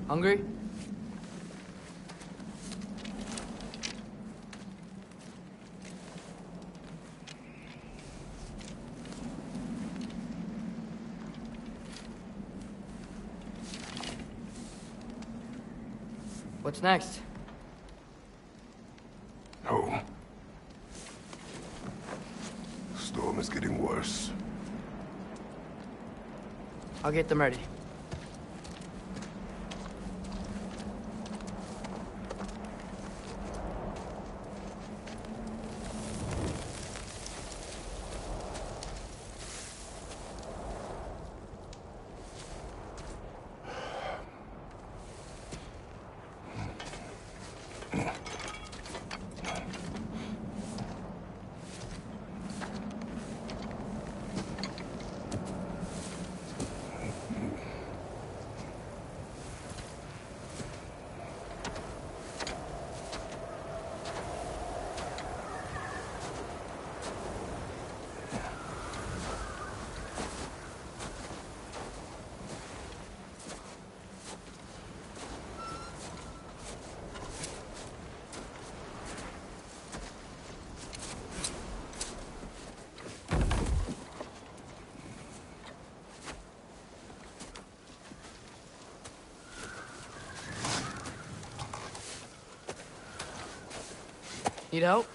Hungry? What's next? No. Storm is getting worse. I'll get them ready. Need help?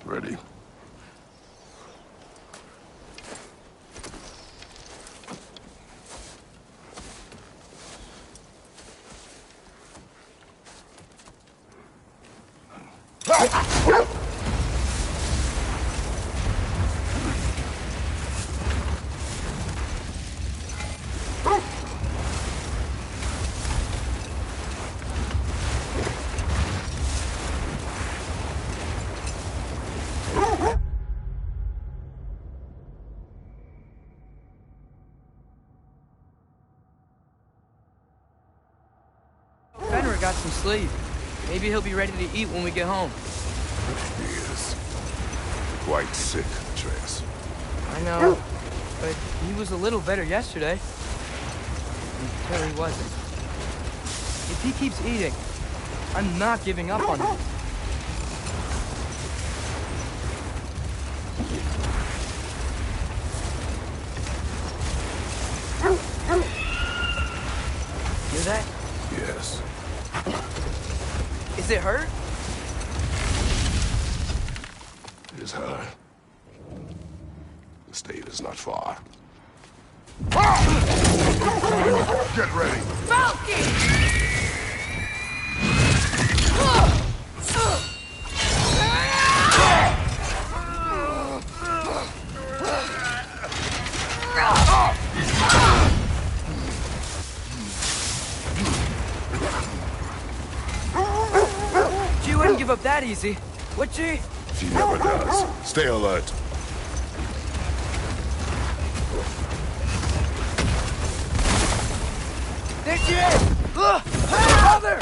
Ready? Got some sleep. Maybe he'll be ready to eat when we get home. He is quite sick, Atreus. I know, but he was a little better yesterday. Until he wasn't. If he keeps eating, I'm not giving up on him. Hear that? Yes. Is it hurt? It is her. The state is not far. Get ready! Falcon! She wouldn't give up that easy, would she? She never does. Stay alert. There she is! Mother!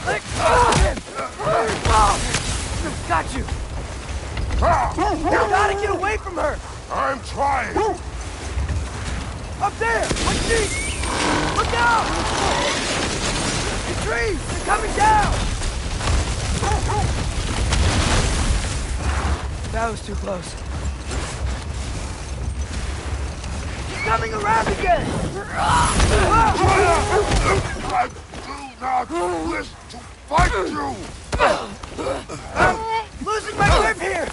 Let go of him! Got you! You gotta get away from her! I'm trying! Up there! What's she? Look out! The trees! They're coming down! That was too close. She's coming around again! I do not wish to fight you! I'm losing my grip here!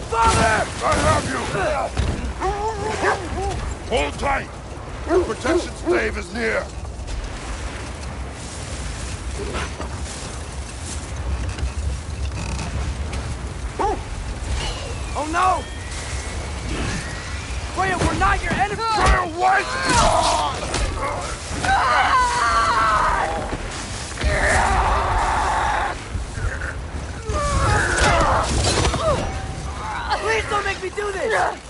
Father! I have you! Hold tight! Protection stave is near! Oh no! destroy it. We're not your enemy. Please don't make me do this.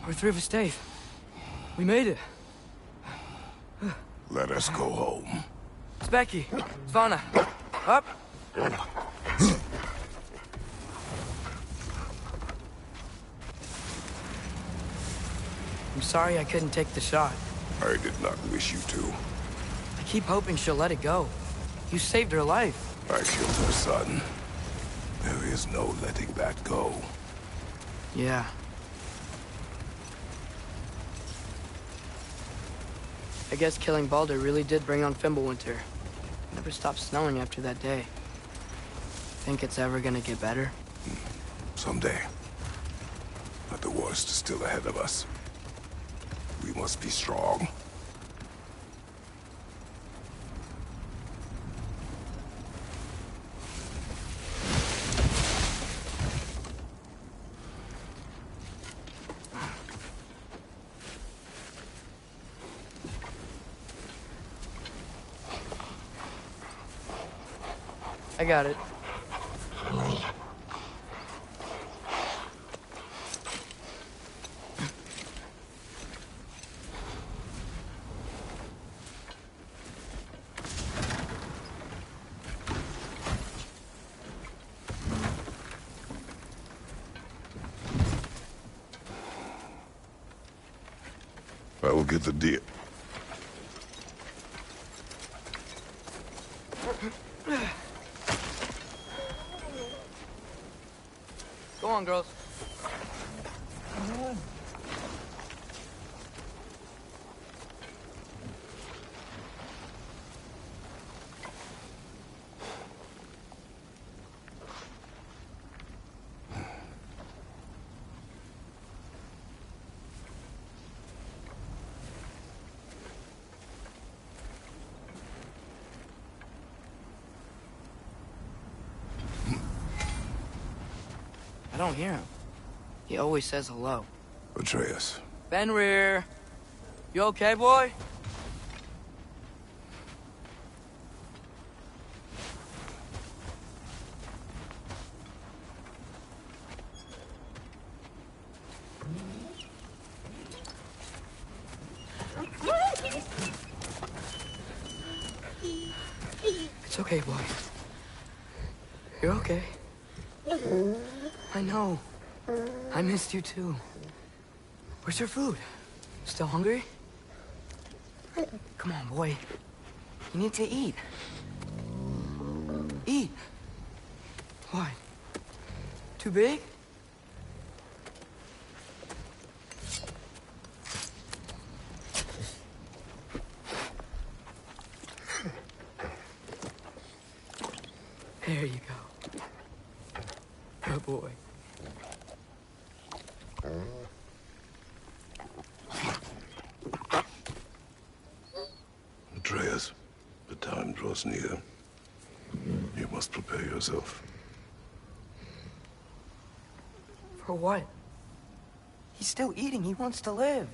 We're through for Stave. We made it. Let us go home. Specky, Svana, up. I'm sorry I couldn't take the shot. I did not wish you to. I keep hoping she'll let it go. You saved her life. I killed her son. There is no letting that go. Yeah. I guess killing Baldur really did bring on Fimbulwinter. It never stopped snowing after that day. Think it's ever gonna get better? Someday. But the worst is still ahead of us. We must be strong. I got it. I will get the deer. Go on, girls. I don't hear him. He always says hello. Atreus. Fenrir! You okay, boy? It's okay, boy. You're okay. I know. I missed you too. Where's your food? Still hungry? Come on, boy. You need to eat. Eat. What? Too big? There you go. Good boy. Atreus, the time draws near. You must prepare yourself. For what? He's still eating. He wants to live.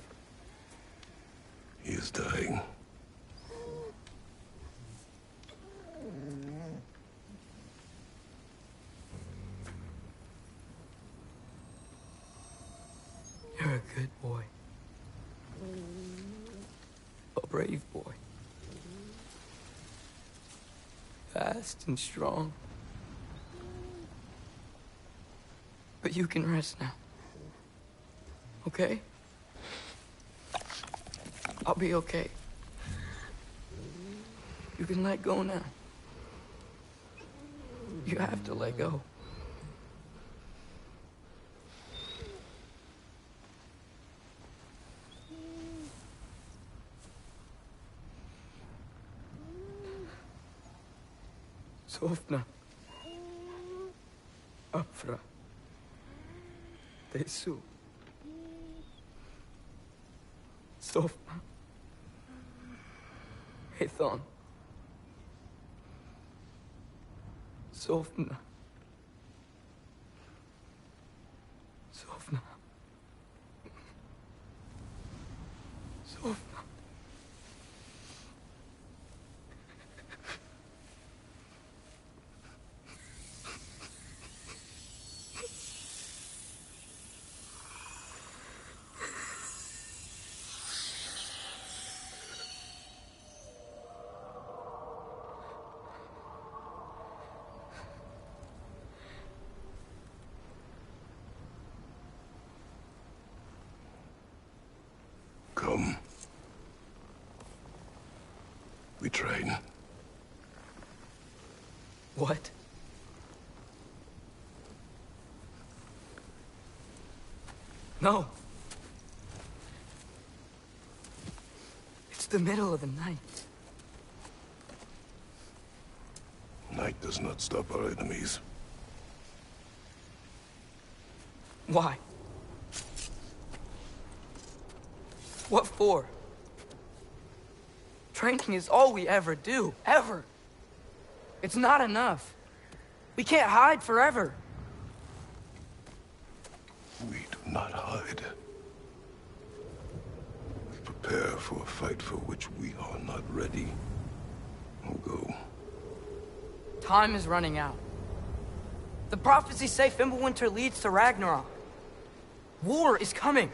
He is dying. You're a good boy. A brave boy. Fast and strong. But you can rest now. Okay? I'll be okay. You can let go now. You You have to let go. Sofna. Afra. Tesu. Sofna. Hethon. Sofna. Sofna. Sofna. Come. We train. What? No. It's the middle of the night. Night does not stop our enemies. Why? What for? Training is all we ever do, ever. It's not enough. We can't hide forever. We do not hide. We prepare for a fight for which we are not ready. We'll go. Time is running out. The prophecies say Fimbulwinter leads to Ragnarok. War is coming.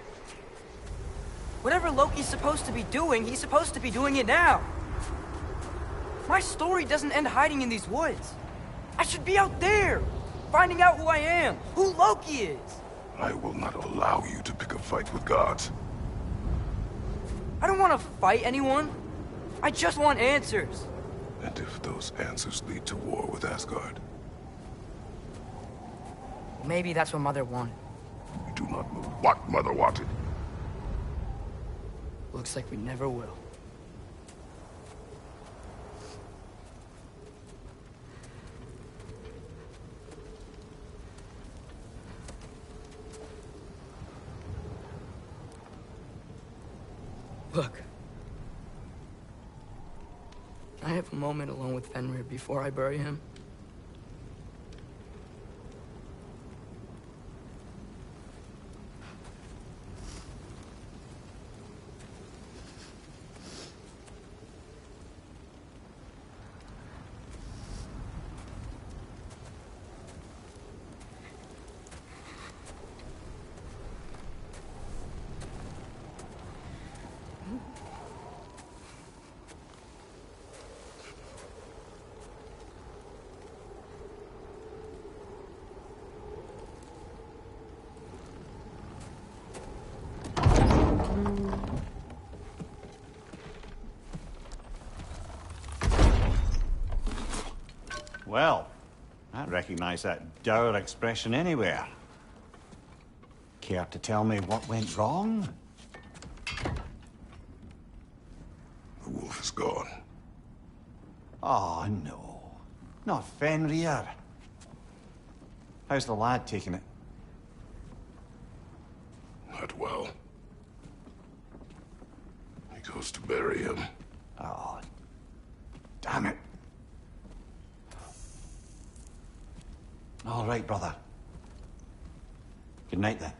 Whatever Loki's supposed to be doing, he's supposed to be doing it now. My story doesn't end hiding in these woods. I should be out there, finding out who I am, who Loki is. I will not allow you to pick a fight with gods. I don't want to fight anyone. I just want answers. And if those answers lead to war with Asgard? Maybe that's what Mother wanted. We do not know what Mother wanted. Looks like we never will. Look. I have a moment alone with Fenrir before I bury him. Well, I recognize that dour expression anywhere. Care to tell me what went wrong? The wolf is gone. Oh, no. Not Fenrir. How's the lad taking it? Not well. He goes to bury him. Oh, damn it. All right, brother. Good night, then.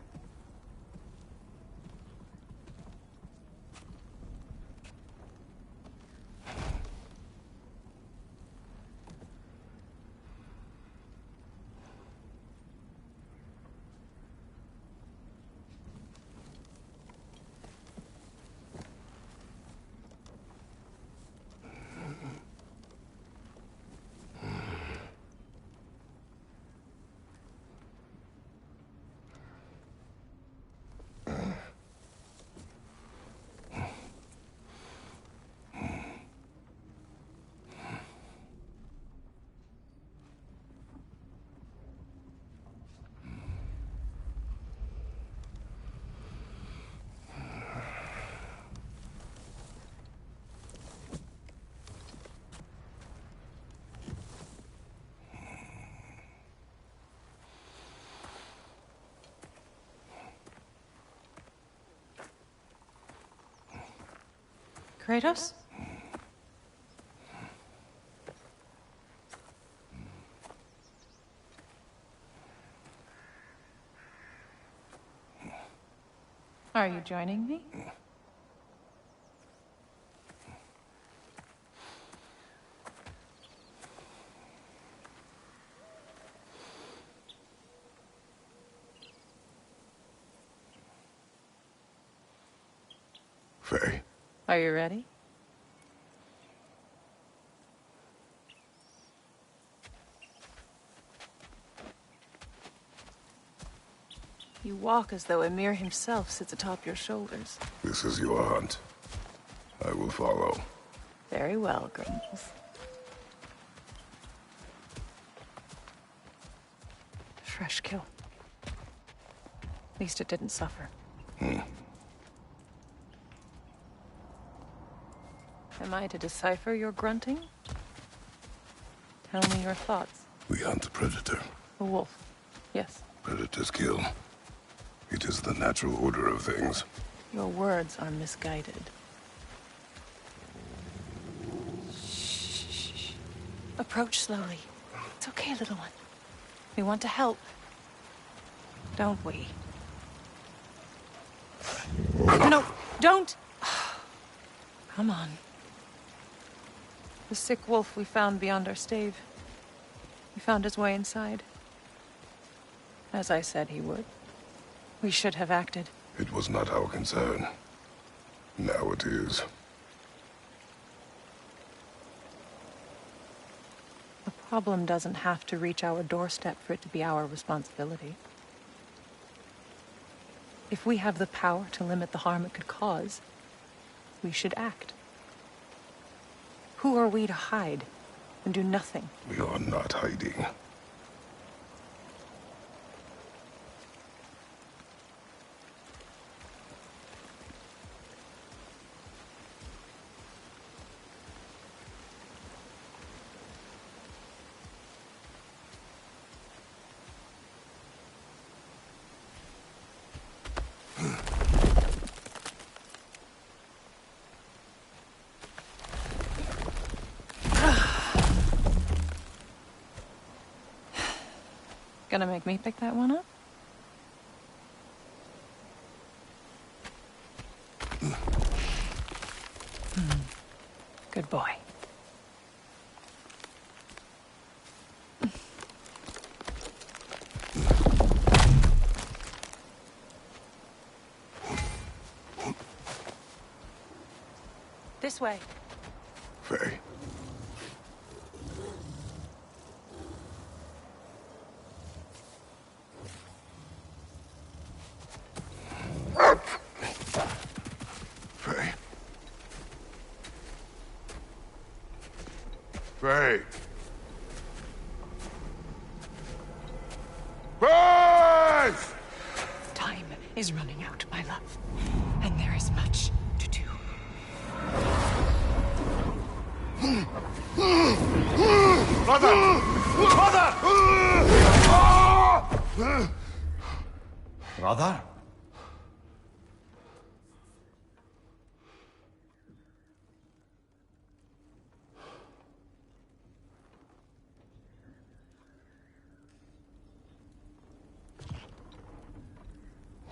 Kratos? Are you joining me? Faye. Are you ready? You walk as though Emir himself sits atop your shoulders. This is your hunt. I will follow. Very well, Grumbles. Fresh kill. At least it didn't suffer. Am I to decipher your grunting? Tell me your thoughts. We hunt the predator. A wolf. Yes. Predators kill. It is the natural order of things. Your words are misguided. Shh. Approach slowly. It's okay, little one. We want to help. Don't we? No, don't! Come on. The sick wolf we found beyond our stave. He found his way inside. As I said he would. We should have acted. It was not our concern. Now it is. The problem doesn't have to reach our doorstep for it to be our responsibility. If we have the power to limit the harm it could cause, we should act. Who are we to hide and do nothing? We are not hiding. Gonna make me pick that one up? Good boy. This way. Faye. Faye. Faye. Faye! Time is running out, my love. And there is much to do. Brother! Brother! Brother?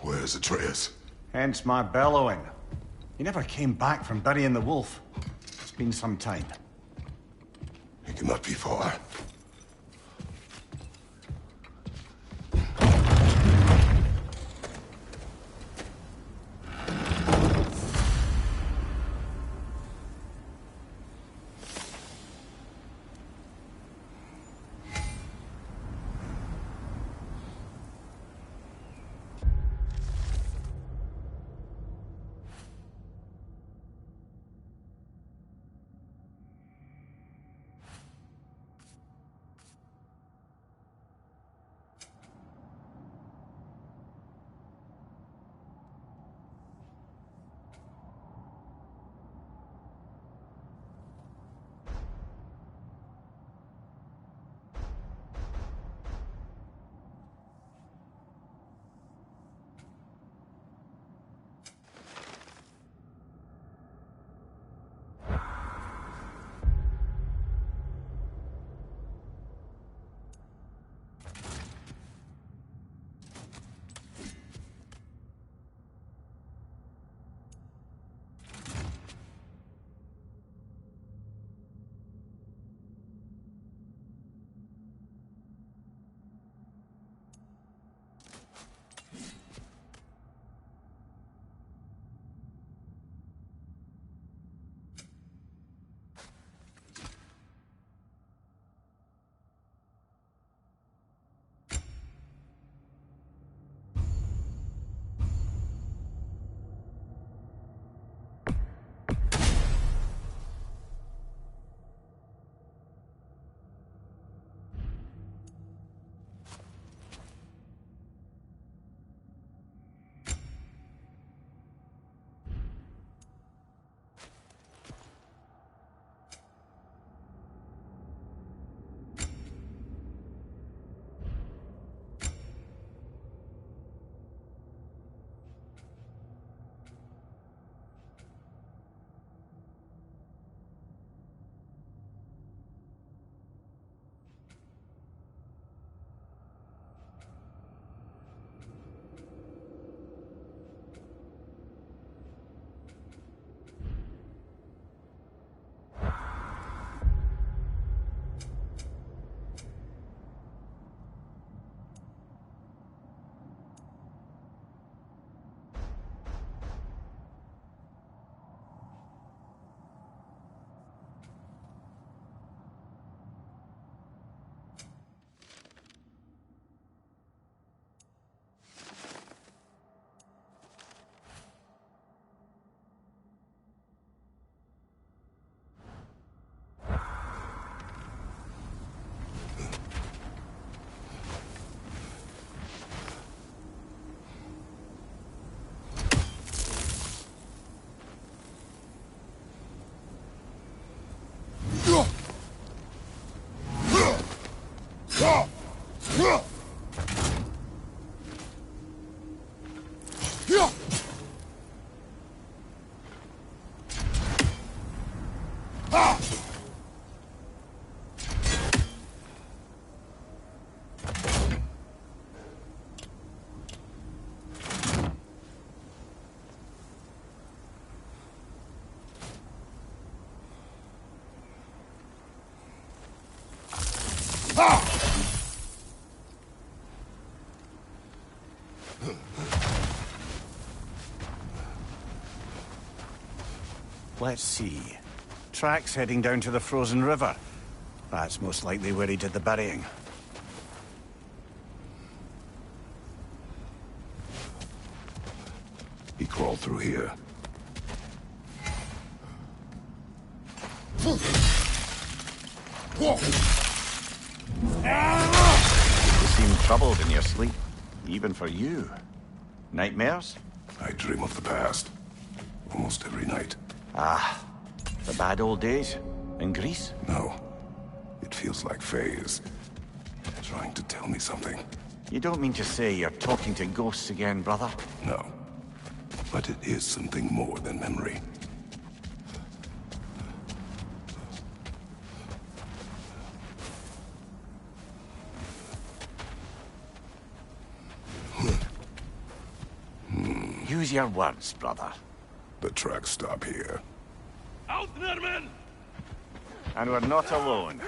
Where's Atreus? Hence my bellowing. He never came back from burying the wolf. It's been some time. He cannot be far. Let's see. Tracks heading down to the frozen river. That's most likely where he did the burying. He crawled through here. You seem troubled in your sleep, even for you. Nightmares? I dream of the past. Almost every night. Ah, the bad old days? In Greece? No. It feels like Faye is trying to tell me something. You don't mean to say you're talking to ghosts again, brother? No. But it is something more than memory. Use your words, brother. The tracks stop here. And we're not alone.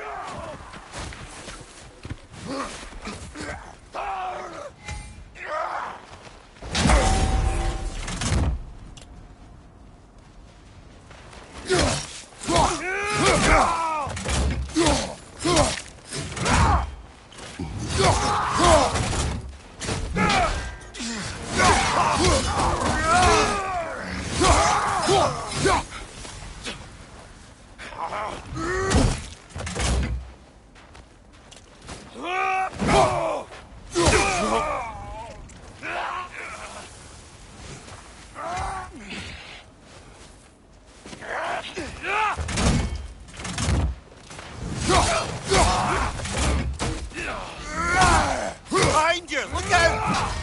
Behind you! Look out!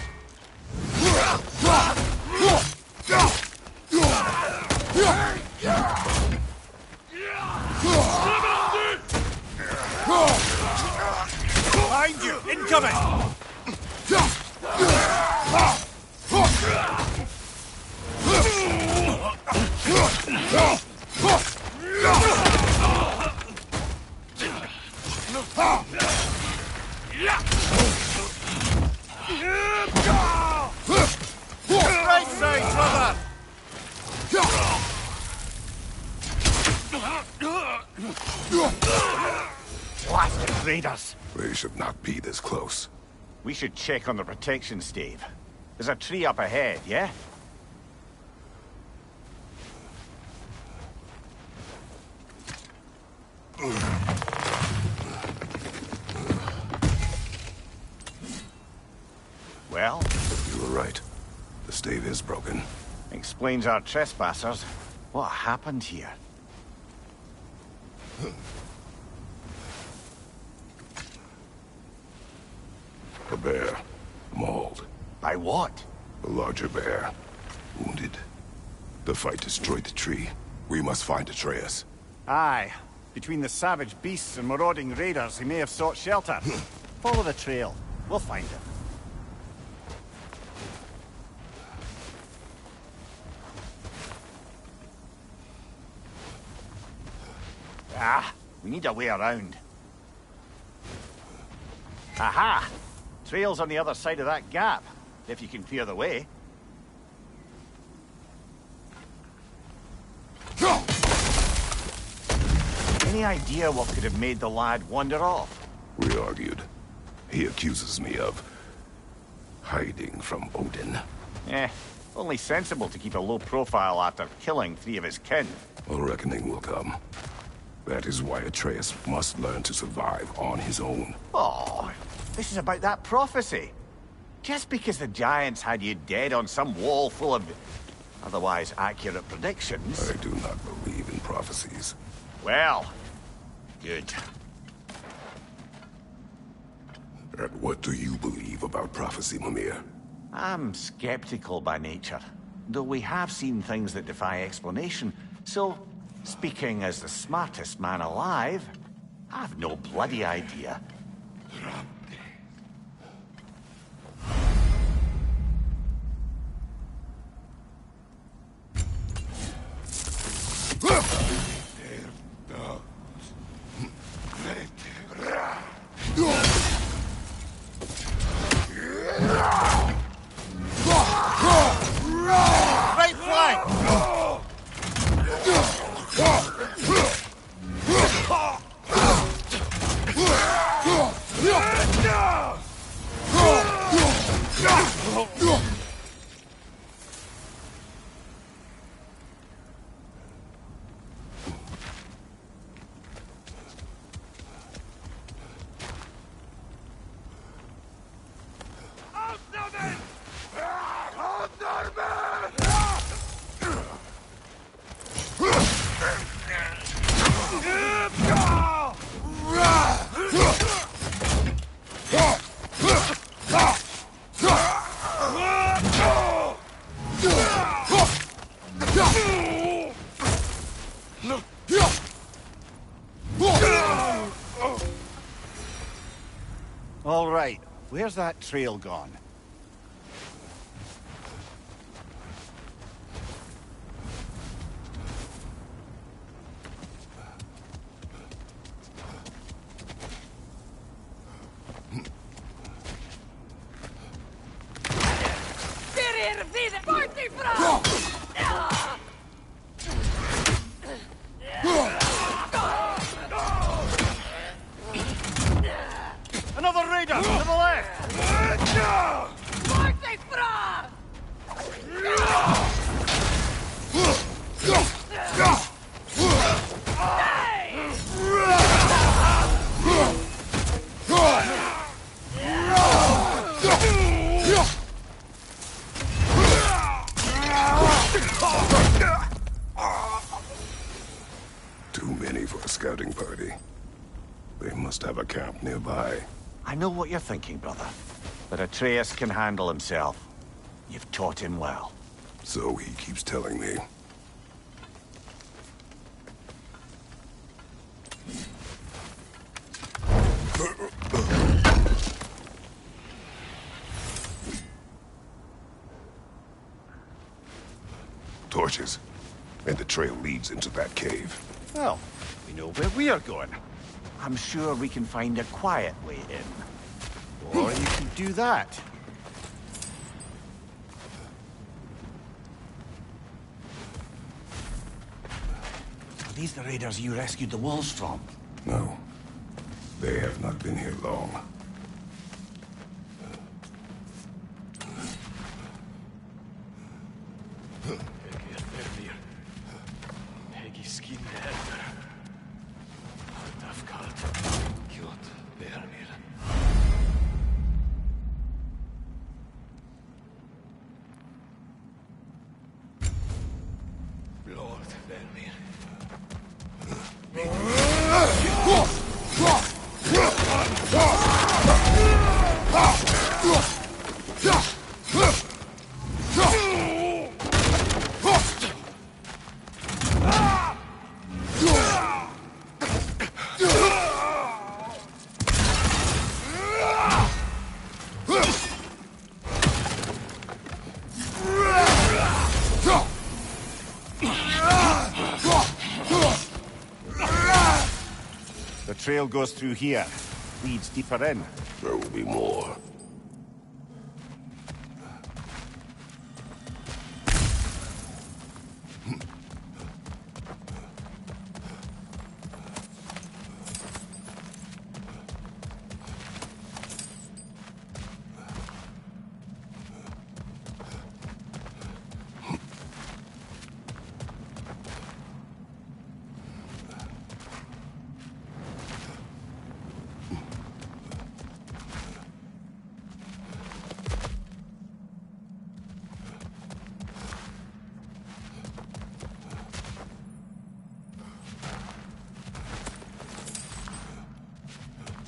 Behind you! Incoming! Right side, brother! Blasted raiders! They should not be this close. We should check on the protection stave. There's a tree up ahead, yeah? Well? You were right. The stave is broken. Explains our trespassers. What happened here? A bear. Mauled. By what? A larger bear. Wounded. The fight destroyed the tree. We must find Atreus. Aye. Between the savage beasts and marauding raiders, he may have sought shelter. Follow the trail. We'll find him. Ah, we need a way around. Aha! Trail's on the other side of that gap, if you can clear the way. Any idea what could have made the lad wander off? We argued. He accuses me of hiding from Odin. Only sensible to keep a low profile after killing 3 of his kin. A reckoning will come. That is why Atreus must learn to survive on his own. Oh, this is about that prophecy. Just because the giants had you dead on some wall full of otherwise accurate predictions. I do not believe in prophecies. Well, good. And what do you believe about prophecy, Mimir? I'm skeptical by nature, though we have seen things that defy explanation, so Speaking as the smartest man alive, I've no bloody idea. Right flank! All right, where's that trail gone? Another raider to the left! Too many for a scouting party. They must have a camp nearby. I know what you're thinking, brother. But Atreus can handle himself. You've taught him well. So he keeps telling me. Torches. And the trail leads into that cave. Well, we know where we are going. I'm sure we can find a quiet way in. Or you can do that. Are these the raiders you rescued the wolves from? No. They have not been here long. The trail goes through here. Leads deeper in. There will be more.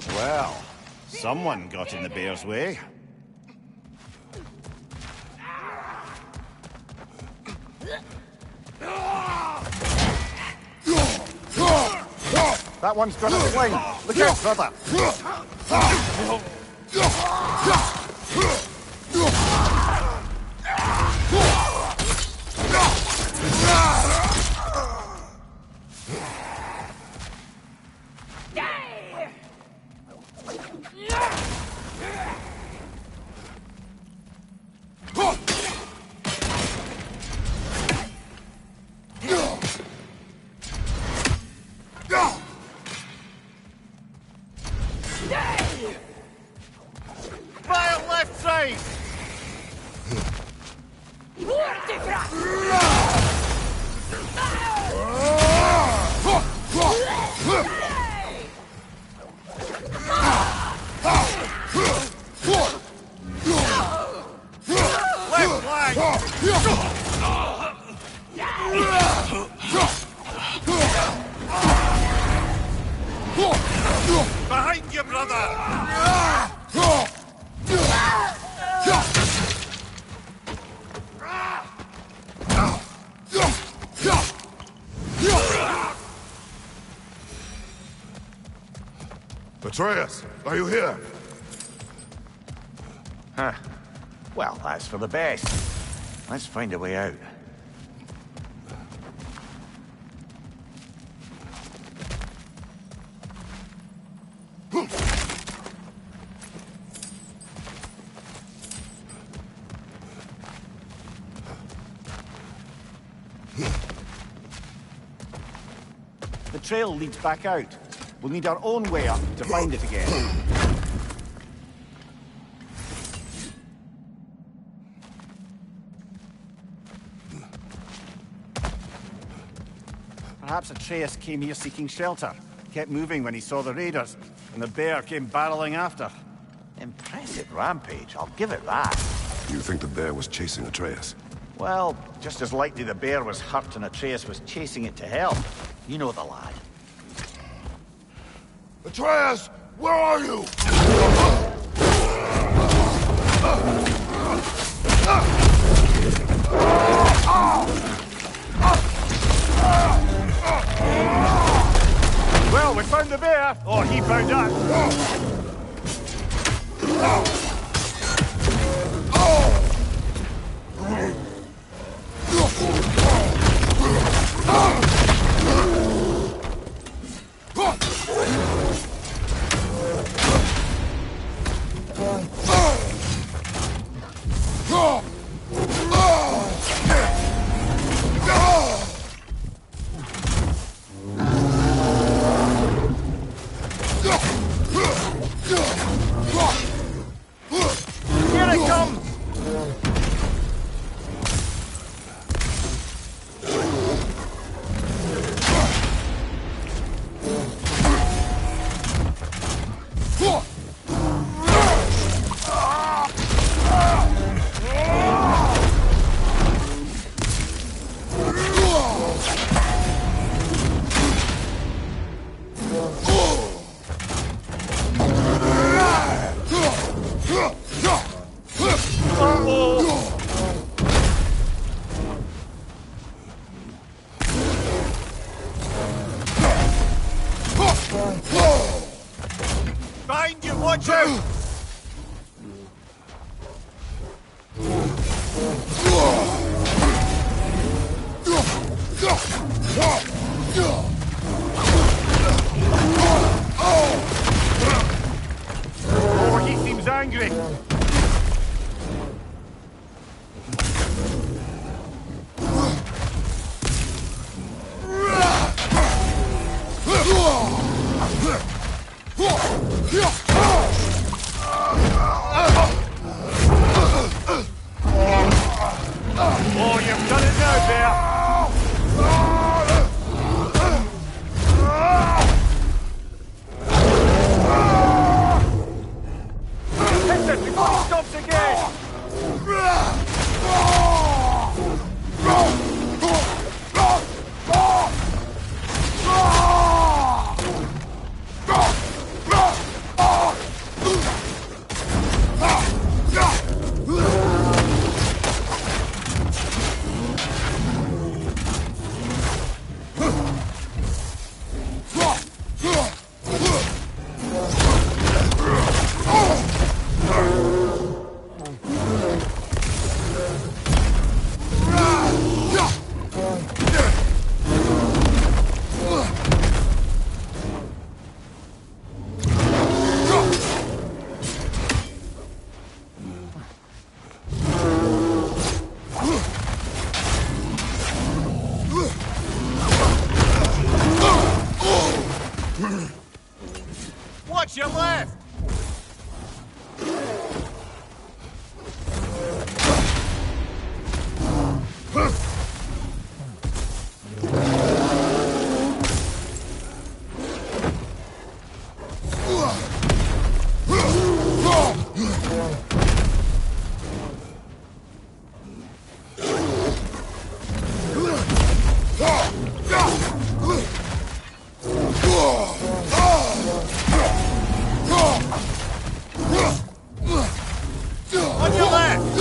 Well, someone got in the bear's way. That one's gonna swing. Look out, brother. Fire left side! Left flank! Behind you, brother! Atreus, are you here? Huh. Well, that's for the best. Let's find a way out. The trail leads back out. We'll need our own way up to find it again. Perhaps Atreus came here seeking shelter. Kept moving when he saw the raiders, and the bear came barreling after. Impressive rampage, I'll give it that. You think the bear was chasing Atreus? Well, just as likely the bear was hurt and Atreus was chasing it to help. You know the lad. Atreus, where are you? Well, we found the bear, or he found us. Here it comes! Behind you, watch out! Oh, he seems angry. Oh, you've done it now, bear! Watch your left! On your left!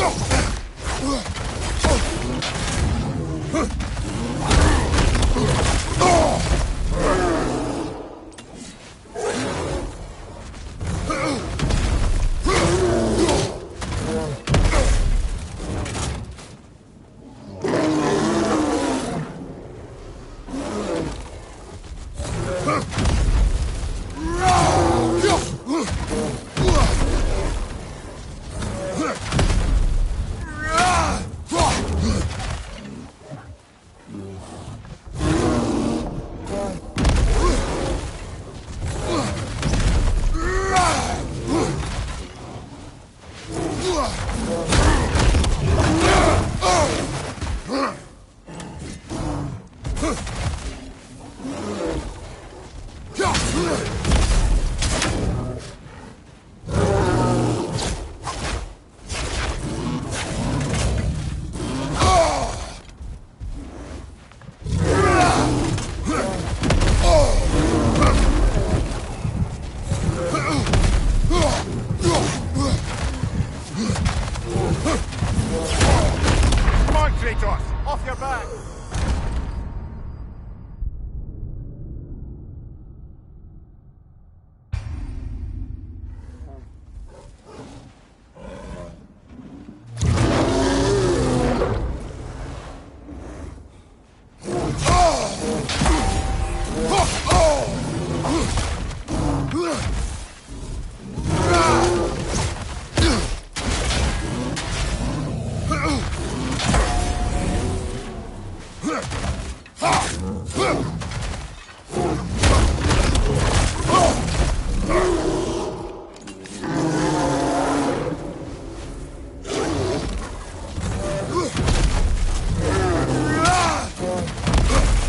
Come on, Kratos! Off your back!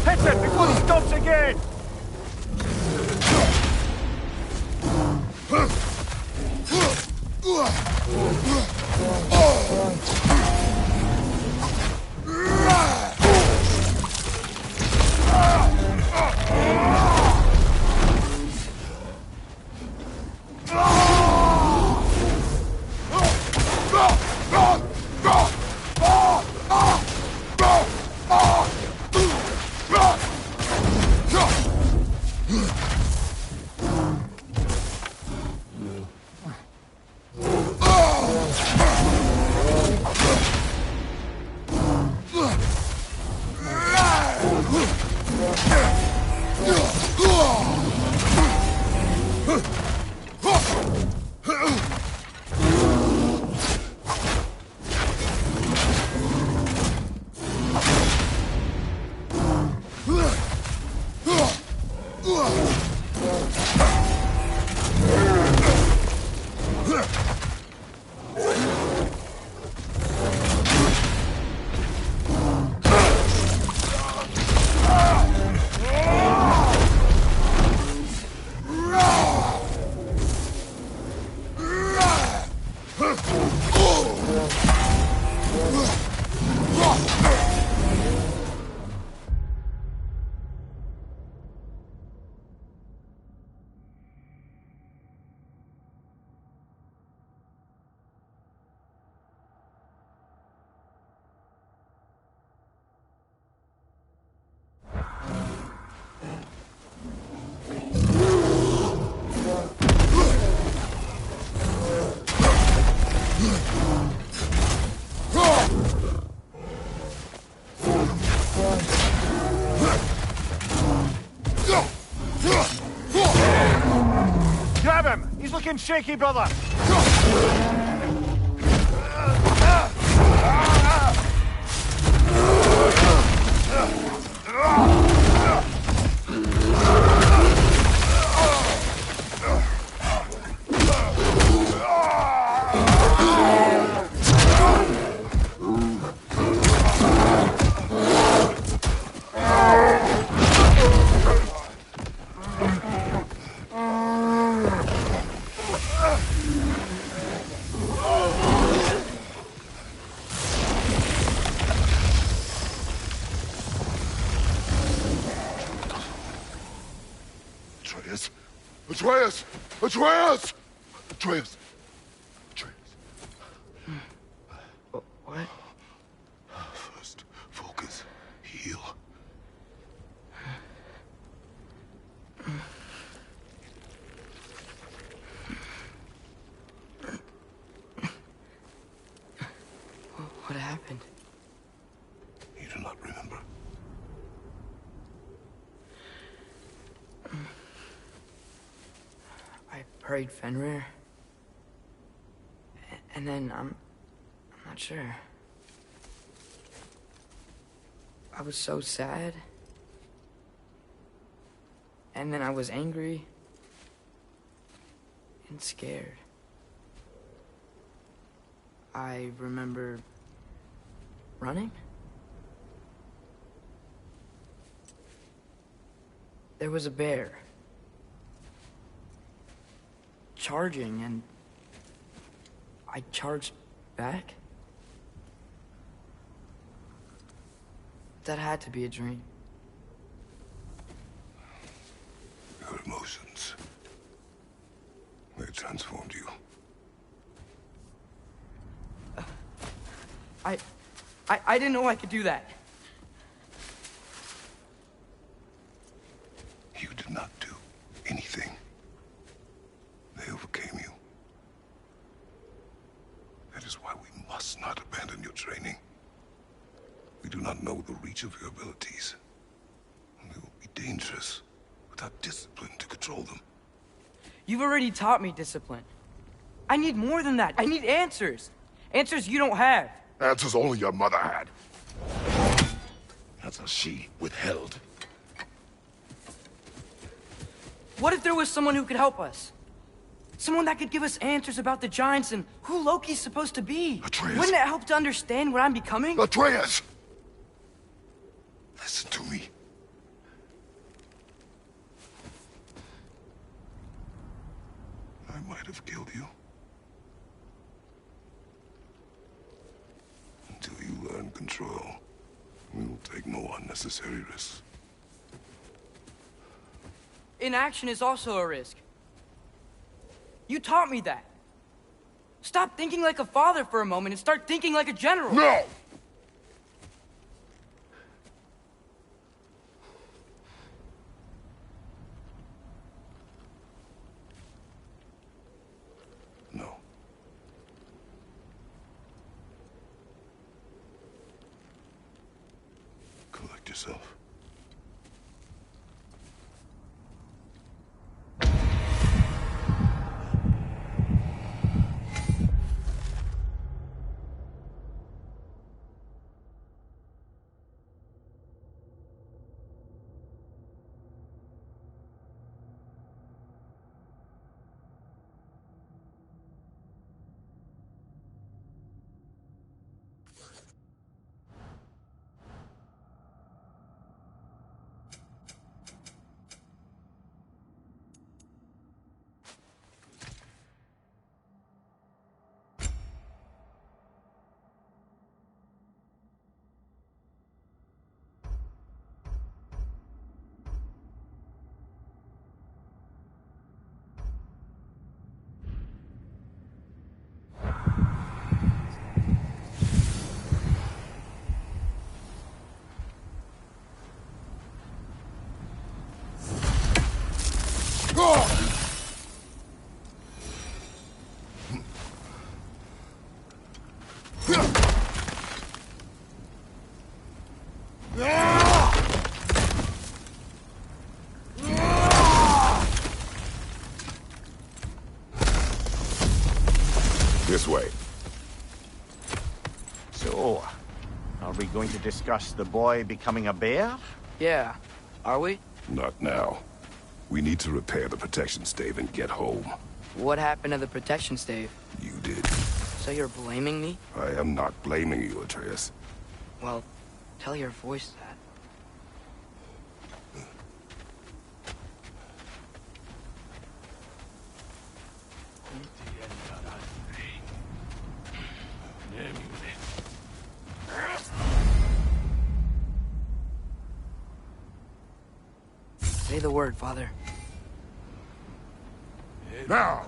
Hit it before he stops again! Grab him! He's looking shaky, brother! Atreus! Atreus! Atreus! Atreus! Atreus! What? First, focus. Heal. What happened? You do not remember. I prayed Fenrir. And then I'm not sure. I was so sad. And then I was angry. And scared. I remember running. There was a bear. Charging, and I charged back. That had to be a dream. Your emotions. They transformed you. I didn't know I could do that. You did not do anything. They overcame you. That is why we must not abandon your training. We do not know the reach of your abilities. They will be dangerous without discipline to control them. You've already taught me discipline. I need more than that. I need answers. Answers you don't have. Answers only your mother had. Answers she withheld. What if there was someone who could help us? Someone that could give us answers about the giants and who Loki's supposed to be. Atreus. Wouldn't it help to understand what I'm becoming? Atreus! Listen to me. I might have killed you. Until you learn control, we will take no unnecessary risks. Inaction is also a risk. You taught me that. Stop thinking like a father for a moment and start thinking like a general. No! No. Collect yourself. This way. So, are we going to discuss the boy becoming a bear? Yeah. Are we? Not now. We need to repair the protection stave and get home. What happened to the protection stave? You did. So you're blaming me? I am not blaming you, Atreus. Well, tell your voice that. Say the word, Father. Now!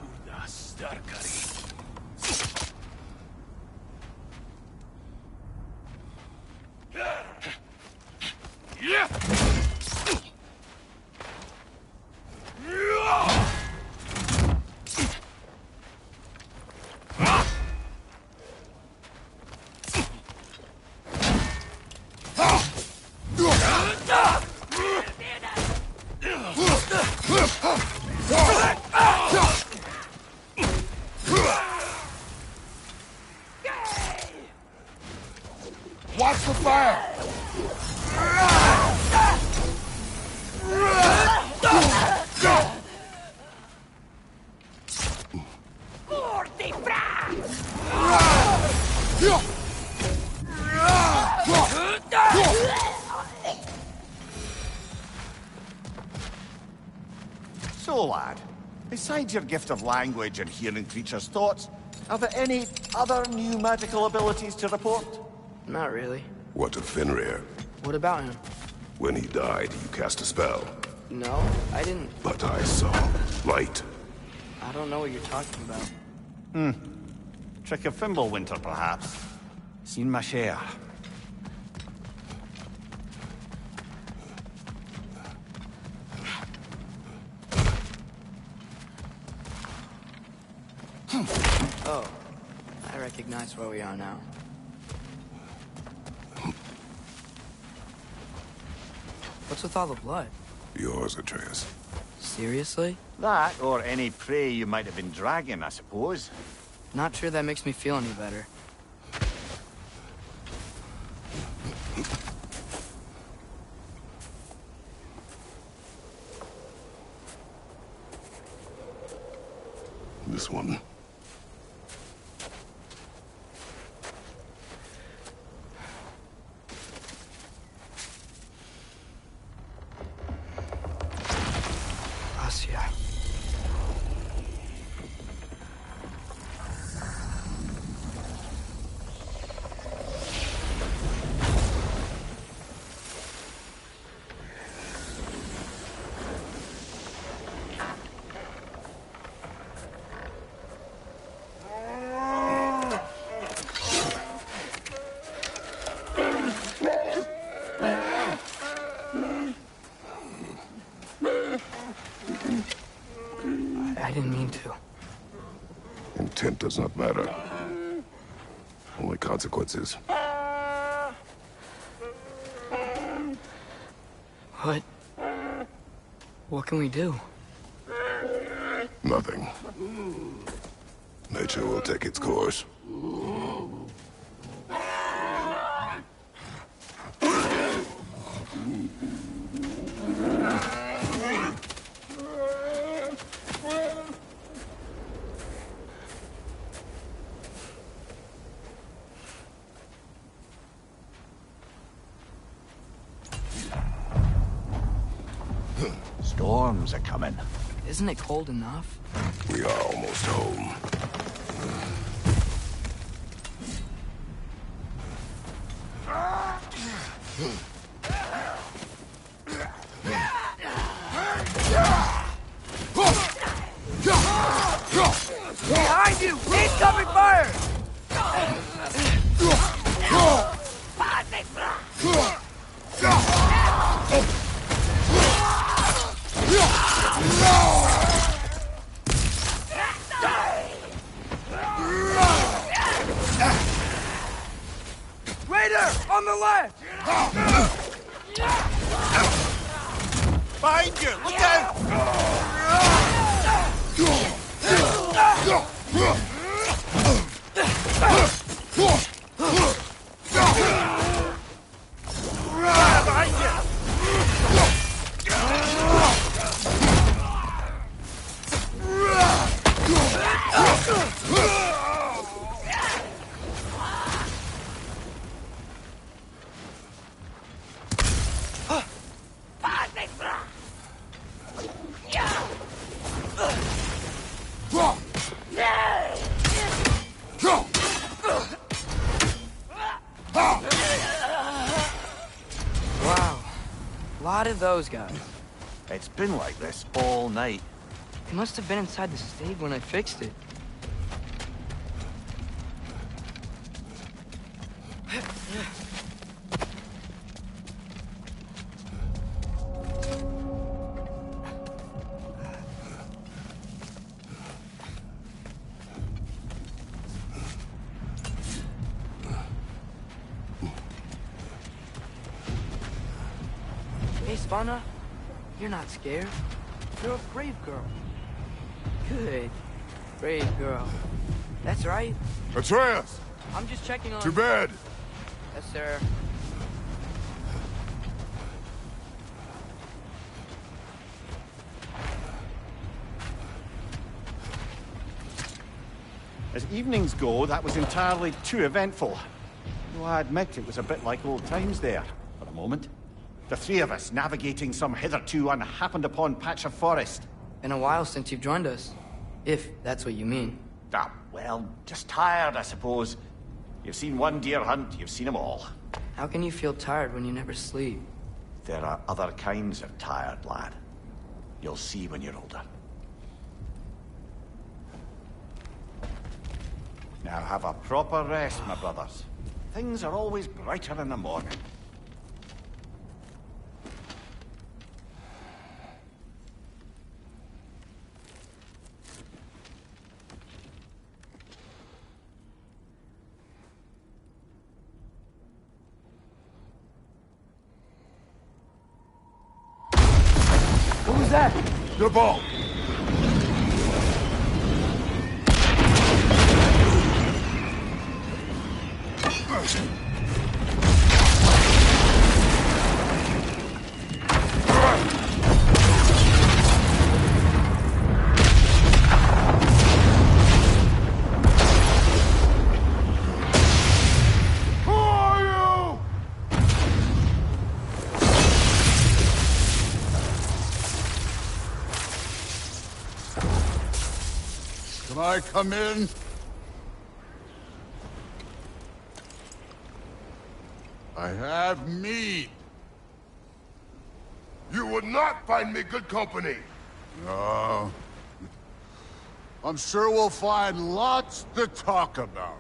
Watch the fire! So, lad, besides your gift of language and hearing creatures' thoughts, are there any other new magical abilities to report? Not really. What of Fenrir? What about him? When he died, you cast a spell. No, I didn't. But I saw light. I don't know what you're talking about. Trick of Fimbulwinter, perhaps. Seen my share. Oh, I recognize where we are now. What's with all the blood? Yours, Atreus. Seriously? That, or any prey you might have been dragging, I suppose. Not sure that makes me feel any better. This one. Asya. I didn't mean to. Intent does not matter. Only consequences. What? What can we do? Nothing. Nature will take its course. Storms are coming. Isn't it cold enough? We are almost home. Behind you! Incoming fire! Raider! On the left! Behind you! Look out! Behind you! Wow. A lot of those guys. It's been like this all night. They must have been inside the stave when I fixed it. Hey, Svanna, you're not scared. You're a brave girl. Good. Brave girl. That's right. Atreus! I'm just checking on... To bed! Yes, sir. As evenings go, that was entirely too eventful. Though I admit it was a bit like old times there, for a moment. The three of us navigating some hitherto unhappened-upon patch of forest. Been a while since you've joined us. If that's what you mean. Ah, well, just tired, I suppose. You've seen one deer hunt, you've seen them all. How can you feel tired when you never sleep? There are other kinds of tired, lad. You'll see when you're older. Now have a proper rest, my brothers. Things are always brighter in the morning. What was that? The ball! Can I come in? I have meat. You would not find me good company. No. I'm sure we'll find lots to talk about.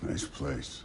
Nice place.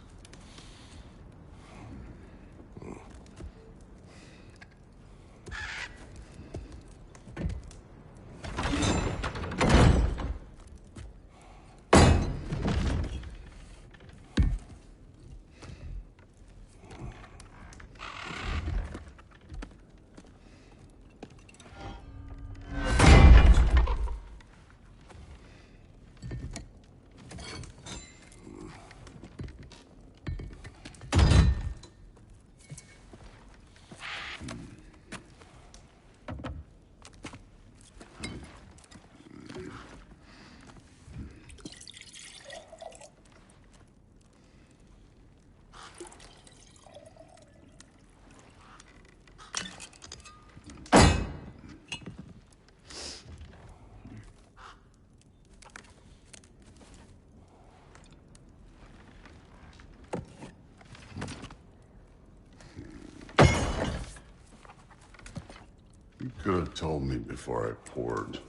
You could have told me before I poured.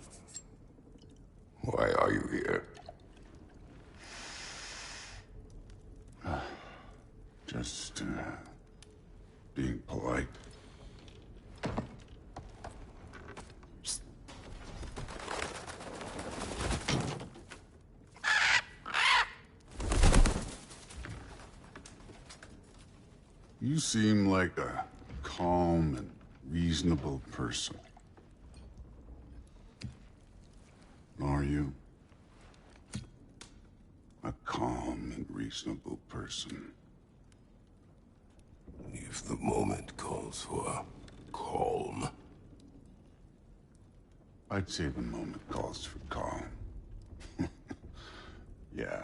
Why are you here? Just, being polite. You seem like a calm and reasonable person. Are you? A calm and reasonable person. If the moment calls for calm. I'd say the moment calls for calm. Yeah.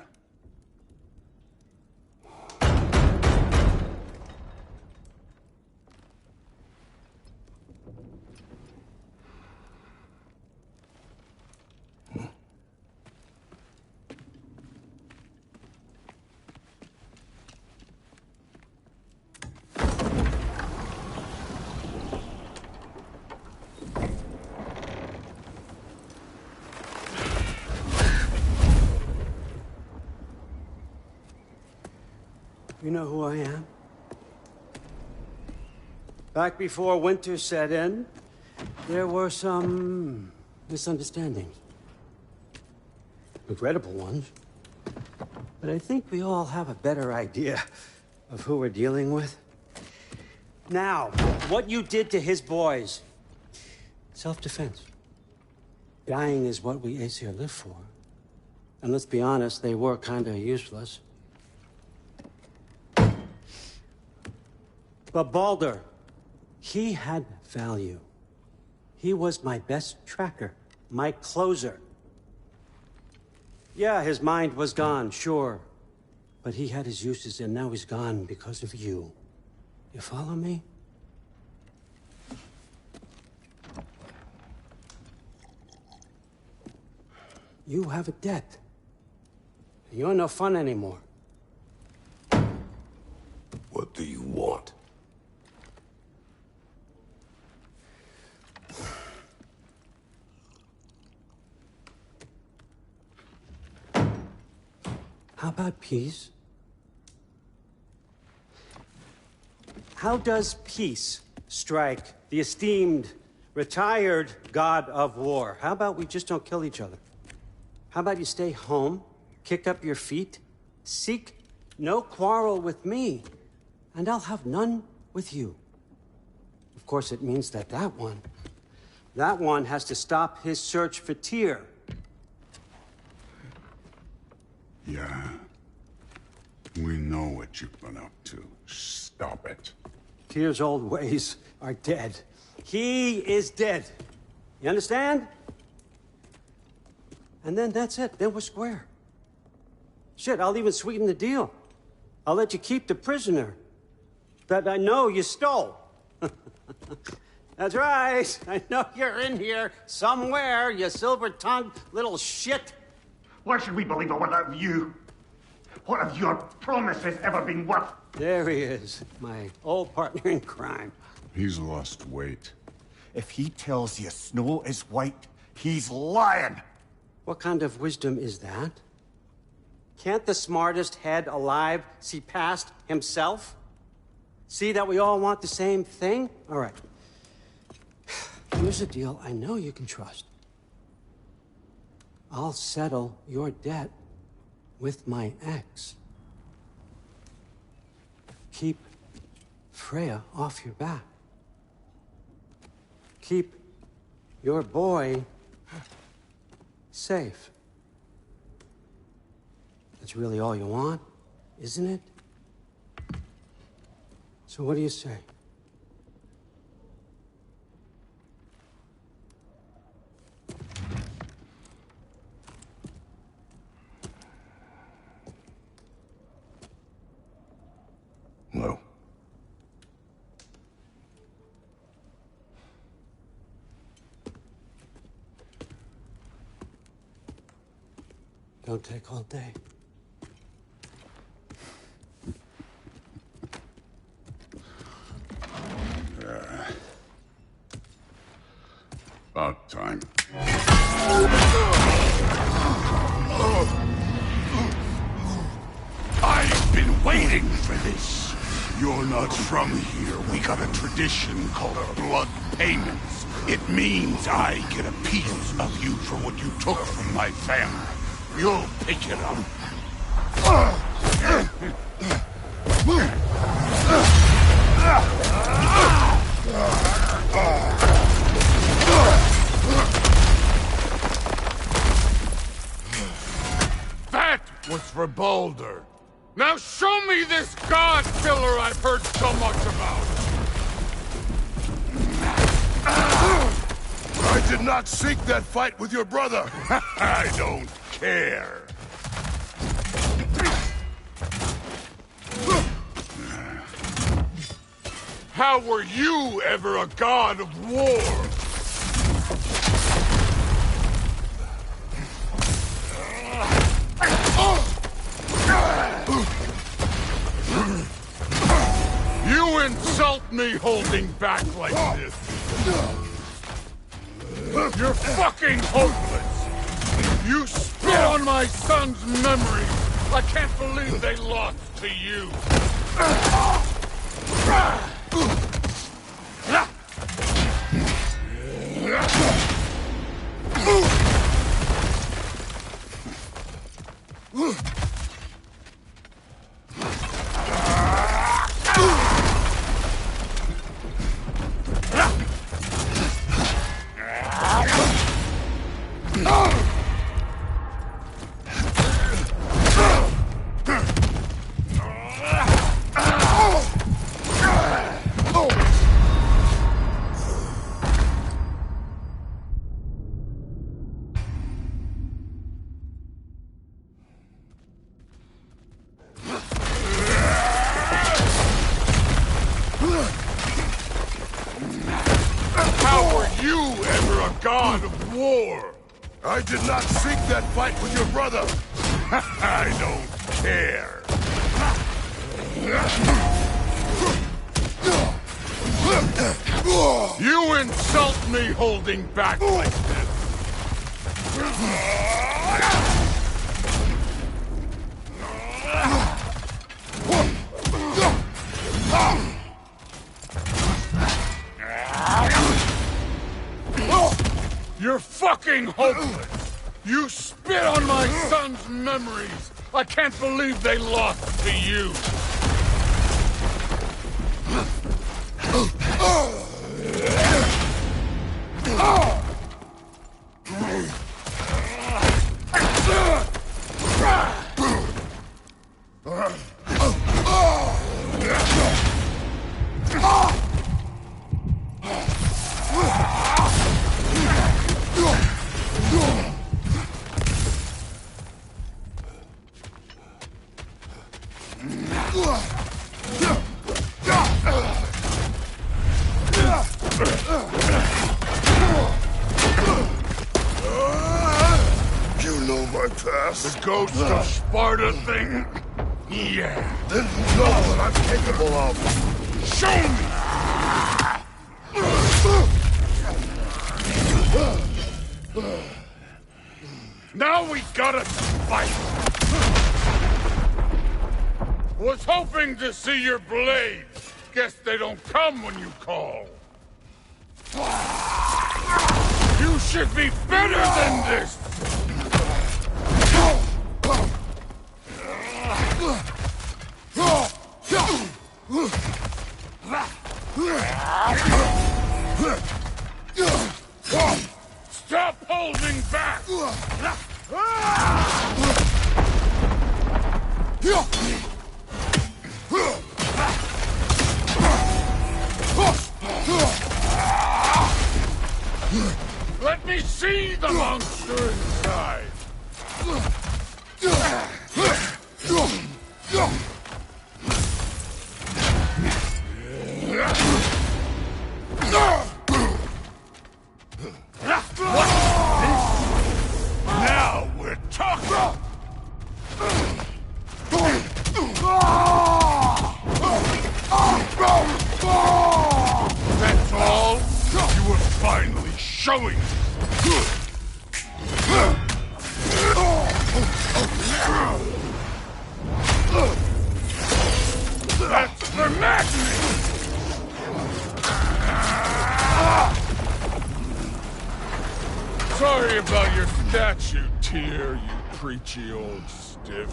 You know who I am? Back before winter set in, there were some misunderstandings. Regrettable ones. But I think we all have a better idea of who we're dealing with. Now, what you did to his boys. Self-defense. Dying is what we Aesir live for. And let's be honest, they were kinda useless. But Baldur, he had value. He was my best tracker, my closer. Yeah, his mind was gone, sure. But he had his uses, and now he's gone because of you. You follow me? You have a debt. You're no fun anymore. What do you want? How about peace? How does peace strike the esteemed, retired god of war? How about we just don't kill each other? How about you stay home, kick up your feet, seek no quarrel with me, and I'll have none with you. Of course, it means that that one has to stop his search for Tyr. Yeah. We know what you've been up to. Stop it. Tyr's old ways are dead. He is dead. You understand? And then that's it. Then we're square. Shit, I'll even sweeten the deal. I'll let you keep the prisoner that I know you stole. That's right. I know you're in here somewhere, you silver-tongued little shit. Why should we believe a word out of you? What have your promises ever been worth? There he is, my old partner in crime. He's lost weight. If he tells you snow is white, he's lying. What kind of wisdom is that? Can't the smartest head alive see past himself? See that we all want the same thing? All right. Here's a deal I know you can trust. I'll settle your debt with my ex. Keep Freya off your back. Keep your boy safe. That's really all you want, isn't it? So what do you say? No. Don't take all day. About time. I've been waiting for this. You're not from here. We got a tradition called blood payments. It means I get a piece of you for what you took from my family. You'll pick it up. That was for Baldur. Now show me this god killer I've heard so much about! I did not seek that fight with your brother. I don't care. How were you ever a god of war? You insult me holding back like this. You're fucking hopeless! You spit on my son's memory! I can't believe they lost to you! God of war! I did not seek that fight with your brother! I don't care! You insult me holding back like this! You're fucking hopeless! You spit on my son's memories! I can't believe they lost to you! The ghost of Sparta thing? Yeah. Then you know what I'm capable of. Show me! Now we gotta fight! Was hoping to see your blades. Guess they don't come when you call. You should be better than this! Stop holding back! Let me see the monster inside! Now we're talking! That's all? You were finally showing it! That's for madness! Sorry about your statue, Tyr, you preachy old stiff.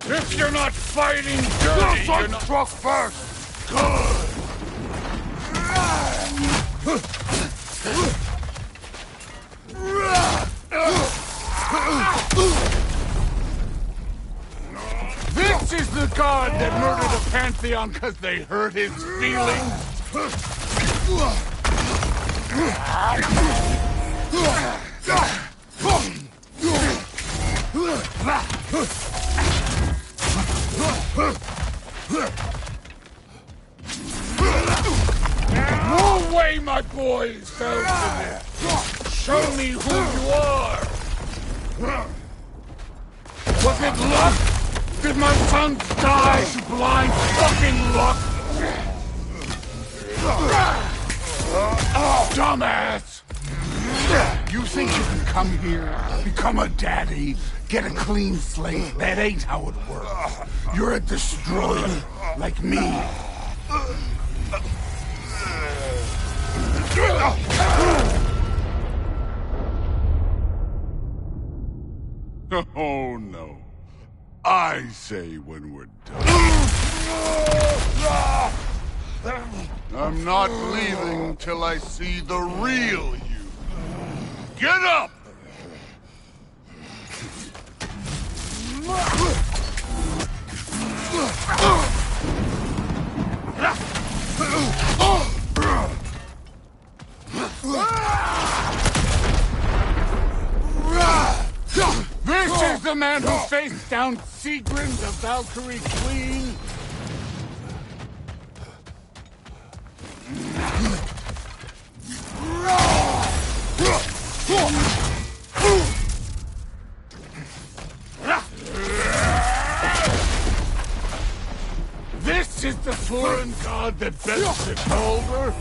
If you're not fighting dirty, you're not... struck first! Good! god that murdered a pantheon because they hurt his feelings? No way my boys fell for this! Show me who you are! Was it luck? Did my sons die to blind fucking luck? Dumbass! You think you can come here, become a daddy, get a clean slate? That ain't how it works. You're a destroyer, like me. Oh no. I say when we're done. I'm not leaving till I see the real you. Get up! This is the man who faced down Sigrun, the Valkyrie Queen. This is the foreign god that bends it over.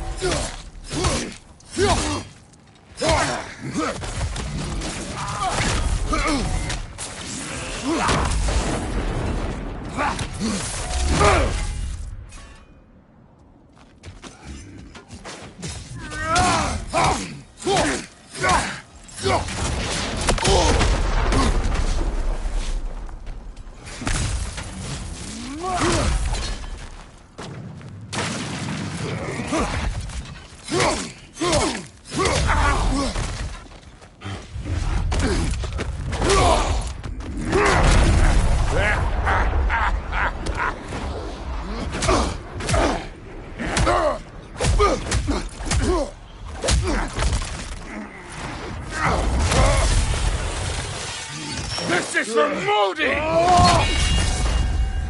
This is for Modi!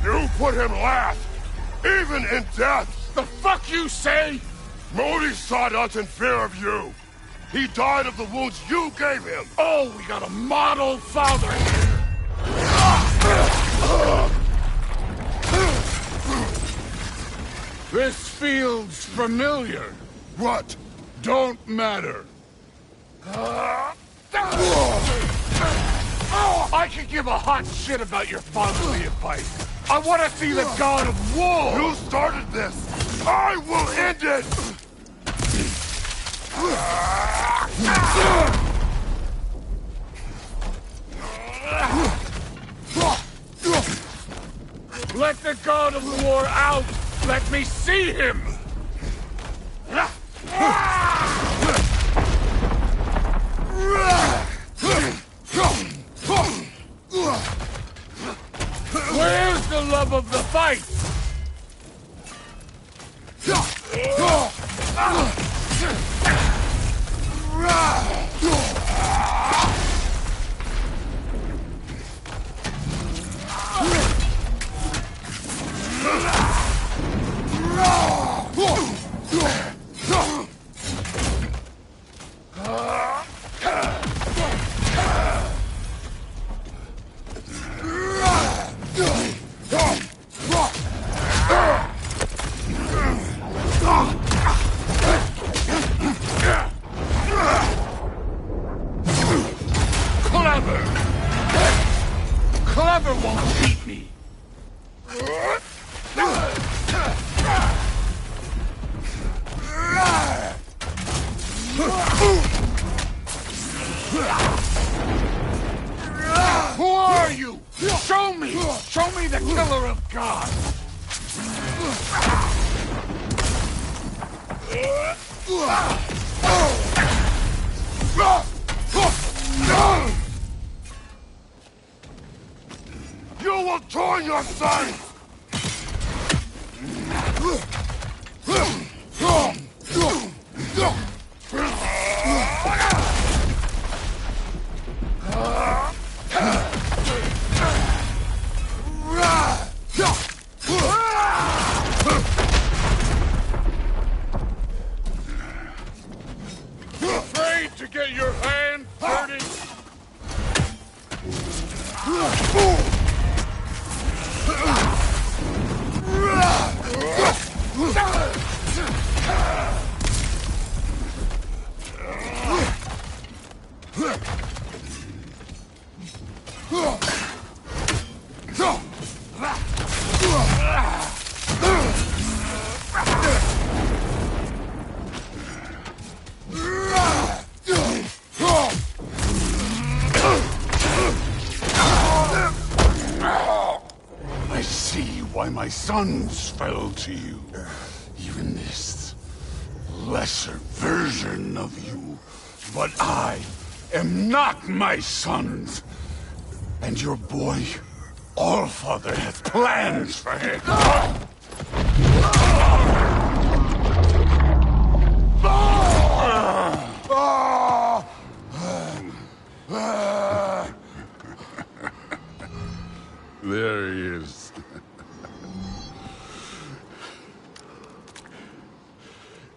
You put him last, even in death. The fuck you say? Modi sought us in fear of you. He died of the wounds you gave him. Oh, we got a model father here. This feels familiar. What? Don't matter. I could give a hot shit about your fatherly advice. I want to see the god of war. You started this. I will end it. Let the god of war out. Let me see him. Where's the love of the fight? Clever won't beat me. Who are you? Show me! Show me the killer of gods! You will join your sons! Afraid to get your hand dirty? I see why my sons fell to you. Even this lesser version of you. But I am not my sons. And your boy, Allfather, has plans for him. There he is.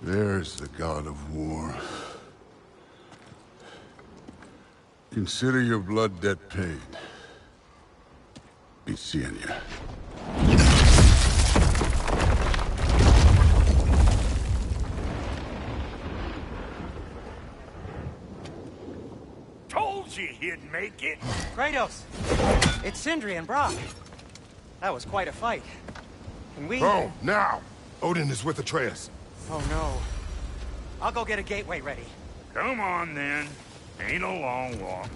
There's the god of war. Consider your blood debt paid. Be seeing ya. Told you he'd make it. Kratos! It's Sindri and Brock. That was quite a fight. Can we... Oh, now! Odin is with Atreus. Oh, no. I'll go get a gateway ready. Come on, then. Ain't a long walk.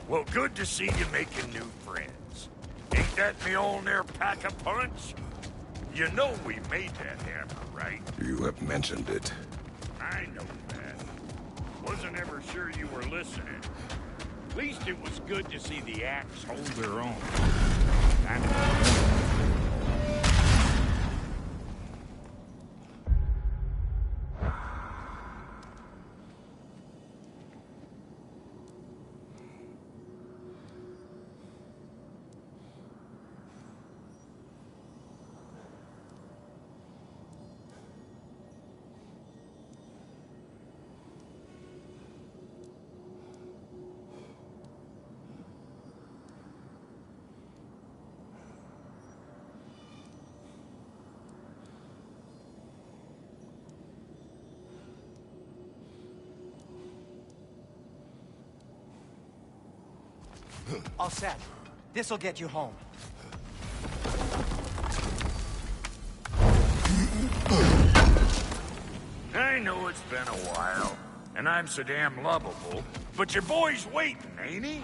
Well, good to see you making new friends. Ain't that me old there pack a punch? You know we made that hammer, right? You have mentioned it. I know that. Wasn't ever sure you were listening. At least it was good to see the axe hold their own. All set. This'll get you home. I know it's been a while, and I'm so damn lovable, but your boy's waiting, ain't he?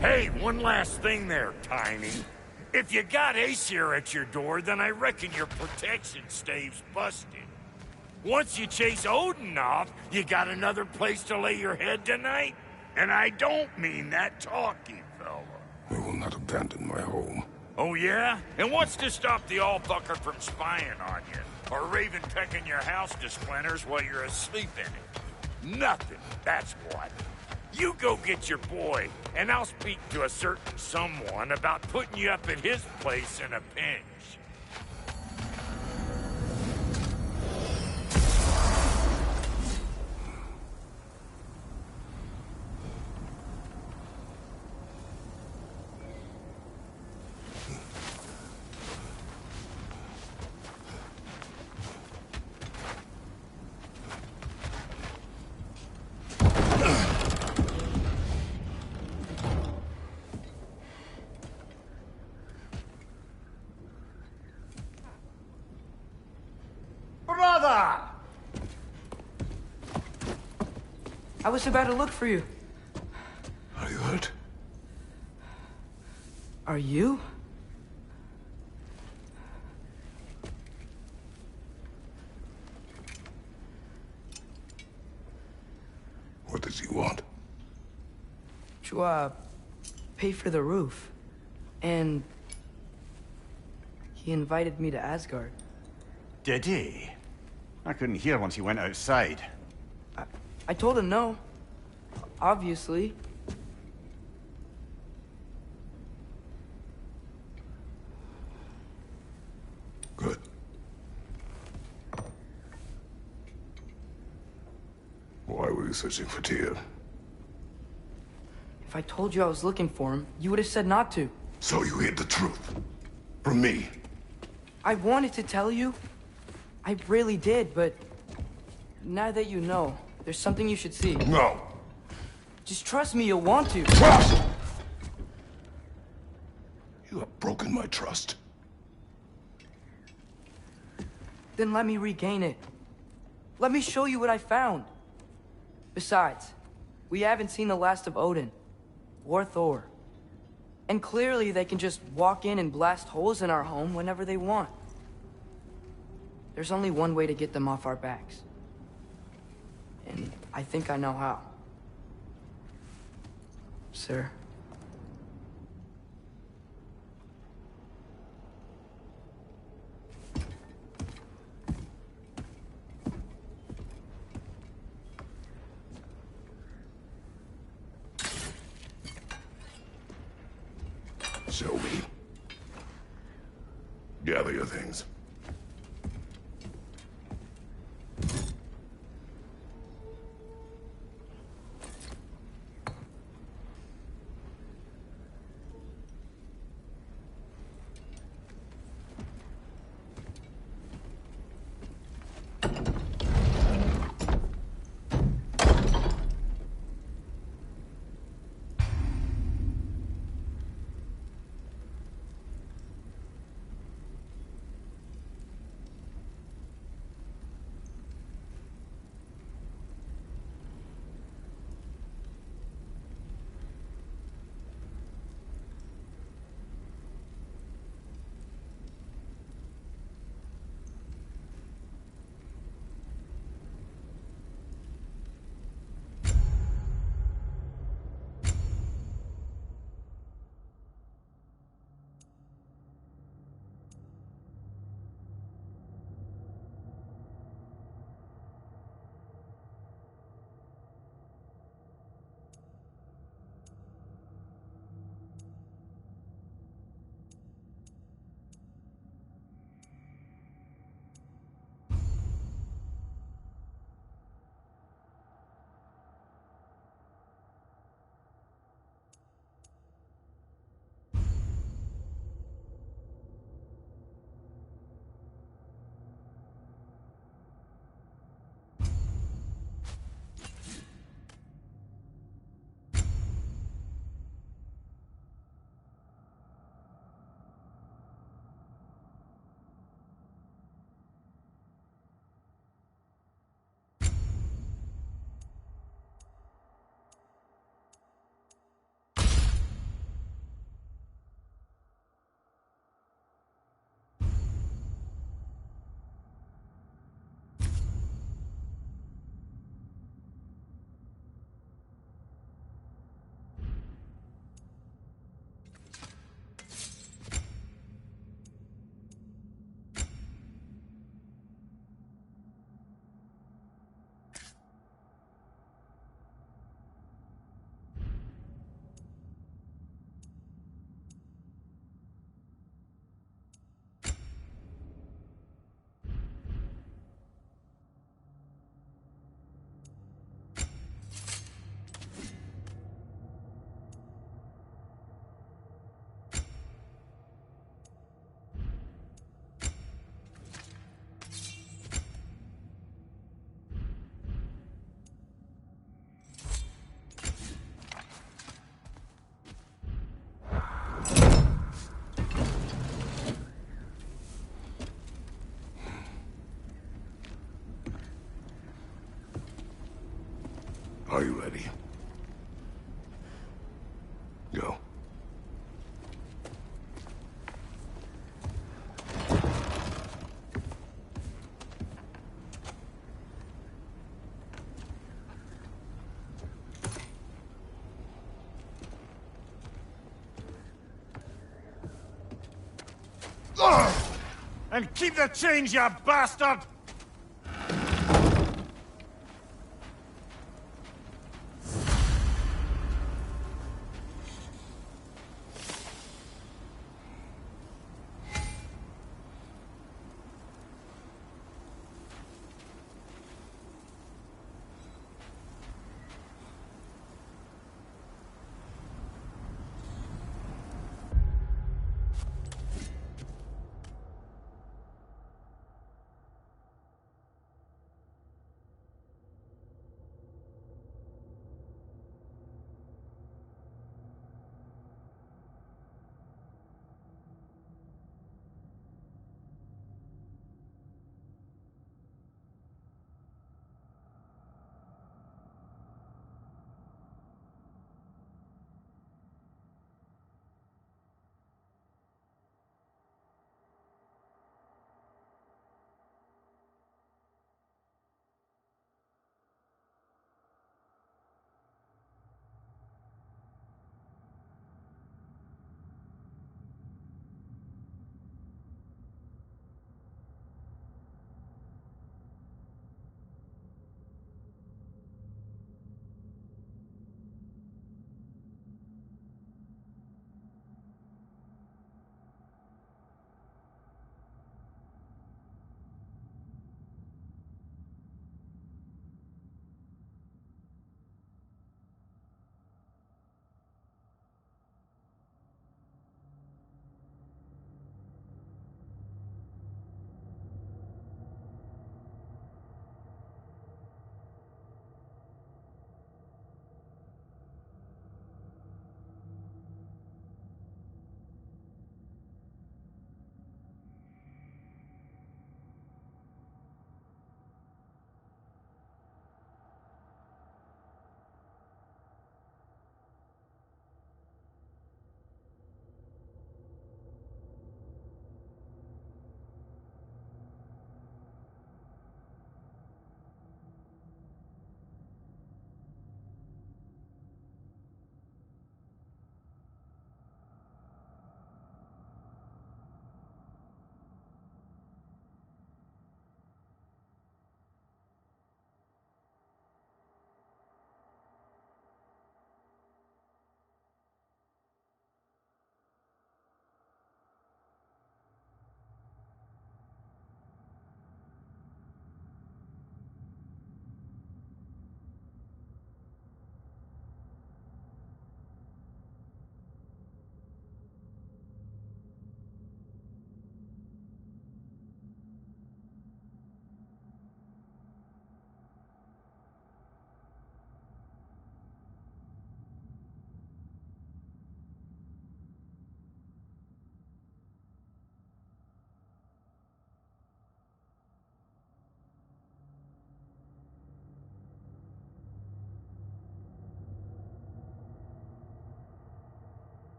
Hey, one last thing there, Tiny. If you got Aesir at your door, then I reckon your protection stave's busted. Once you chase Odin off, you got another place to lay your head tonight? And I don't mean that talky fella. I will not abandon my home. Oh yeah? And what's to stop the all-fucker from spying on you? Or Raven pecking your house to splinters while you're asleep in it? Nothing, that's what. You go get your boy, and I'll speak to a certain someone about putting you up at his place in a pinch. I was about to look for you. Are you hurt? Are you? What does he want? To, pay for the roof. And he invited me to Asgard. Did he? I couldn't hear once he went outside. I told him no. Obviously. Good. Why were you searching for Tyr? If I told you I was looking for him, you would have said not to. So you hid the truth. From me. I wanted to tell you. I really did, but now that you know, there's something you should see. No. Just trust me, you'll want to. Trust! You have broken my trust. Then let me regain it. Let me show you what I found. Besides, we haven't seen the last of Odin. Or Thor. And clearly they can just walk in and blast holes in our home whenever they want. There's only one way to get them off our backs. And I think I know how. Sir. Show me. Gather your things. Are you ready? Go. And keep the change, you bastard!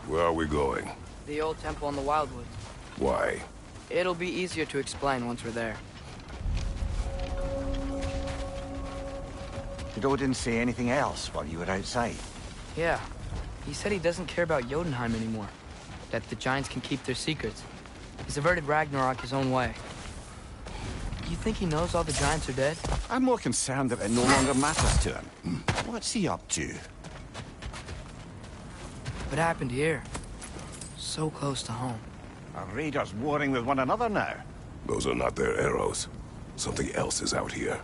Where are we going? The old temple in the Wildwoods. Why? It'll be easier to explain once we're there. Did Odin say anything else while you were outside? Yeah. He said he doesn't care about Jotunheim anymore. That the giants can keep their secrets. He's averted Ragnarok his own way. You think he knows all the giants are dead? I'm more concerned that it no longer matters to him. What's he up to? What happened here? So close to home. Are raiders warring with one another now? Those are not their arrows. Something else is out here.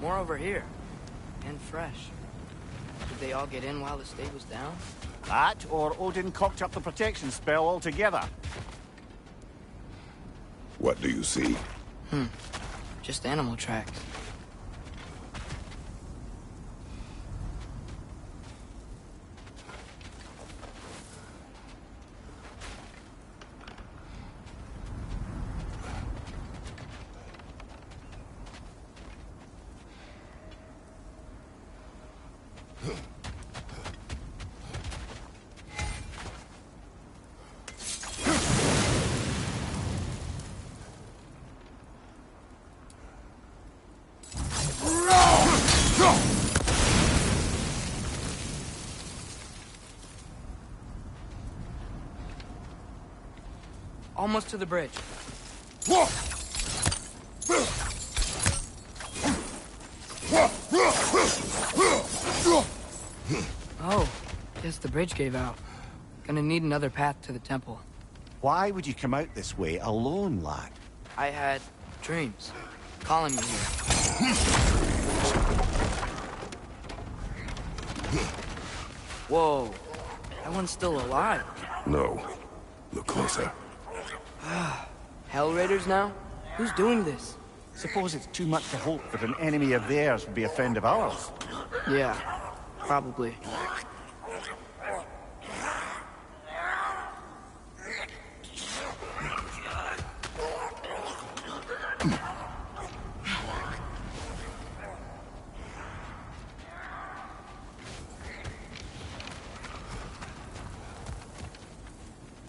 More over here. And fresh. Did they all get in while the stave was down? That, or Odin cocked up the protection spell altogether. What do you see? Just animal tracks. Almost to the bridge. Oh, guess the bridge gave out. Gonna need another path to the temple. Why would you come out this way alone, lad? I had dreams calling me here. Whoa, that one's still alive. No. Look closer. Hell Raiders now? Who's doing this? Suppose it's too much to hope that an enemy of theirs would be a friend of ours. Yeah, probably.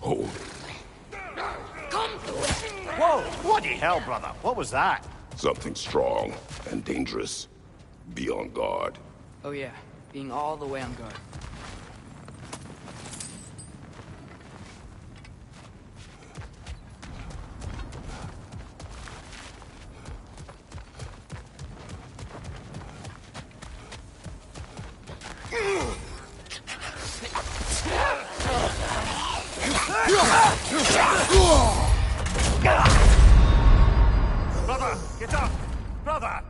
Hold. Whoa! Bloody hell, brother! What was that? Something strong and dangerous. Be on guard. Oh yeah, being all the way on guard. Brother, get up! Brother!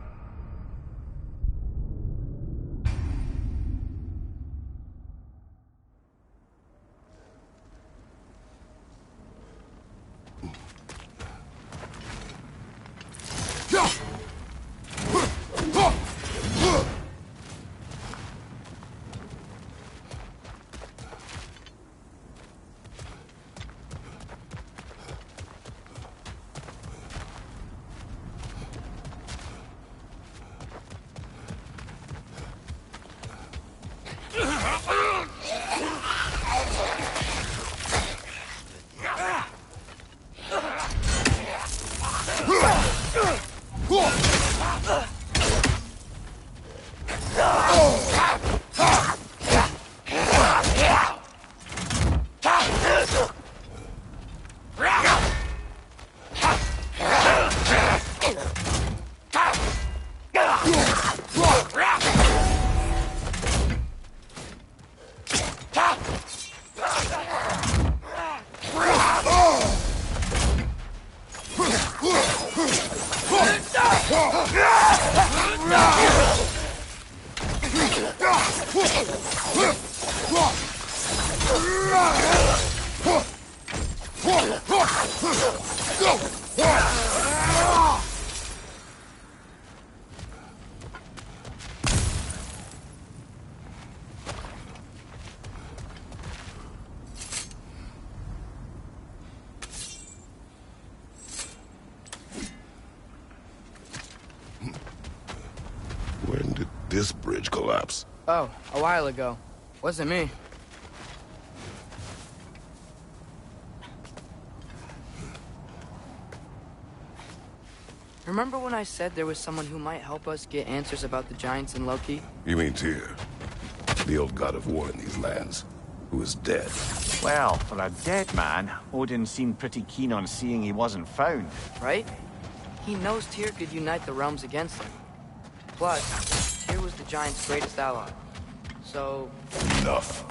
When did this bridge collapse? Oh, a while ago. Wasn't me. Remember when I said there was someone who might help us get answers about the giants and Loki? You mean Tyr? The old god of war in these lands, who is dead. Well, for a dead man, Odin seemed pretty keen on seeing he wasn't found. Right? He knows Tyr could unite the realms against him. Plus, Tyr was the giant's greatest ally. So... Enough.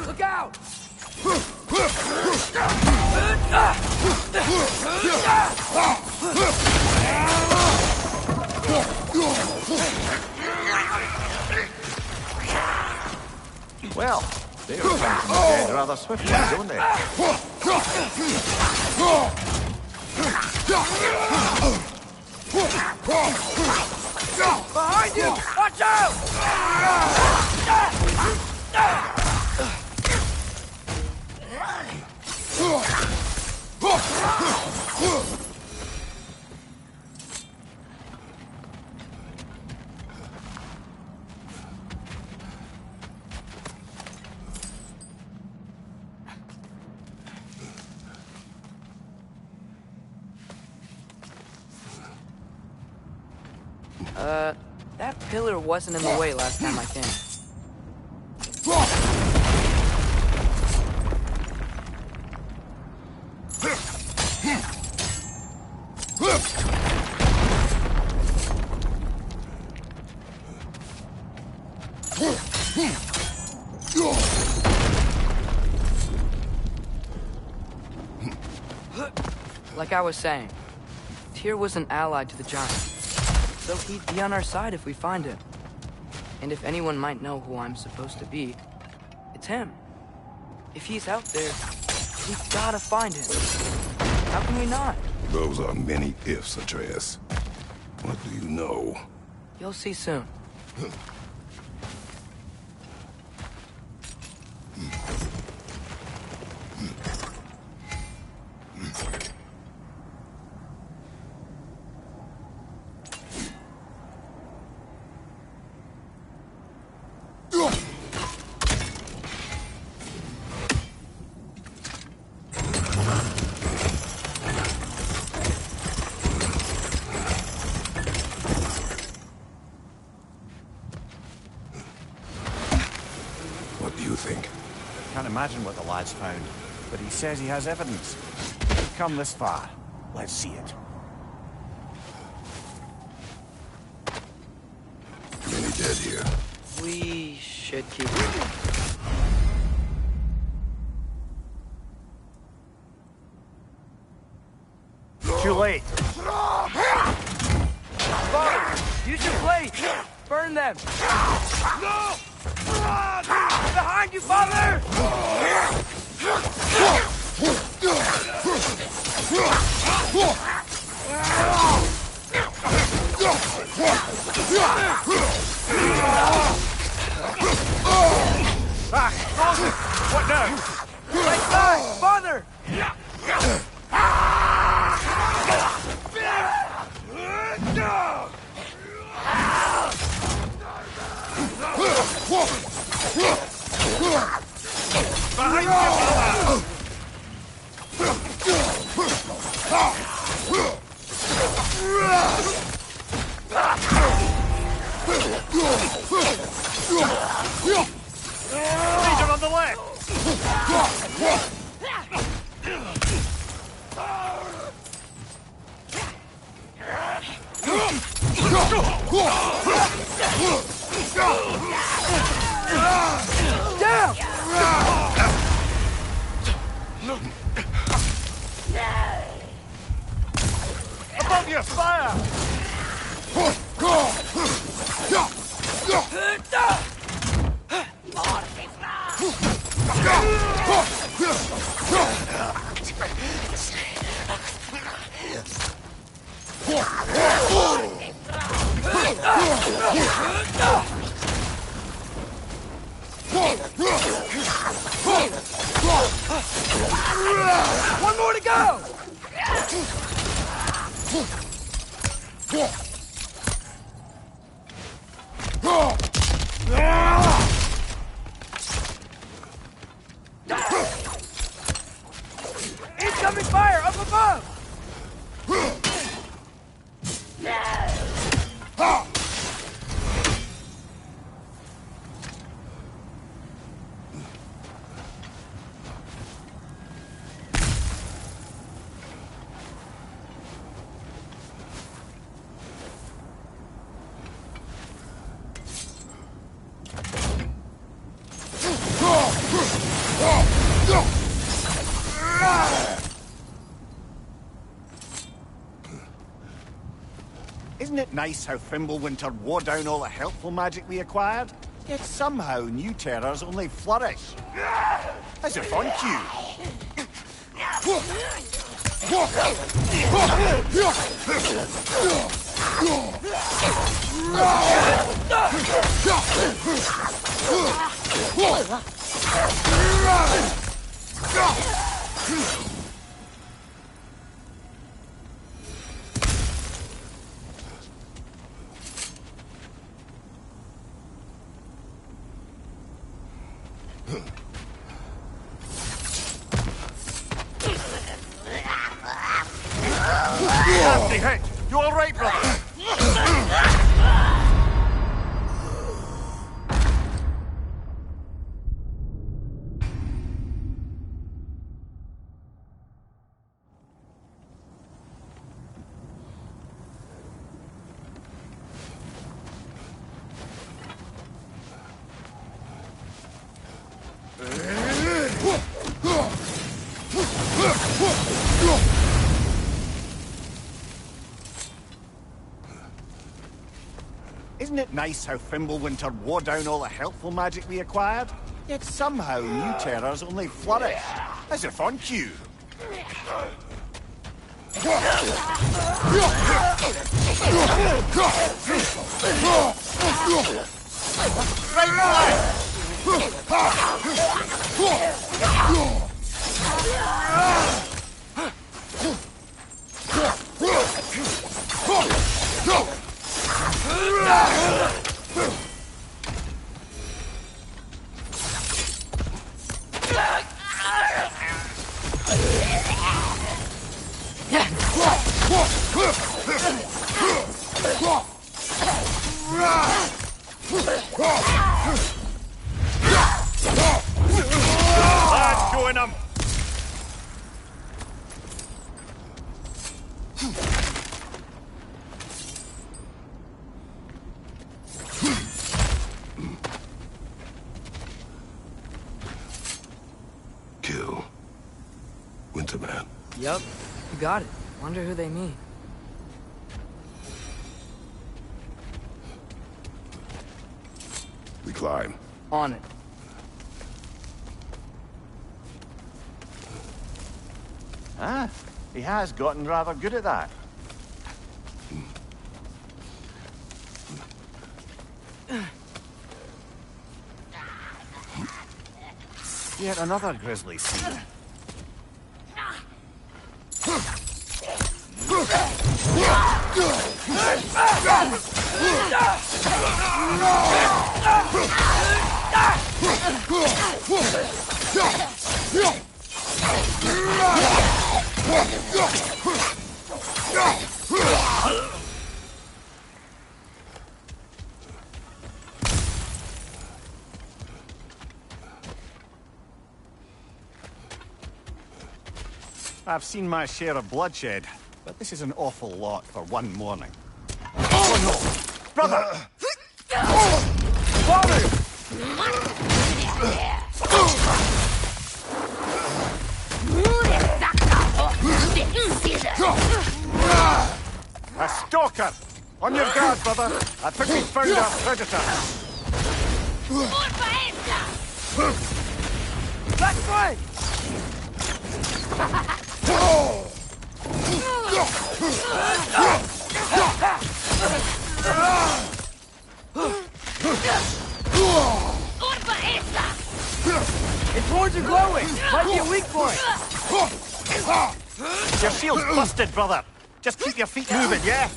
Look out! Well, they were coming from the dead rather swiftly, don't they? Behind you! Watch out! That pillar wasn't in the way last time I came. Like I was saying, Tyr was an ally to the Giants. So he'd be on our side if we find him. And if anyone might know who I'm supposed to be, it's him. If he's out there, we gotta find him. How can we not? Those are many ifs, Atreus. What do you know? You'll see soon. Can't imagine what the lad's found, but he says he has evidence. We've come this far. Let's see it. Many dead here. We should keep moving. Too late. Father, use your blade! Burn them! No! Behind you, Father! What now? Right side! Father! Behind you! Legion on the left! Down! Above you, fire! One more to go! Incoming fire up above! Isn't it nice how Fimbulwinter wore down all the helpful magic we acquired? Yet somehow new terrors only flourish. As if on cue. Nasty hit! You all right, brother? Isn't it nice how Fimbulwinter wore down all the helpful magic we acquired? Yet somehow new terrors only flourish. As if on cue. That's doing him! Kill Winterman. Yup, you got it. Wonder who they mean. We climb. On it. Ah, he has gotten rather good at that. Yet another grisly scene. I've seen my share of bloodshed, but this is an awful lot for one morning. Oh no! Brother! A stalker! On your guard, brother! I think we found our predator! That's right! Its horns are glowing! Might be a weak point! Your shield's busted, brother! Just keep your feet moving, yeah?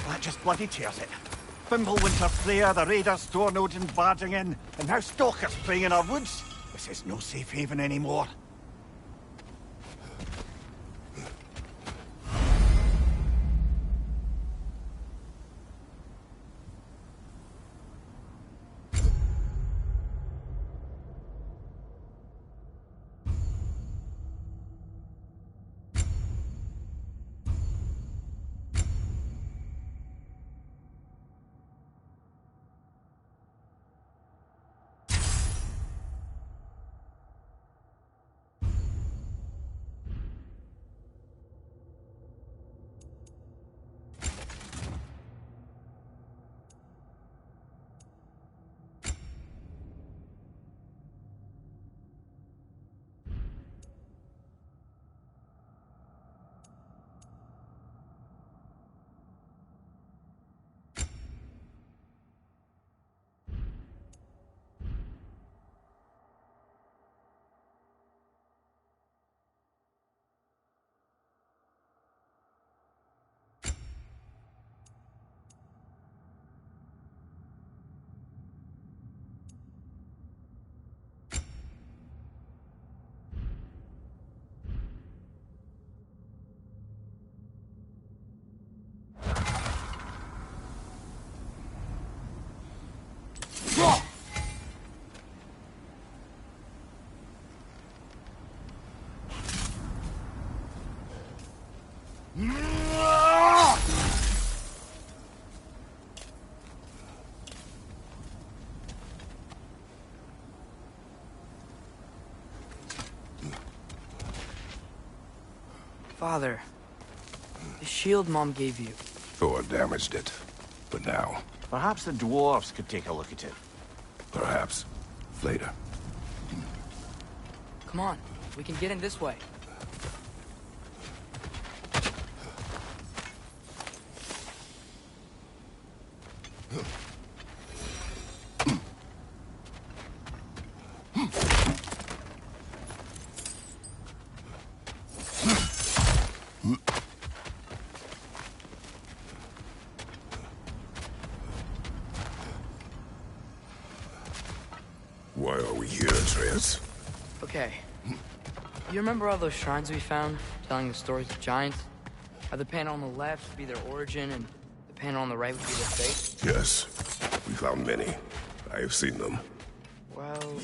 That just bloody tears it. Fimbulwinter Freya, the raiders, Thornodin barging in, and now stalkers preying in our woods. This is no safe haven anymore. Father, the shield Mom gave you. Thor damaged it. But now, Perhaps the dwarves could take a look at it. perhaps, later. Come on, we can get in this way. Why are we here, Atreus? Okay. You remember all those shrines we found, telling the stories of giants? How the panel on the left would be their origin, and the panel on the right would be their fate? Yes, we found many. I have seen them. Well,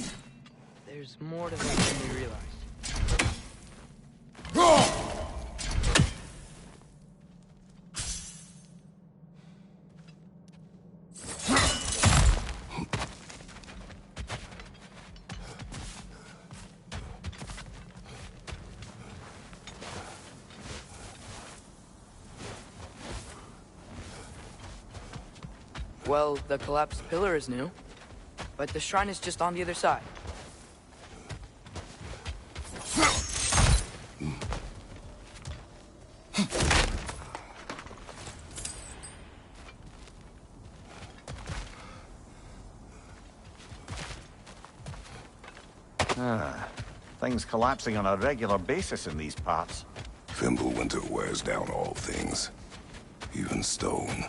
there's more to that than we realized. Well, the collapsed pillar is new, but the shrine is just on the other side. Things collapsing on a regular basis in these parts. Fimbulwinter wears down all things, even stone.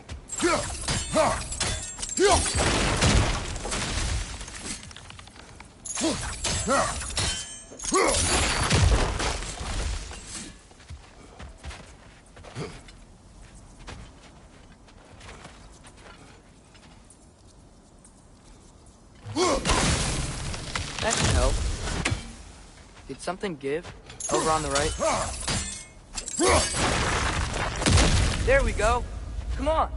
That can help. Did something give? Over on the right? There we go. Come on.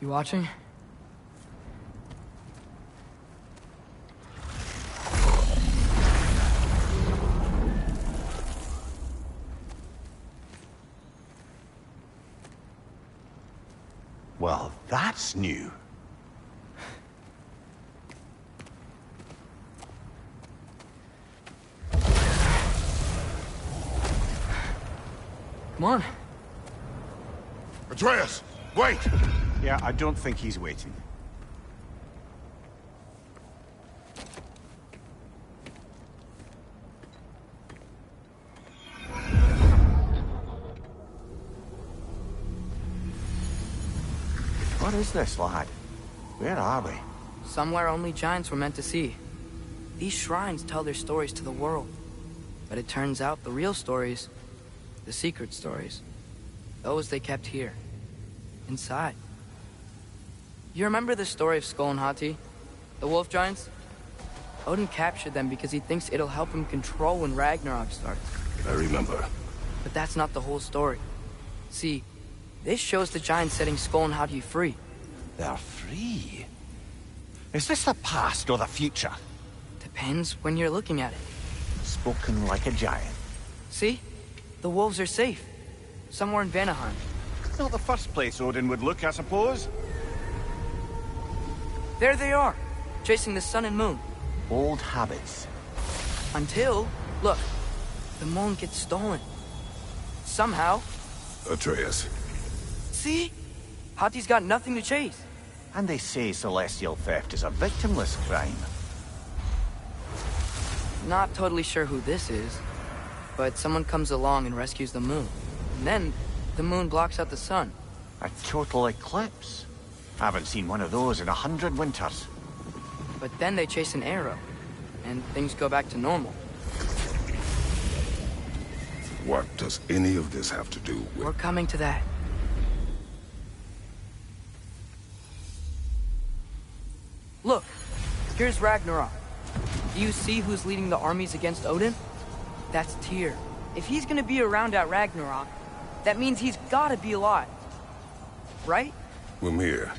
You watching? Well, that's new. Come on. Atreus, wait! Yeah, I don't think he's waiting. What is this, lad? Where are we? Somewhere only giants were meant to see. These shrines tell their stories to the world. But it turns out the real stories, the secret stories, those they kept here, inside. You remember the story of Skull and Hati? The wolf giants? Odin captured them because he thinks it'll help him control when Ragnarok starts. I remember. But that's not the whole story. See, this shows the giants setting Skull and Hati free. They're free. Is this the past or the future? Depends when you're looking at it. Spoken like a giant. See? The wolves are safe. Somewhere in Vanaheim. Not the first place Odin would look, I suppose. There they are, chasing the sun and moon. Old habits. Until, look, the moon gets stolen. Somehow. Atreus. See? Hati's got nothing to chase. And they say celestial theft is a victimless crime. Not totally sure who this is, but someone comes along and rescues the moon. And then, the moon blocks out the sun. A total eclipse. Haven't seen one of those in 100 winters. But then they chase an arrow, and things go back to normal. What does any of this have to do with... We're coming to that. Look, here's Ragnarok. Do you see who's leading the armies against Odin? That's Tyr. If he's gonna be around at Ragnarok, that means he's gotta be alive. Right? Mimir,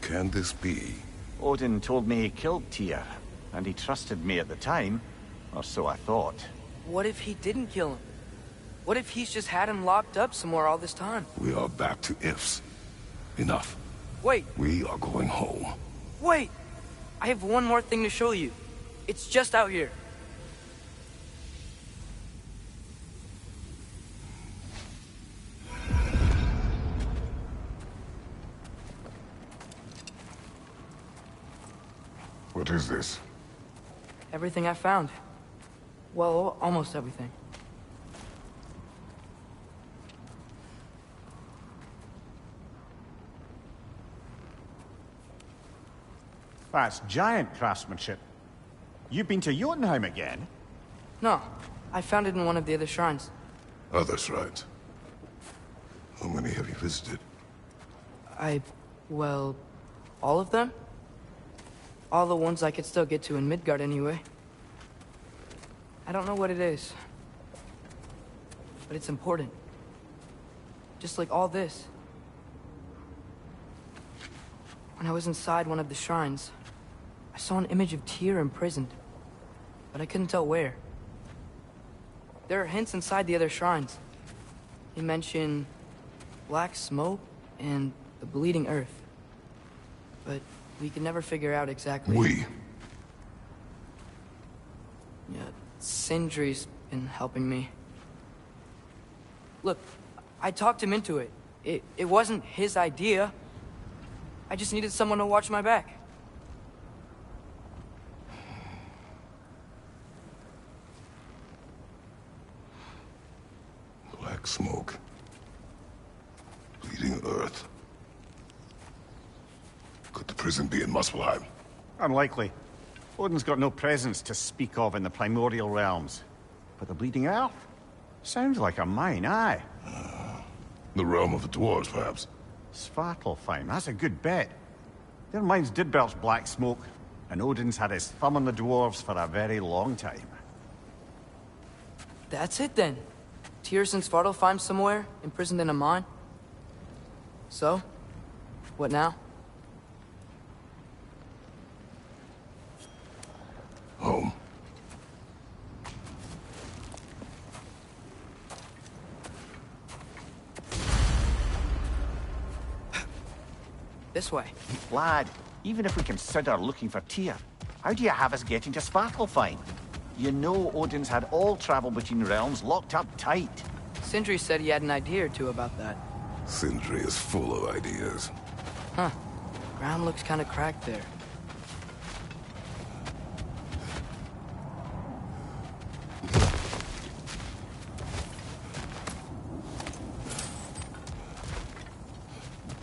can this be? Odin told me he killed Tyr, and he trusted me at the time, or so I thought. What if he didn't kill him? What if he's just had him locked up somewhere all this time? We are back to ifs. Enough. Wait, We are going home. wait! I have one more thing to show you. It's just out here. What is this? Everything I found. Well, almost everything. That's giant craftsmanship. You've been to Jotunheim again? No, I found it in one of the other shrines. Other shrines. How many have you visited? Well, all of them? All the ones I could still get to in Midgard anyway. I don't know what it is. But it's important. Just like all this. When I was inside one of the shrines, I saw an image of Tyr imprisoned. But I couldn't tell where. There are hints inside the other shrines. They mention black smoke and the bleeding earth. But we could never figure out exactly. We. Yeah, Sindri's been helping me. Look, I talked him into it. It wasn't his idea. I just needed someone to watch my back. Black smoke. Bleeding earth. Could the prison be in Muspelheim? Unlikely. Odin's got no presence to speak of in the primordial realms. But the Bleeding Earth? Sounds like a mine, aye. The realm of the dwarves, perhaps. Svartalfheim, that's a good bet. Their mines did belch black smoke, and Odin's had his thumb on the dwarves for a very long time. That's it then. Tyr's in Svartalfheim somewhere, imprisoned in a mine. So, What now? Home. This way. Lad, even if we consider looking for Tyr, how do you have us getting to Svartalfheim? You know Odin's had all travel between realms locked up tight. Sindri said he had an idea or two about that. Sindri is full of ideas. Huh. Ground looks kind of cracked there.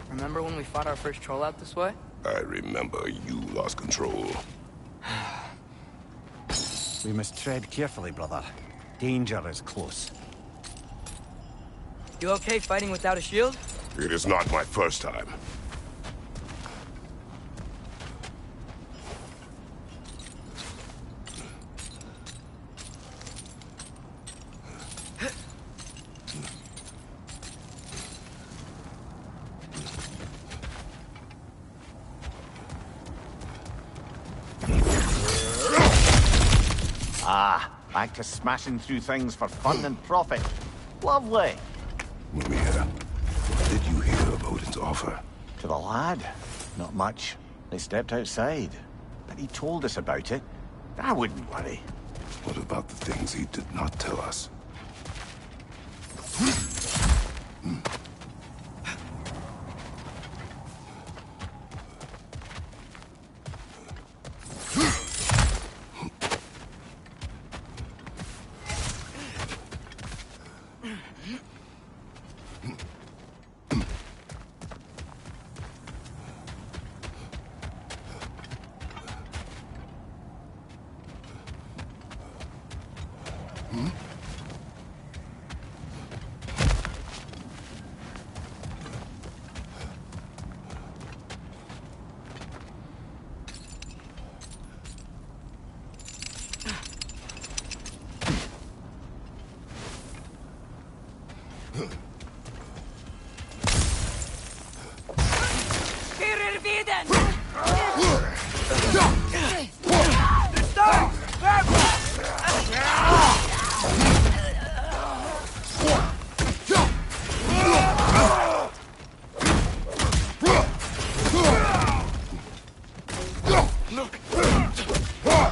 Remember when we fought our first troll out this way? I remember you lost control. We must tread carefully, brother. Danger is close. You okay fighting without a shield? It is not my first time. Back to smashing through things for fun and profit. Lovely. Mimir, what did you hear of Odin's offer? To the lad? Not much. They stepped outside. But he told us about it. I wouldn't worry. What about the things he did not tell us?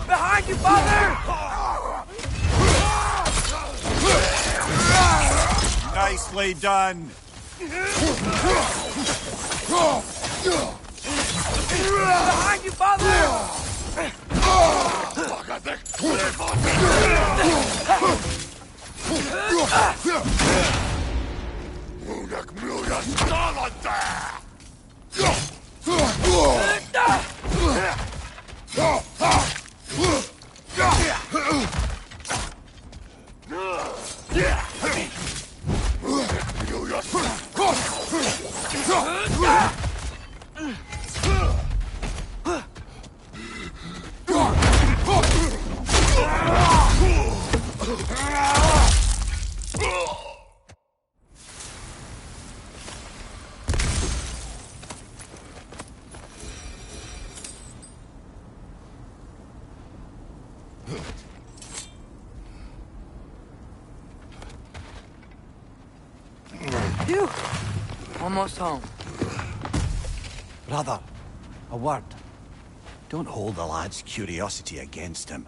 Behind you, father! Nicely done. Behind you, father! Phew. Almost home. Brother, a word. Don't hold the lad's curiosity against him.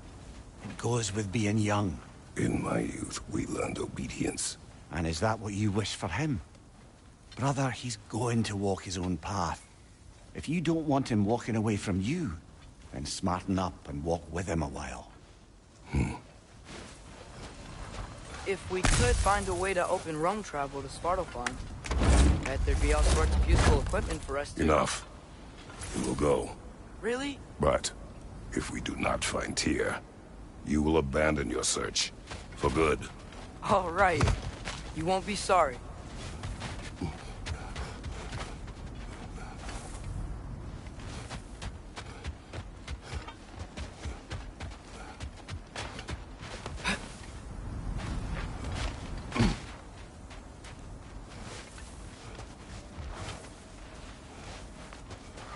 It goes with being young. In my youth, we learned obedience. And is that what you wish for him? Brother, he's going to walk his own path. If you don't want him walking away from you, then smarten up and walk with him a while. If we could find a way to open roam travel to Svartalfheim, bet there'd be all sorts of useful equipment for us to... Enough. We will go. Really? But if we do not find Tyr, you will abandon your search. For good. All right. You won't be sorry.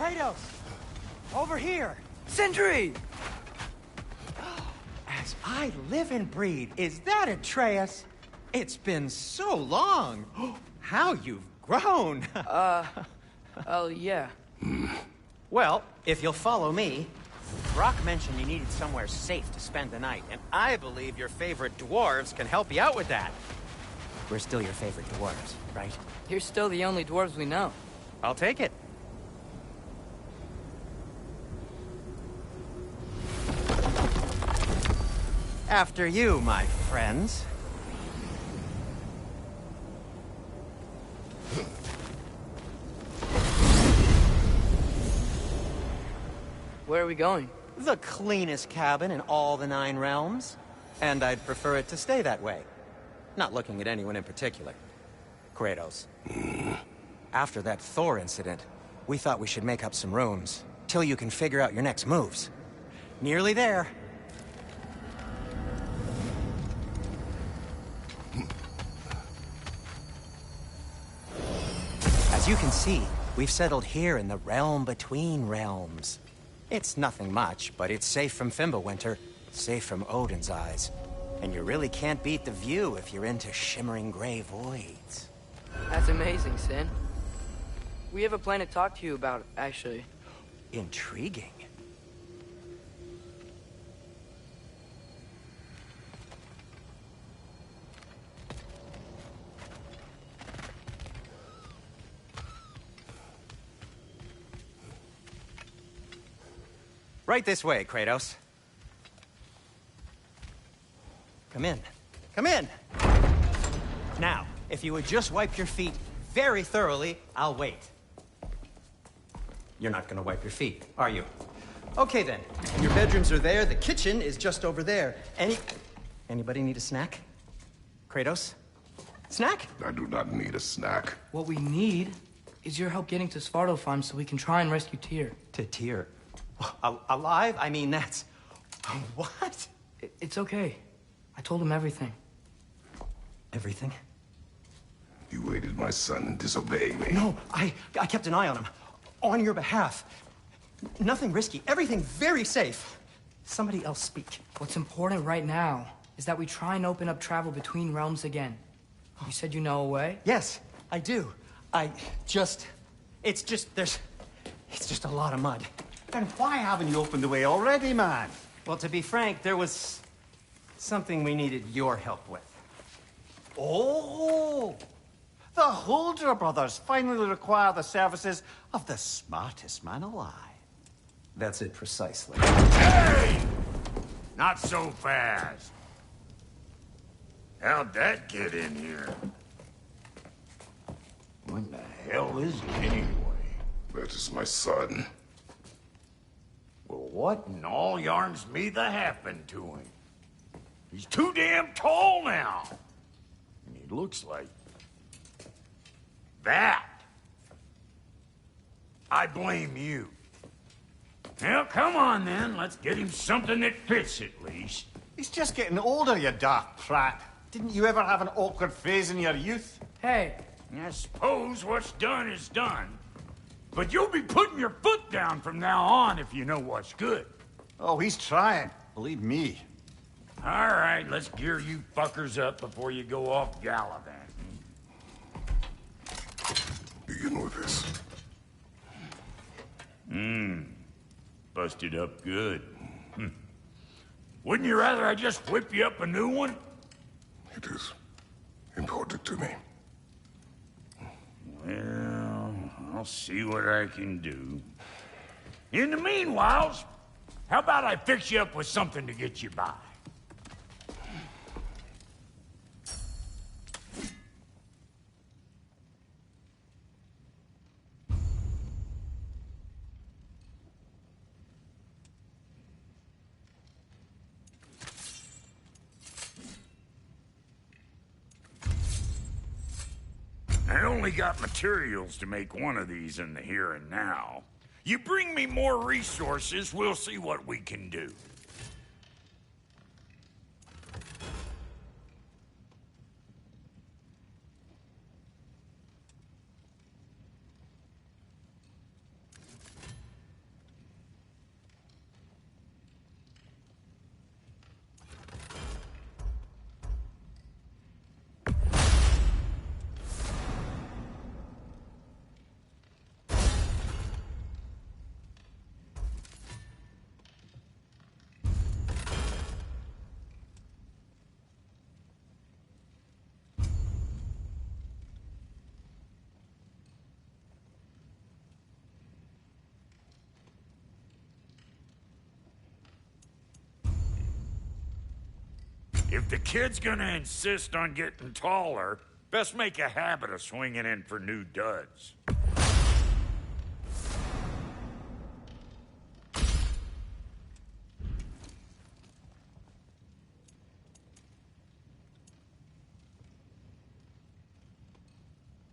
Kratos! Over here! Sindri! As I live and breathe, is that Atreus? It's been so long. How you've grown. Oh, yeah. Well, if you'll follow me, Brock mentioned you needed somewhere safe to spend the night, and I believe your favorite dwarves can help you out with that. We're still your favorite dwarves, right? You're still the only dwarves we know. I'll take it. After you, my friends. Where are we going? The cleanest cabin in all the 9 realms. And I'd prefer it to stay that way. Not looking at anyone in particular. Kratos. After that Thor incident, we thought we should make up some rooms, till you can figure out your next moves. Nearly there. As you can see, we've settled here in the realm between realms. It's nothing much, but it's safe from Fimbulwinter, safe from Odin's eyes. And you really can't beat the view if you're into shimmering gray voids. That's amazing, Sin. We have a plan to talk to you about, actually. Intriguing. Right this way, Kratos. Come in. Come in! Now, if you would just wipe your feet very thoroughly, I'll wait. You're not gonna wipe your feet, are you? Okay then. Your bedrooms are there, the kitchen is just over there. Anybody need a snack? Kratos? Snack? I do not need a snack. What we need is your help getting to Svartalfheim so we can try and rescue Tyr. To Tyr? Alive? I mean, that's... What? It's okay. I told him everything. Everything? You aided my son in disobeying me. No, I kept an eye on him. On your behalf. Nothing risky. Everything very safe. Somebody else speak. What's important right now is that we try and open up travel between realms again. You said you know a way? Yes, I do. It's just a lot of mud. Then why haven't you opened the way already, man? Well, to be frank, there was something we needed your help with. Oh! The Holder brothers finally require the services of the smartest man alive. That's it precisely. Hey! Not so fast. How'd that get in here? What the hell is it anyway? That is my son. Well, what in all yarns me the happened to him? He's too damn tall now. And he looks like... that. I blame you. Well, come on then. Let's get him something that fits at least. He's just getting older, you daft prat. Didn't you ever have an awkward phase in your youth? Hey. I suppose what's done is done. But you'll be putting your foot down from now on if you know what's good. Oh, he's trying. Believe me. All right, let's gear you fuckers up before you go off gallivanting. Begin with this. Busted up good. Wouldn't you rather I just whip you up a new one? It is important to me. Well, I'll see what I can do. In the meanwhile, how about I fix you up with something to get you by? I only got materials to make one of these in the here and now. You bring me more resources, we'll see what we can do. If the kid's gonna insist on getting taller, best make a habit of swinging in for new duds.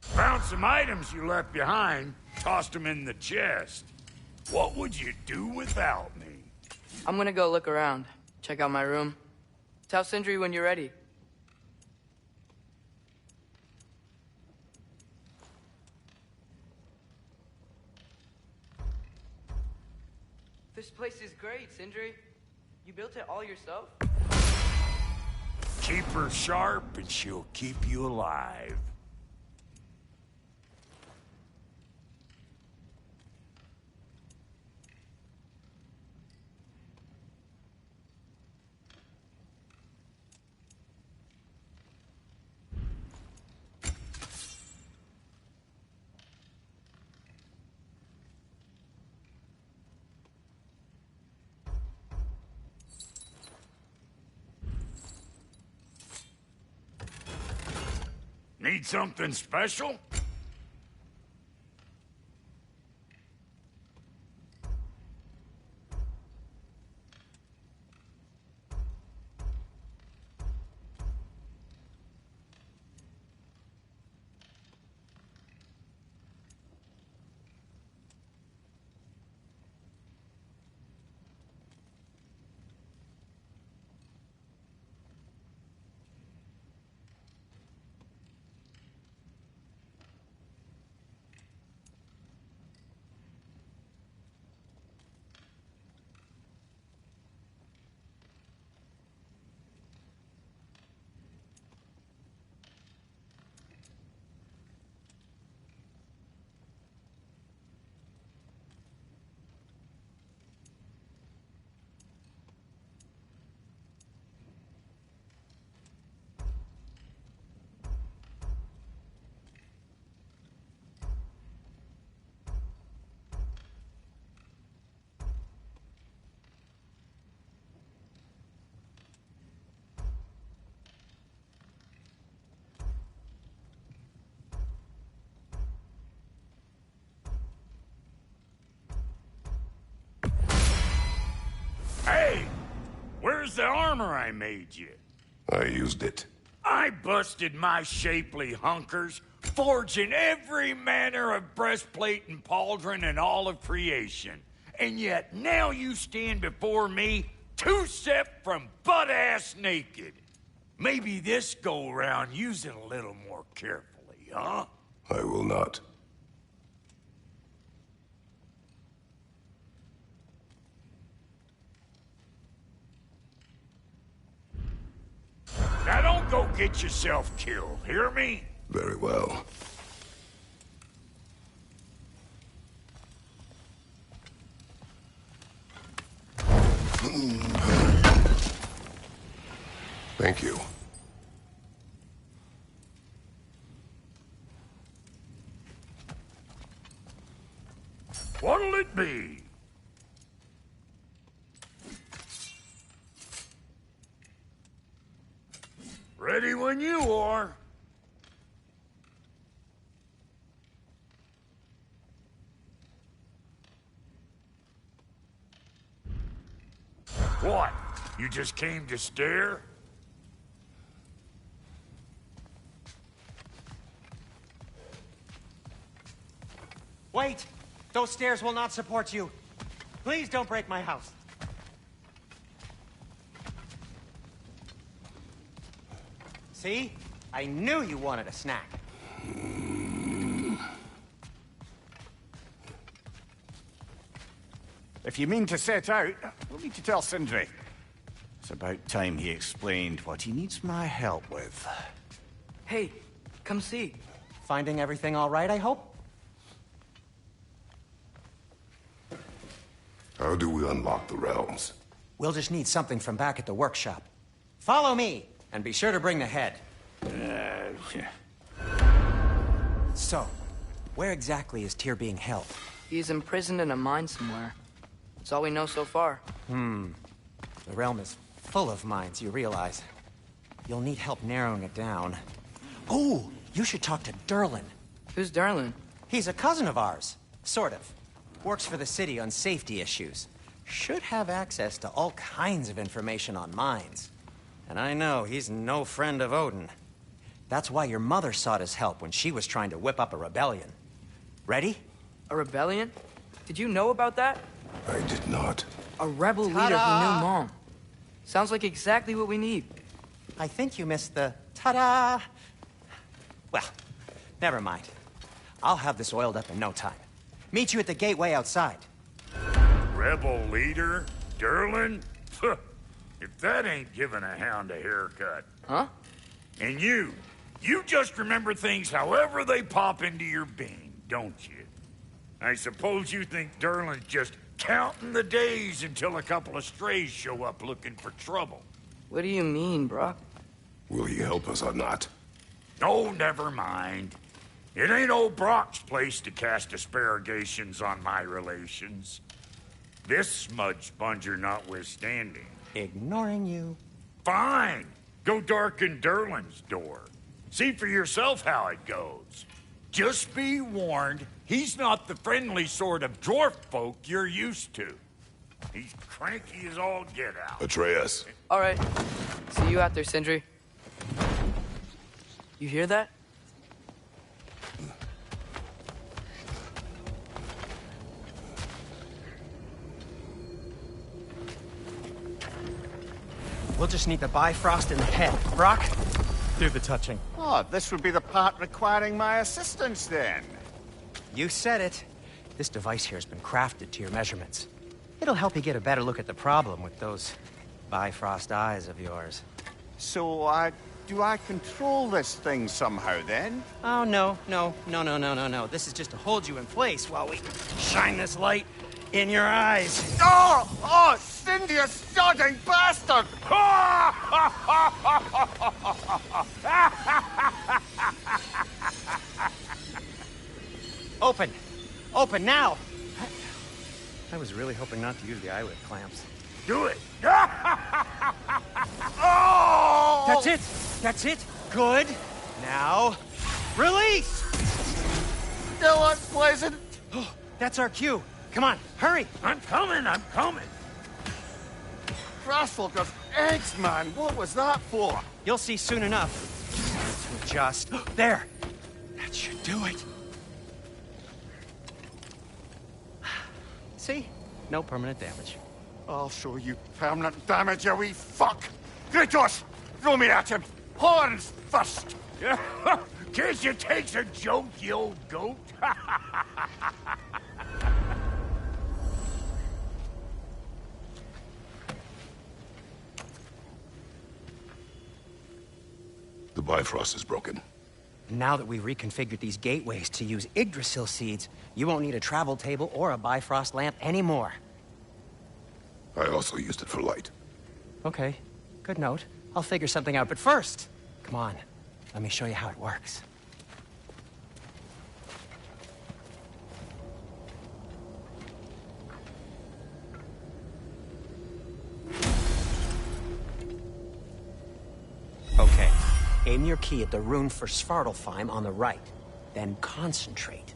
Found some items you left behind, tossed them in the chest. What would you do without me? I'm gonna go look around. Check out my room. Tell Sindri when you're ready. This place is great, Sindri. You built it all yourself? Keep her sharp and she'll keep you alive. Need something special? Hey! Where's the armor I made you? I used it. I busted my shapely hunkers, forging every manner of breastplate and pauldron in all of creation. And yet now you stand before me, two-step from butt-ass naked. Maybe this go-round use it a little more carefully, huh? I will not. Now don't go get yourself killed, hear me? Very well. Thank you. What'll it be? Ready when you are. What? You just came to stare? Wait! Those stairs will not support you. Please don't break my house. See? I knew you wanted a snack. If you mean to set out, we'll need to tell Sindri. It's about time he explained what he needs my help with. Hey, come see. Finding everything all right, I hope? How do we unlock the realms? We'll just need something from back at the workshop. Follow me, and be sure to bring the head. So, where exactly is Tyr being held? He's imprisoned in a mine somewhere. That's all we know so far. The realm is full of mines, you realize. you'll need help narrowing it down. Oh, you should talk to Derlin. Who's Darlin? He's a cousin of ours. Sort of. Works for the city on safety issues. Should have access to all kinds of information on mines. And I know he's no friend of Odin. That's why your mother sought his help when she was trying to whip up a rebellion. Ready? A rebellion? Did you know about that? I did not. A rebel leader who knew Mom. Sounds like exactly what we need. I think you missed the ta-da. Well, never mind. I'll have this oiled up in no time. Meet you at the gateway outside. Rebel leader? Derlin? If that ain't giving a hound a haircut. Huh? And you just remember things however they pop into your being, don't you? I suppose you think Derlin's just counting the days until a couple of strays show up looking for trouble. What do you mean, Brock? Will he help us or not? Oh, never mind. It ain't old Brock's place to cast aspersions on my relations. This smudge sponger notwithstanding. Ignoring you. Fine. Go darken Derlin's door. See for yourself how it goes. Just be warned, he's not the friendly sort of dwarf folk you're used to. He's cranky as all get out. Atreus. All right. See you out there, Sindri. You hear that? We'll just need the Bifrost in the head. Brock, do the touching. Oh, this would be the part requiring my assistance, then. You said it. This device here has been crafted to your measurements. It'll help you get a better look at the problem with those Bifrost eyes of yours. So, do I control this thing somehow, then? Oh, no. This is just to hold you in place while we shine this light in your eyes. Oh, Cindy, you sodding bastard! Open now! I was really hoping not to use the eyelid clamps. Do it! Oh! That's it! Good! Now, release! Still unpleasant. Oh, that's our cue. Come on, hurry! I'm coming! Frostwalker's eggs, man. What was that for? You'll see soon enough. To adjust. There! That should do it. See? No permanent damage. I'll show you permanent damage, you wee fuck! Kratos! Throw me at him! Horns first! Can't you take a joke, you old goat? The Bifrost is broken. Now that we've reconfigured these gateways to use Yggdrasil seeds, you won't need a travel table or a Bifrost lamp anymore. I also used it for light. Okay, good note. I'll figure something out, but first, come on, let me show you how it works. Okay, aim your key at the rune for Svartalfheim on the right, then concentrate.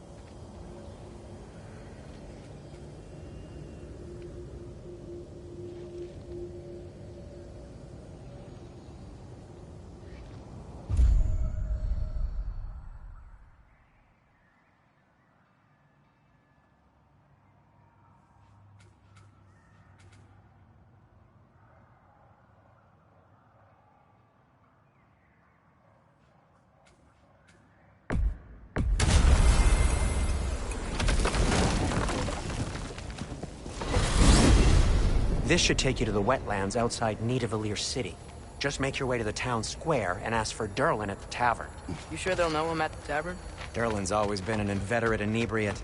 This should take you to the wetlands outside Nidavellir City. Just make your way to the town square and ask for Derlin at the tavern. You sure they'll know him at the tavern? Derlin's always been an inveterate inebriate.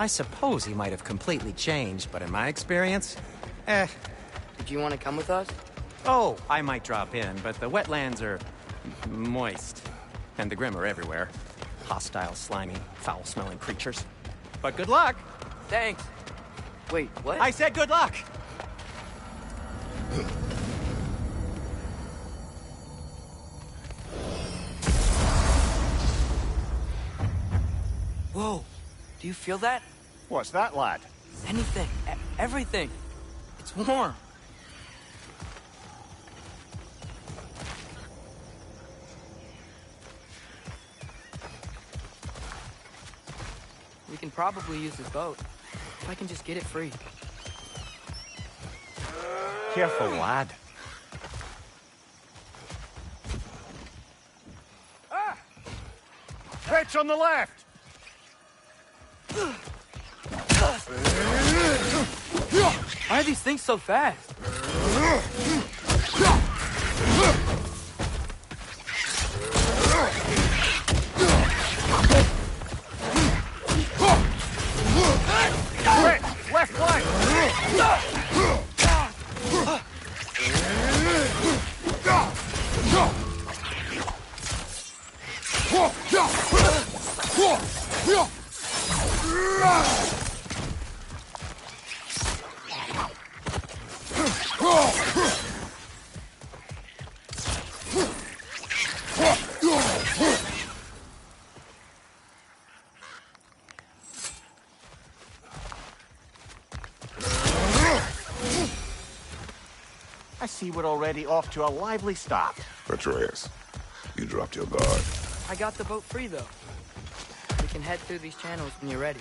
I suppose he might have completely changed, but in my experience, Did you want to come with us? Oh, I might drop in, but the wetlands are moist. And the Grim are everywhere. Hostile, slimy, foul-smelling creatures. But good luck! Thanks. Wait, what? I said good luck! Whoa, do you feel that? What's that, lad? Anything, everything. It's warm. We can probably use this boat, if I can just get it free. Careful, lad. Ah! Pitch on the left! Why are these things so fast? Quick! Left flank! I see we're already off to a lively start. Atreus, you dropped your guard. I got the boat free, though. We can head through these channels when you're ready.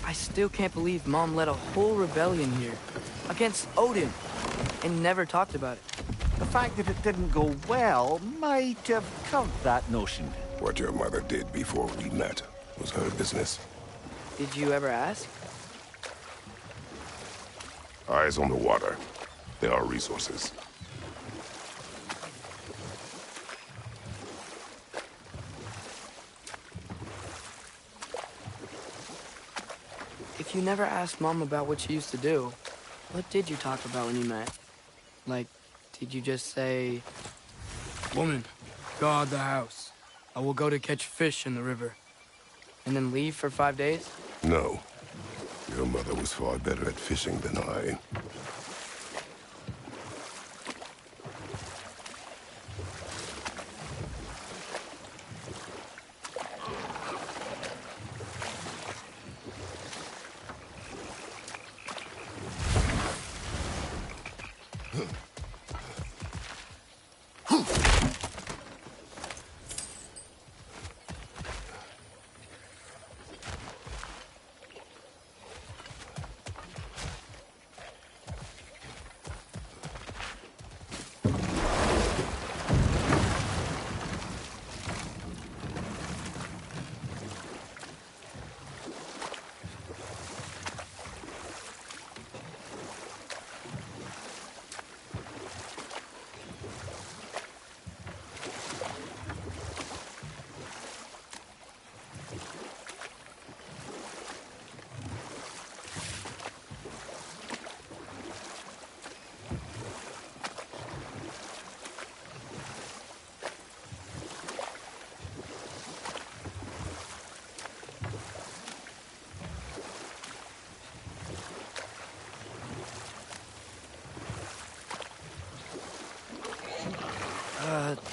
I still can't believe Mom led a whole rebellion here against Odin and never talked about it. The fact that it didn't go well might have curbed that notion. What your mother did before we met was her business. Did you ever ask? Eyes on the water. There are resources. If you never asked Mom about what she used to do, what did you talk about when you met? Like, did you just say, "Woman, guard the house. I will go to catch fish in the river," and then leave for 5 days? No. Your mother was far better at fishing than I.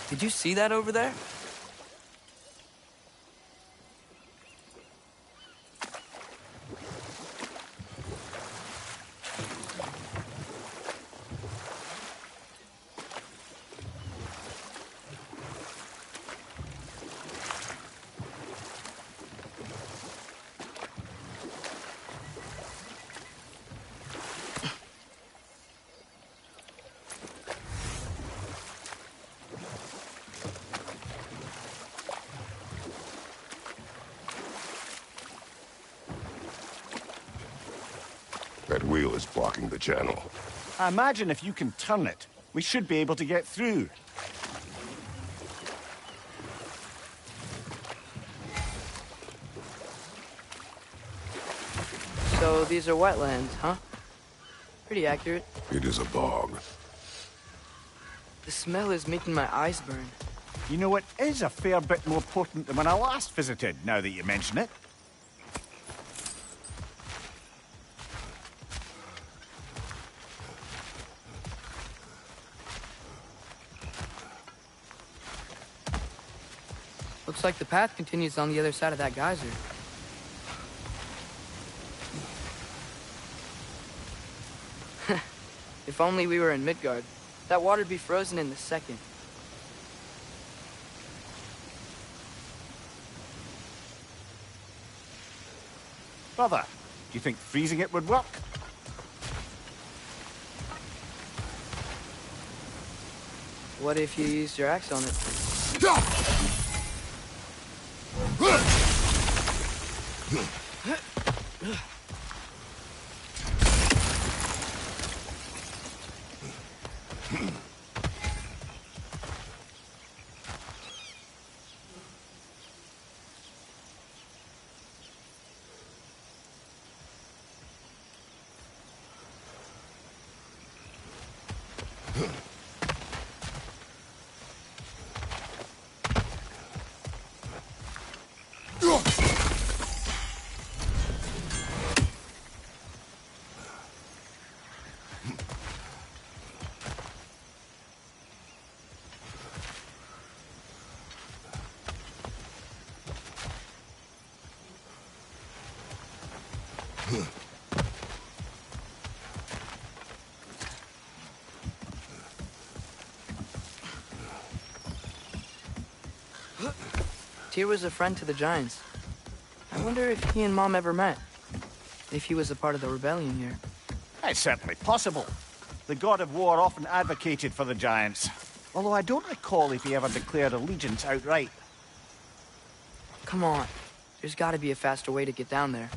Did you see that over there? That wheel is blocking the channel. I imagine if you can turn it, we should be able to get through. So these are wetlands, huh? Pretty accurate. It is a bog. The smell is making my eyes burn. You know, it is a fair bit more potent than when I last visited, now that you mention it. Looks like the path continues on the other side of that geyser. If only we were in Midgard. That water'd be frozen in the second. Brother, do you think freezing it would work? What if you used your axe on it? Tyr was a friend to the Giants. I wonder if he and Mom ever met. If he was a part of the rebellion here. It's certainly possible. The god of war often advocated for the Giants. Although I don't recall if he ever declared allegiance outright. Come on. There's gotta be a faster way to get down there.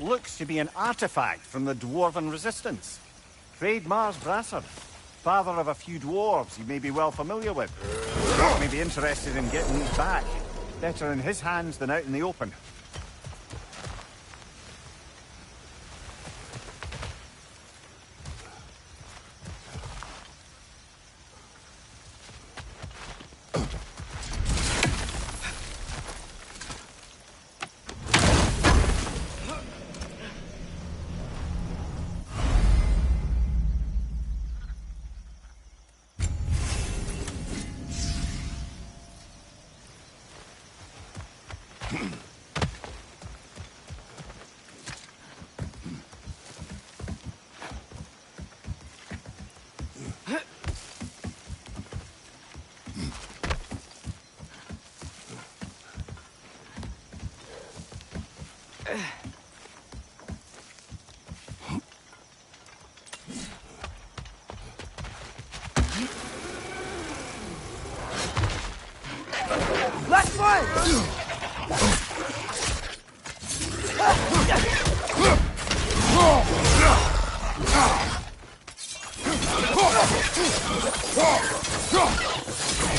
Looks to be an artifact from the Dwarven Resistance. Trade Mars Brasser, father of a few dwarves you may be well familiar with. You may be interested in getting these back. Better in his hands than out in the open. Last one!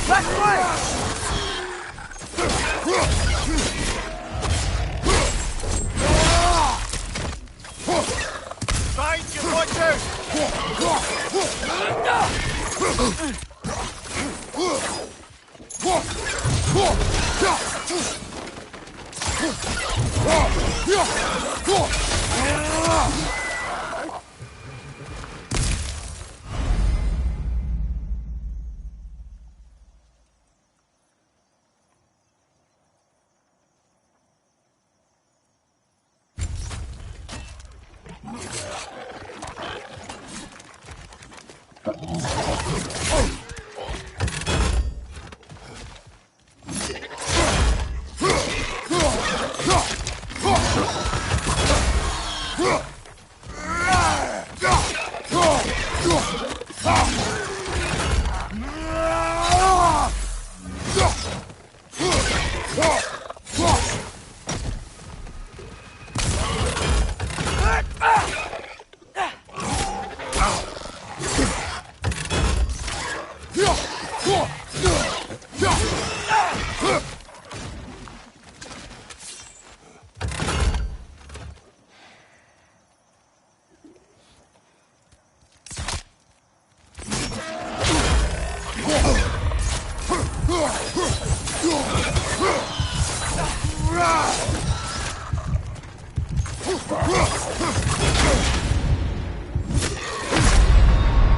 Last one! Find your watchers!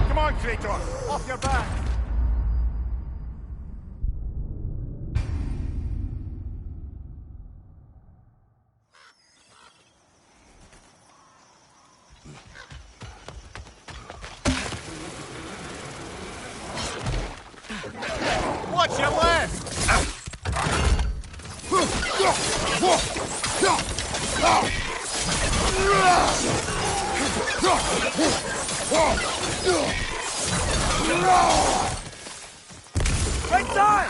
Come on, Kratos! Off your back! Watch your left! Right side!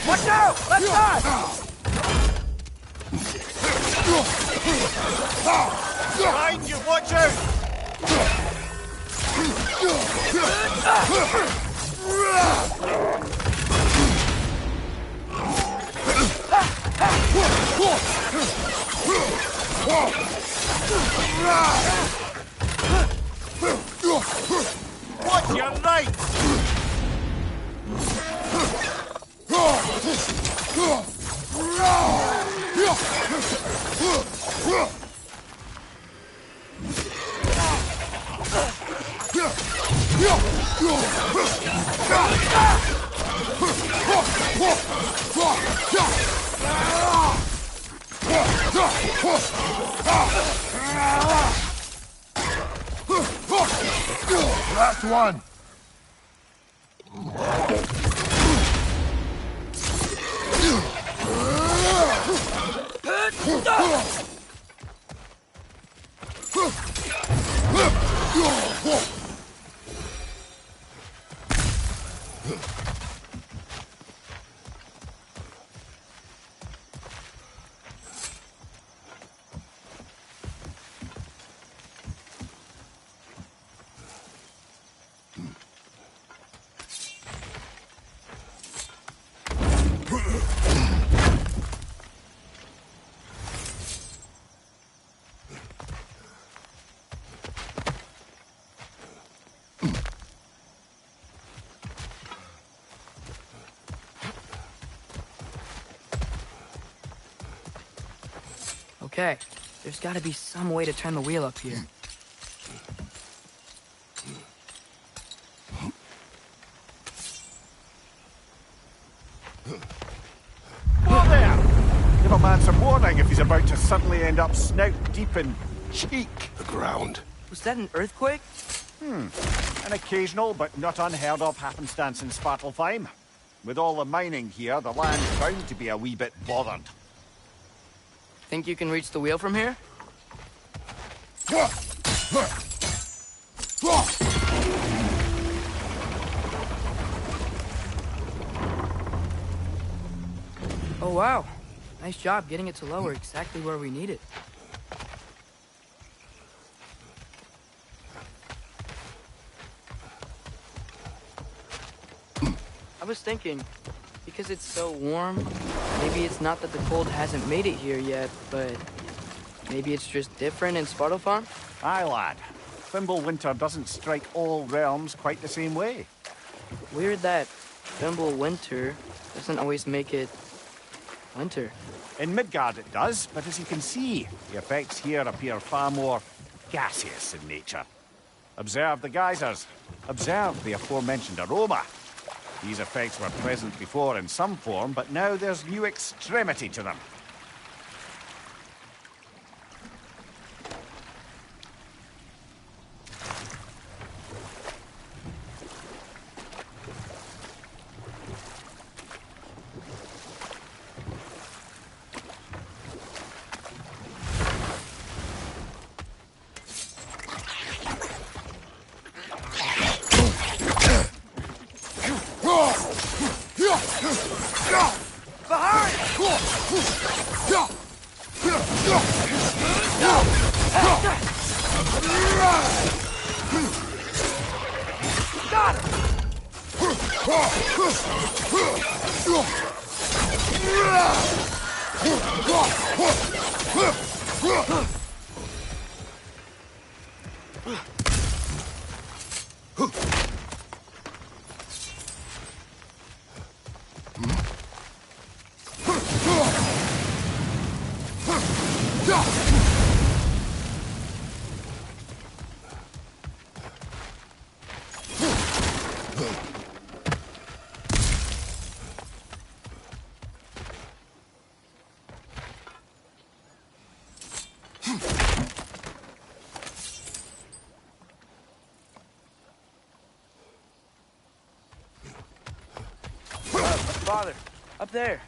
Watch out! Left side! Find your watchers! Watch your right! Last one! Okay, there's gotta be some way to turn the wheel up here. Whoa there! Give a man some warning if he's about to suddenly end up snout deep in cheek. The ground. Was that an earthquake? An occasional but not unheard of happenstance in Svartalfheim. With all the mining here, the land's bound to be a wee bit bothered. Think you can reach the wheel from here? Oh wow, nice job getting it to lower exactly where we need it. I was thinking, because it's so warm, maybe it's not that the cold hasn't made it here yet, but maybe it's just different in Svartalfheim? Aye, lad. Winter doesn't strike all realms quite the same way. Weird that Winter doesn't always make it winter. In Midgard it does, but as you can see, the effects here appear far more gaseous in nature. Observe the geysers. Observe the aforementioned aroma. These effects were present before in some form, but now there's new extremity to them. Father, up there.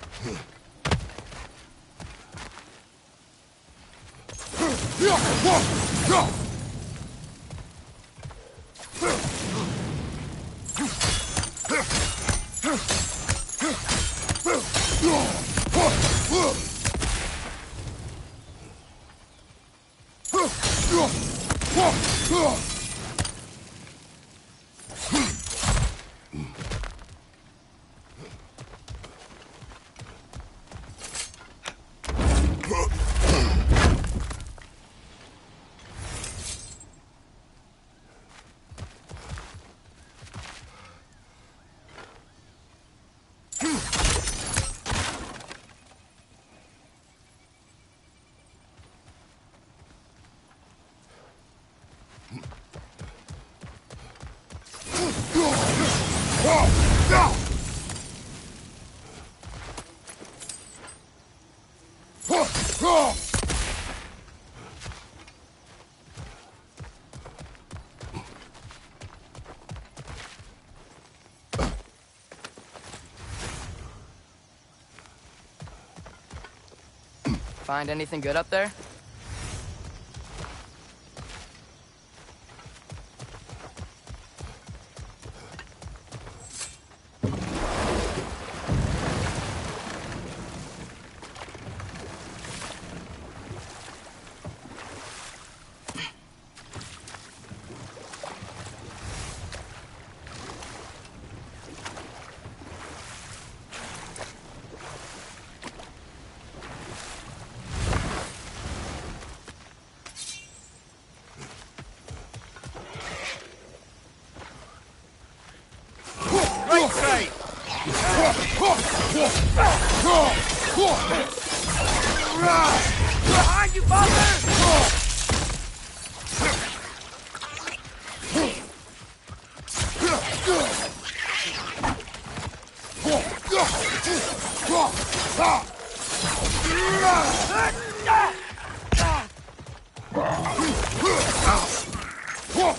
Find anything good up there? Right. Behind you, Father!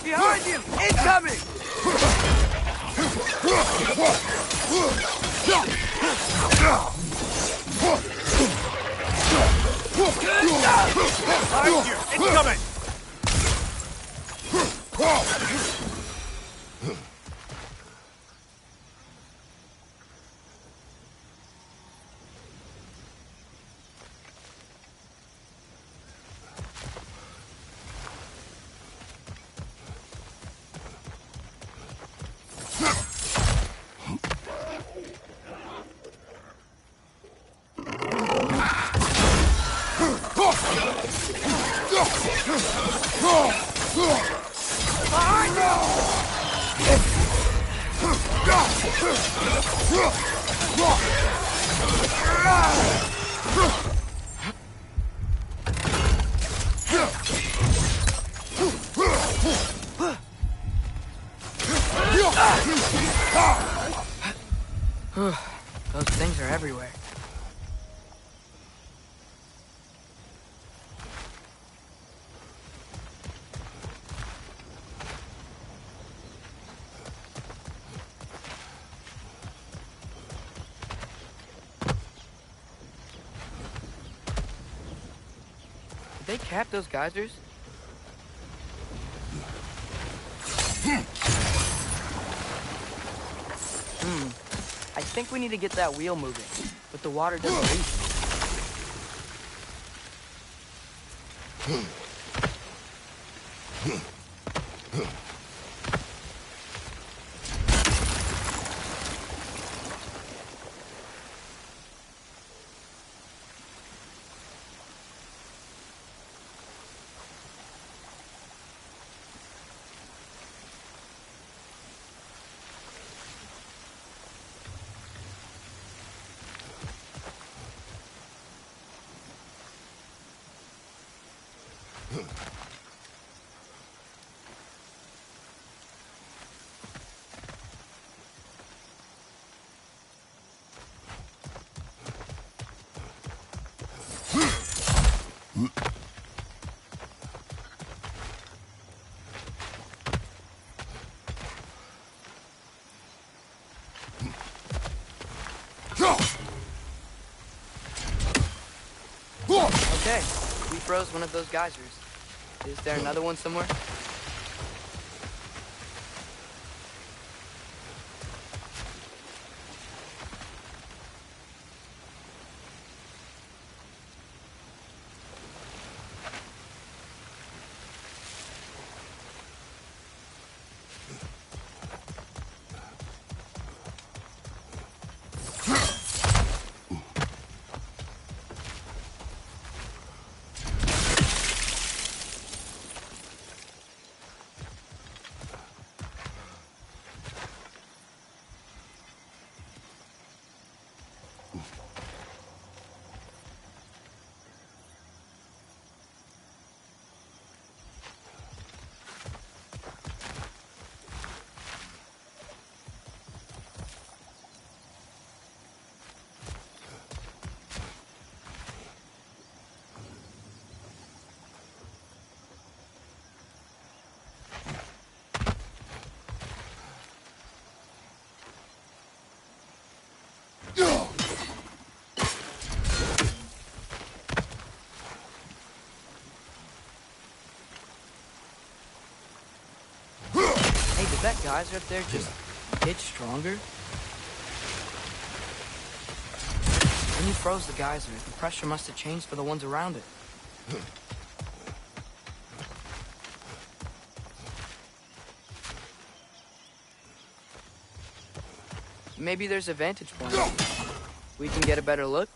Behind you! Incoming! Behind you! Incoming! Those things are everywhere. Did they cap those geysers? I think we need to get that wheel moving, but the water doesn't reach. Okay, we froze one of those geysers. Is there another one somewhere? Hey, did that geyser up there just get stronger? When you froze the geyser, the pressure must have changed for the ones around it. Maybe there's a vantage point. We can get a better look.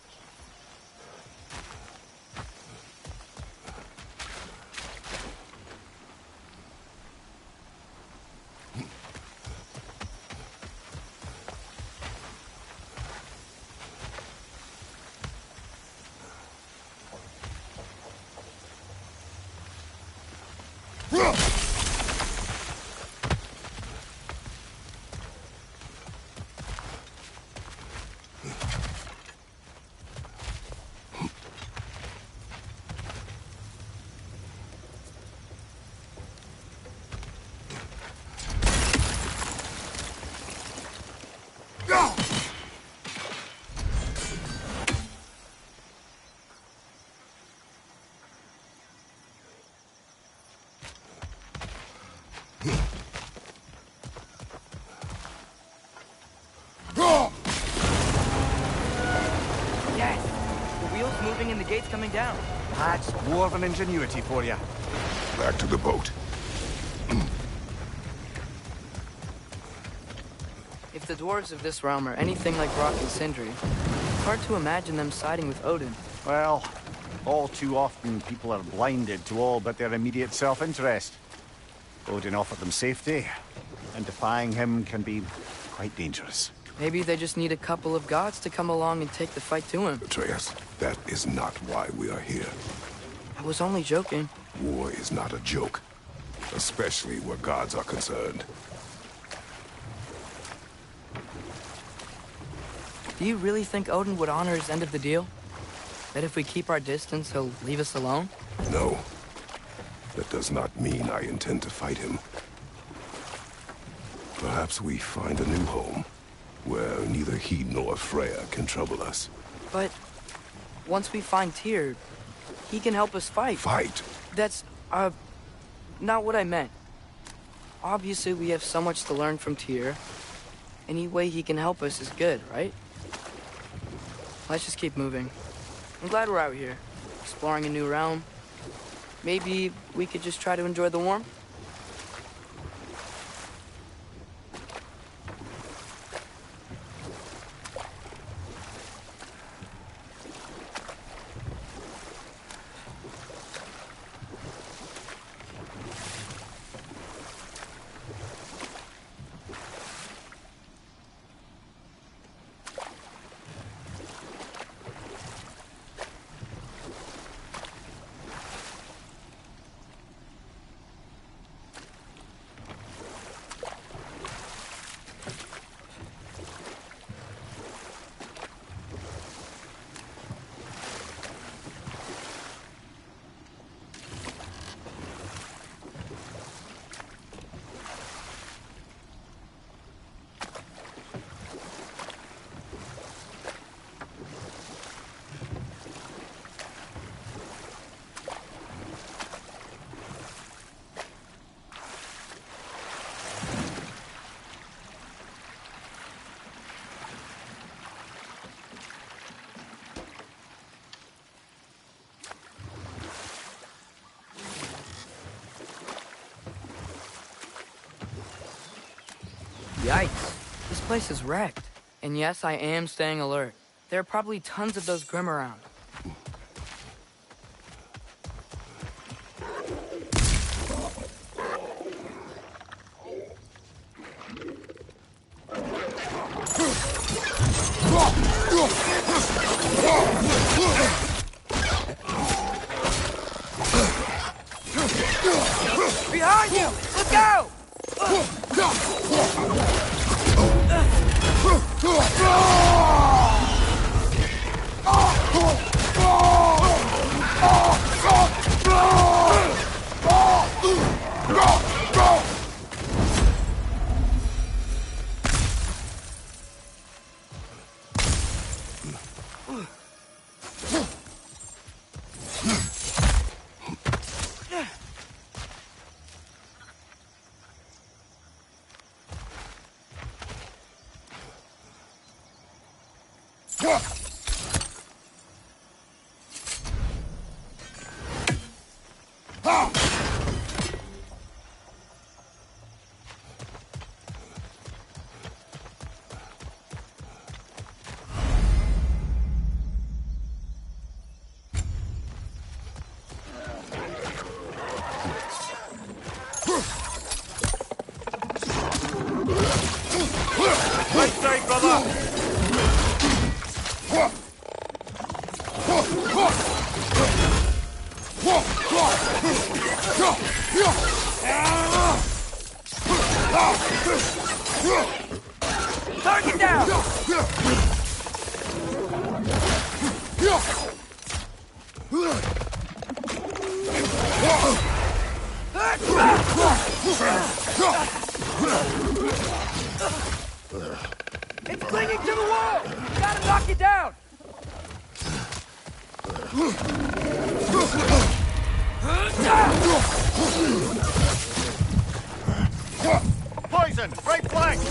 Yes! The wheel's moving and the gate's coming down. That's dwarven ingenuity for you. Back to the boat. If the dwarves of this realm are anything like Brock and Sindri, it's hard to imagine them siding with Odin. Well, all too often people are blinded to all but their immediate self-interest. Odin offered them safety, and defying him can be quite dangerous. Maybe they just need a couple of gods to come along and take the fight to him. Atreus, that is not why we are here. I was only joking. War is not a joke, especially where gods are concerned. Do you really think Odin would honor his end of the deal? That if we keep our distance, he'll leave us alone? No. That does not mean I intend to fight him. Perhaps we find a new home, where neither he nor Freya can trouble us. But once we find Tyr, he can help us fight. Fight? That's, not what I meant. Obviously, we have so much to learn from Tyr. Any way he can help us is good, right? Let's just keep moving. I'm glad we're out here, exploring a new realm. Maybe we could just try to enjoy the warmth? Yikes. This place is wrecked. And yes, I am staying alert. There are probably tons of those Grim around. Behind you! Let's go! Target down! It's clinging to the wall! You gotta knock it down! Poison! Right flank!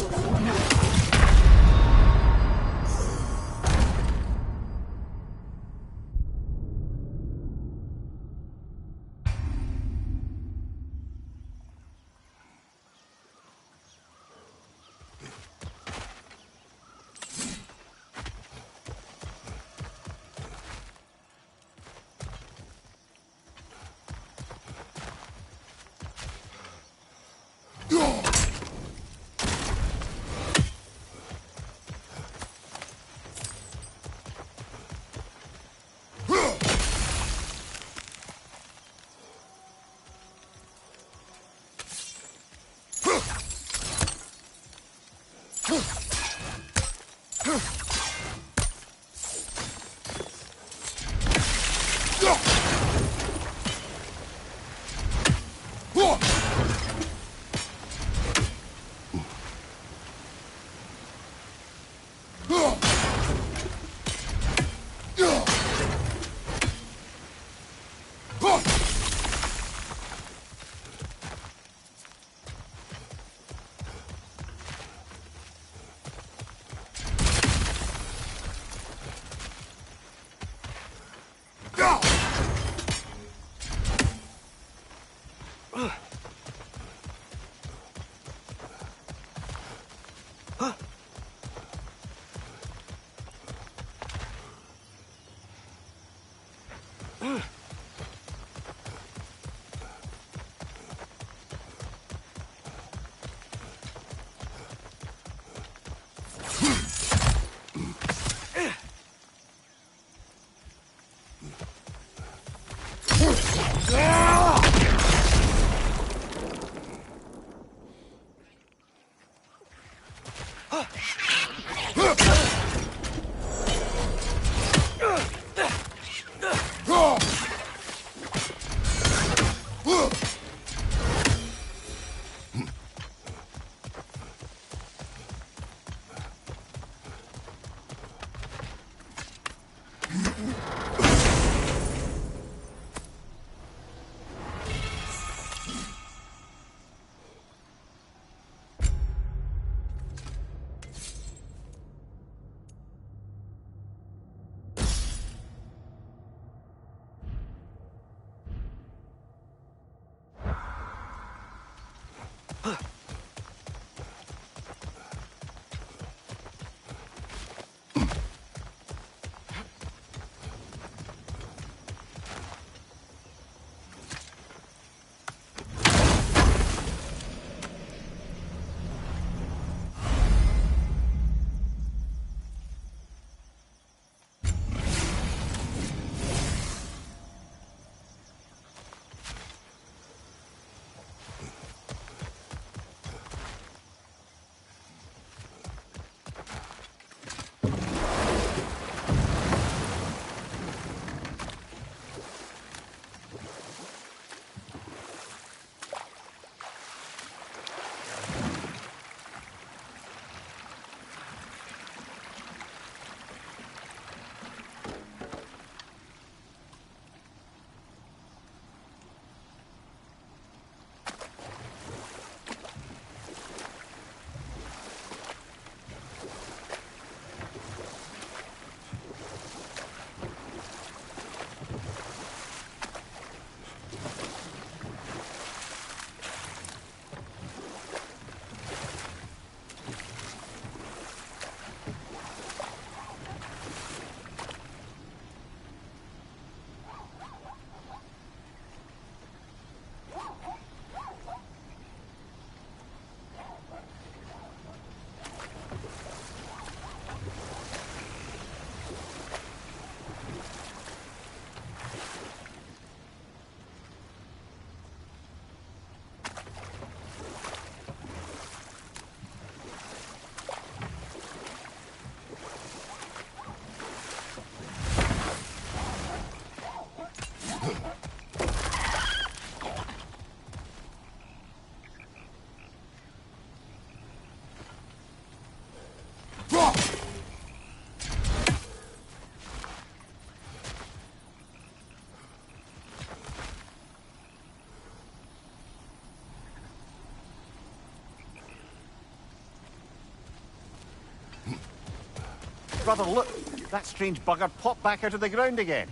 Brother, look! That strange bugger popped back out of the ground again.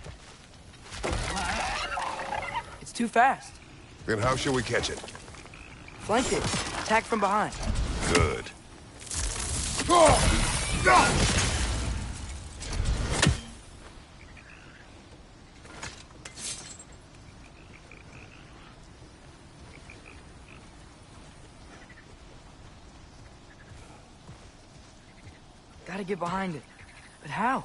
It's too fast. Then how shall we catch it? Flank it. Attack from behind. Good. Gotta get behind it. But how?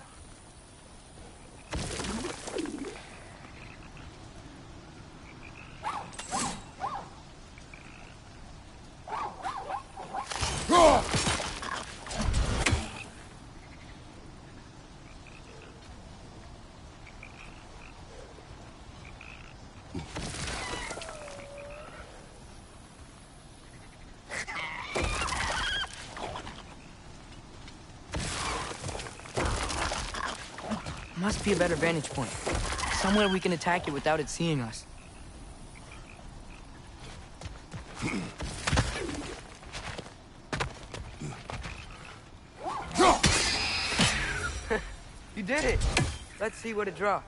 Must be a better vantage point. Somewhere we can attack it without it seeing us. You did it! Let's see what it dropped.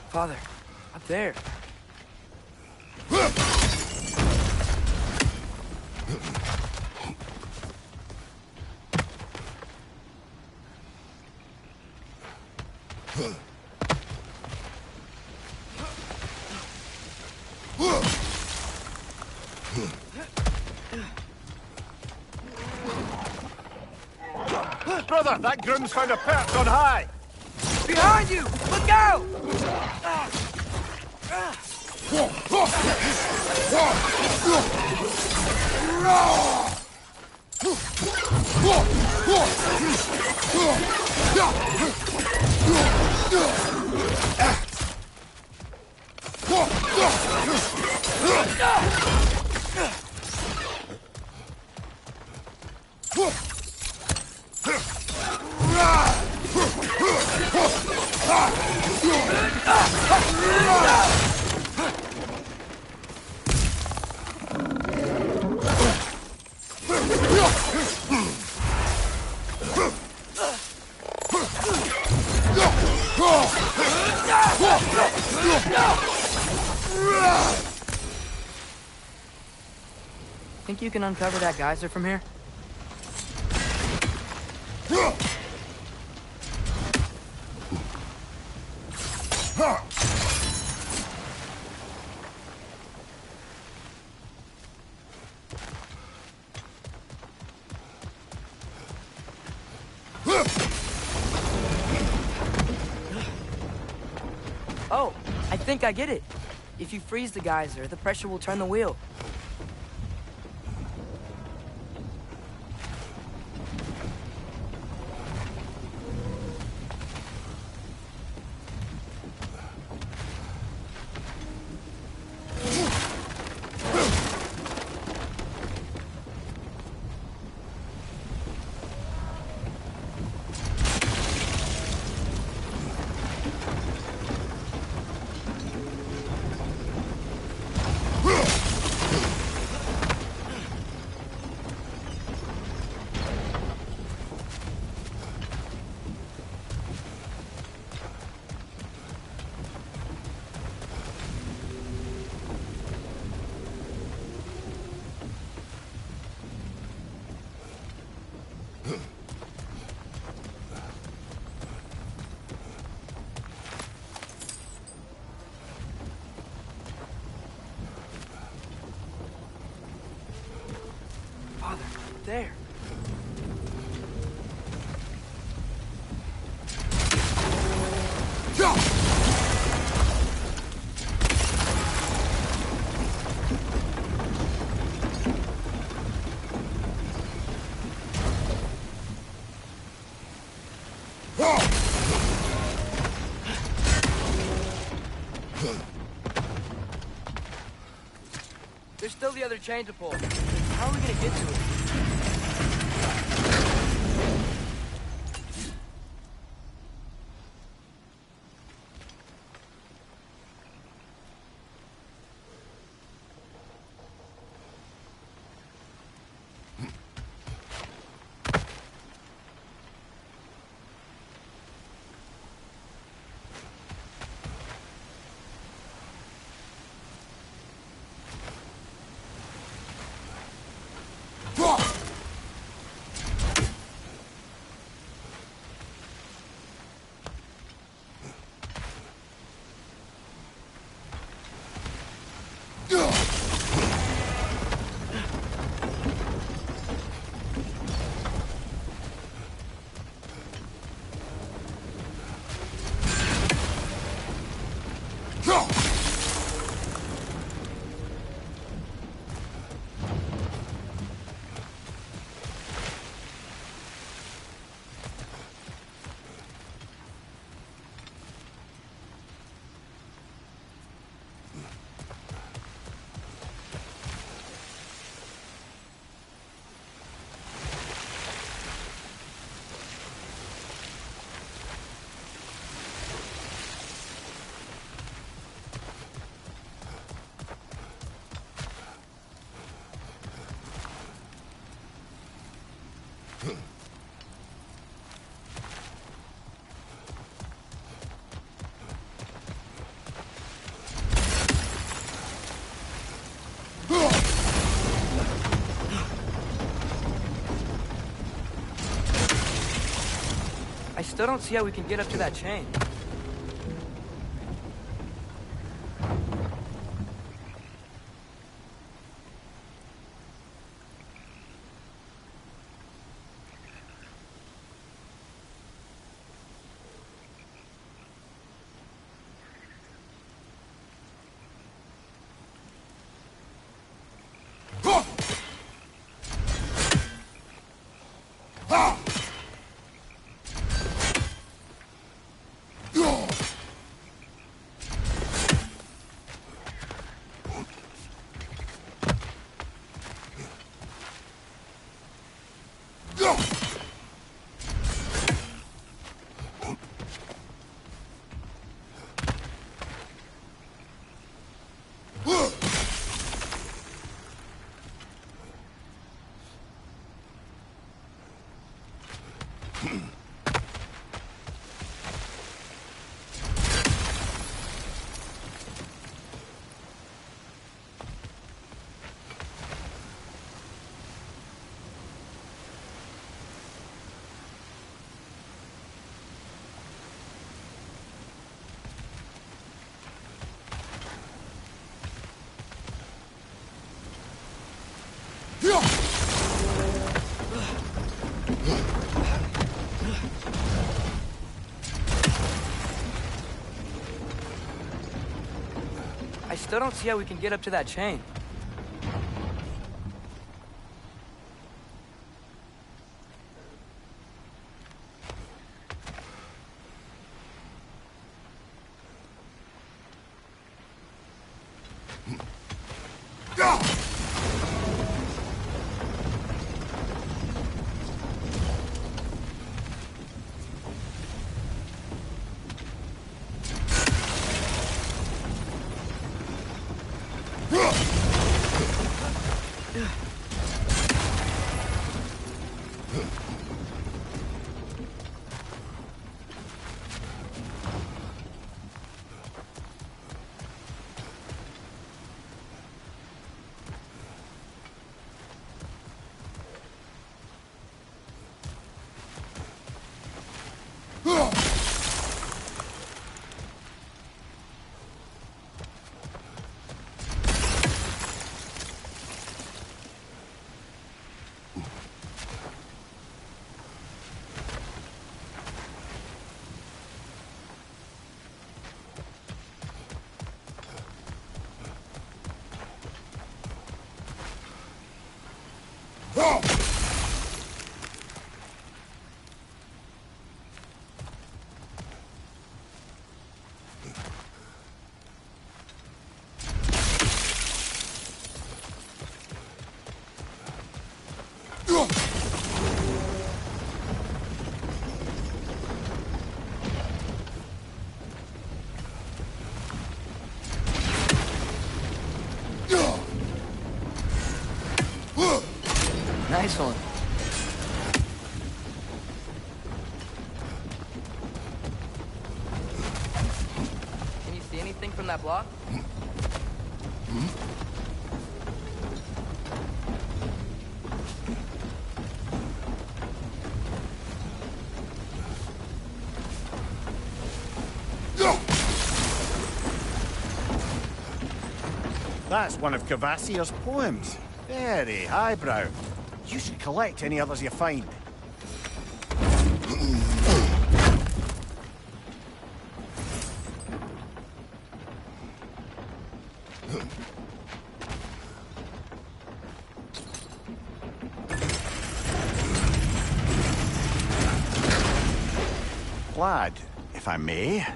Father, up there. Brother, that groom's found a perch on high! Behind you! Look out! Think you can uncover that geyser from here? Oh, I think I get it. If you freeze the geyser, the pressure will turn the wheel. Father, there. There's still the other chain to pull. How are we gonna get to it? still don't see how we can get up to that chain. I still don't see how we can get up to that chain. Nice one. Can you see anything from that block? That's one of Cavassier's poems. Very highbrow. You should collect any others you find. Lad, if I may,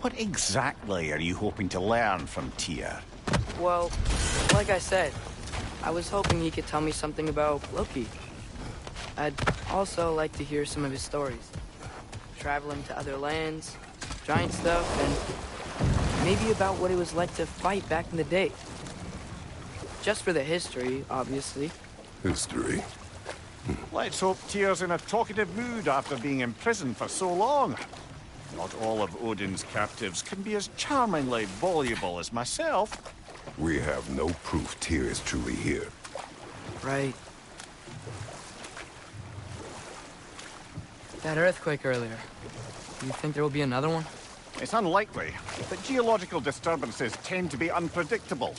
what exactly are you hoping to learn from Tyr? Well, like I said, I was hoping he could tell me something about Loki. I'd also like to hear some of his stories. Traveling to other lands, giant stuff, and maybe about what it was like to fight back in the day. Just for the history, obviously. History? Let's hope Tyr's in a talkative mood after being in prison for so long. Not all of Odin's captives can be as charmingly voluble as myself. We have no proof Tyr is truly here. Right. That earthquake earlier. Do you think there will be another one? It's unlikely, but geological disturbances tend to be unpredictable.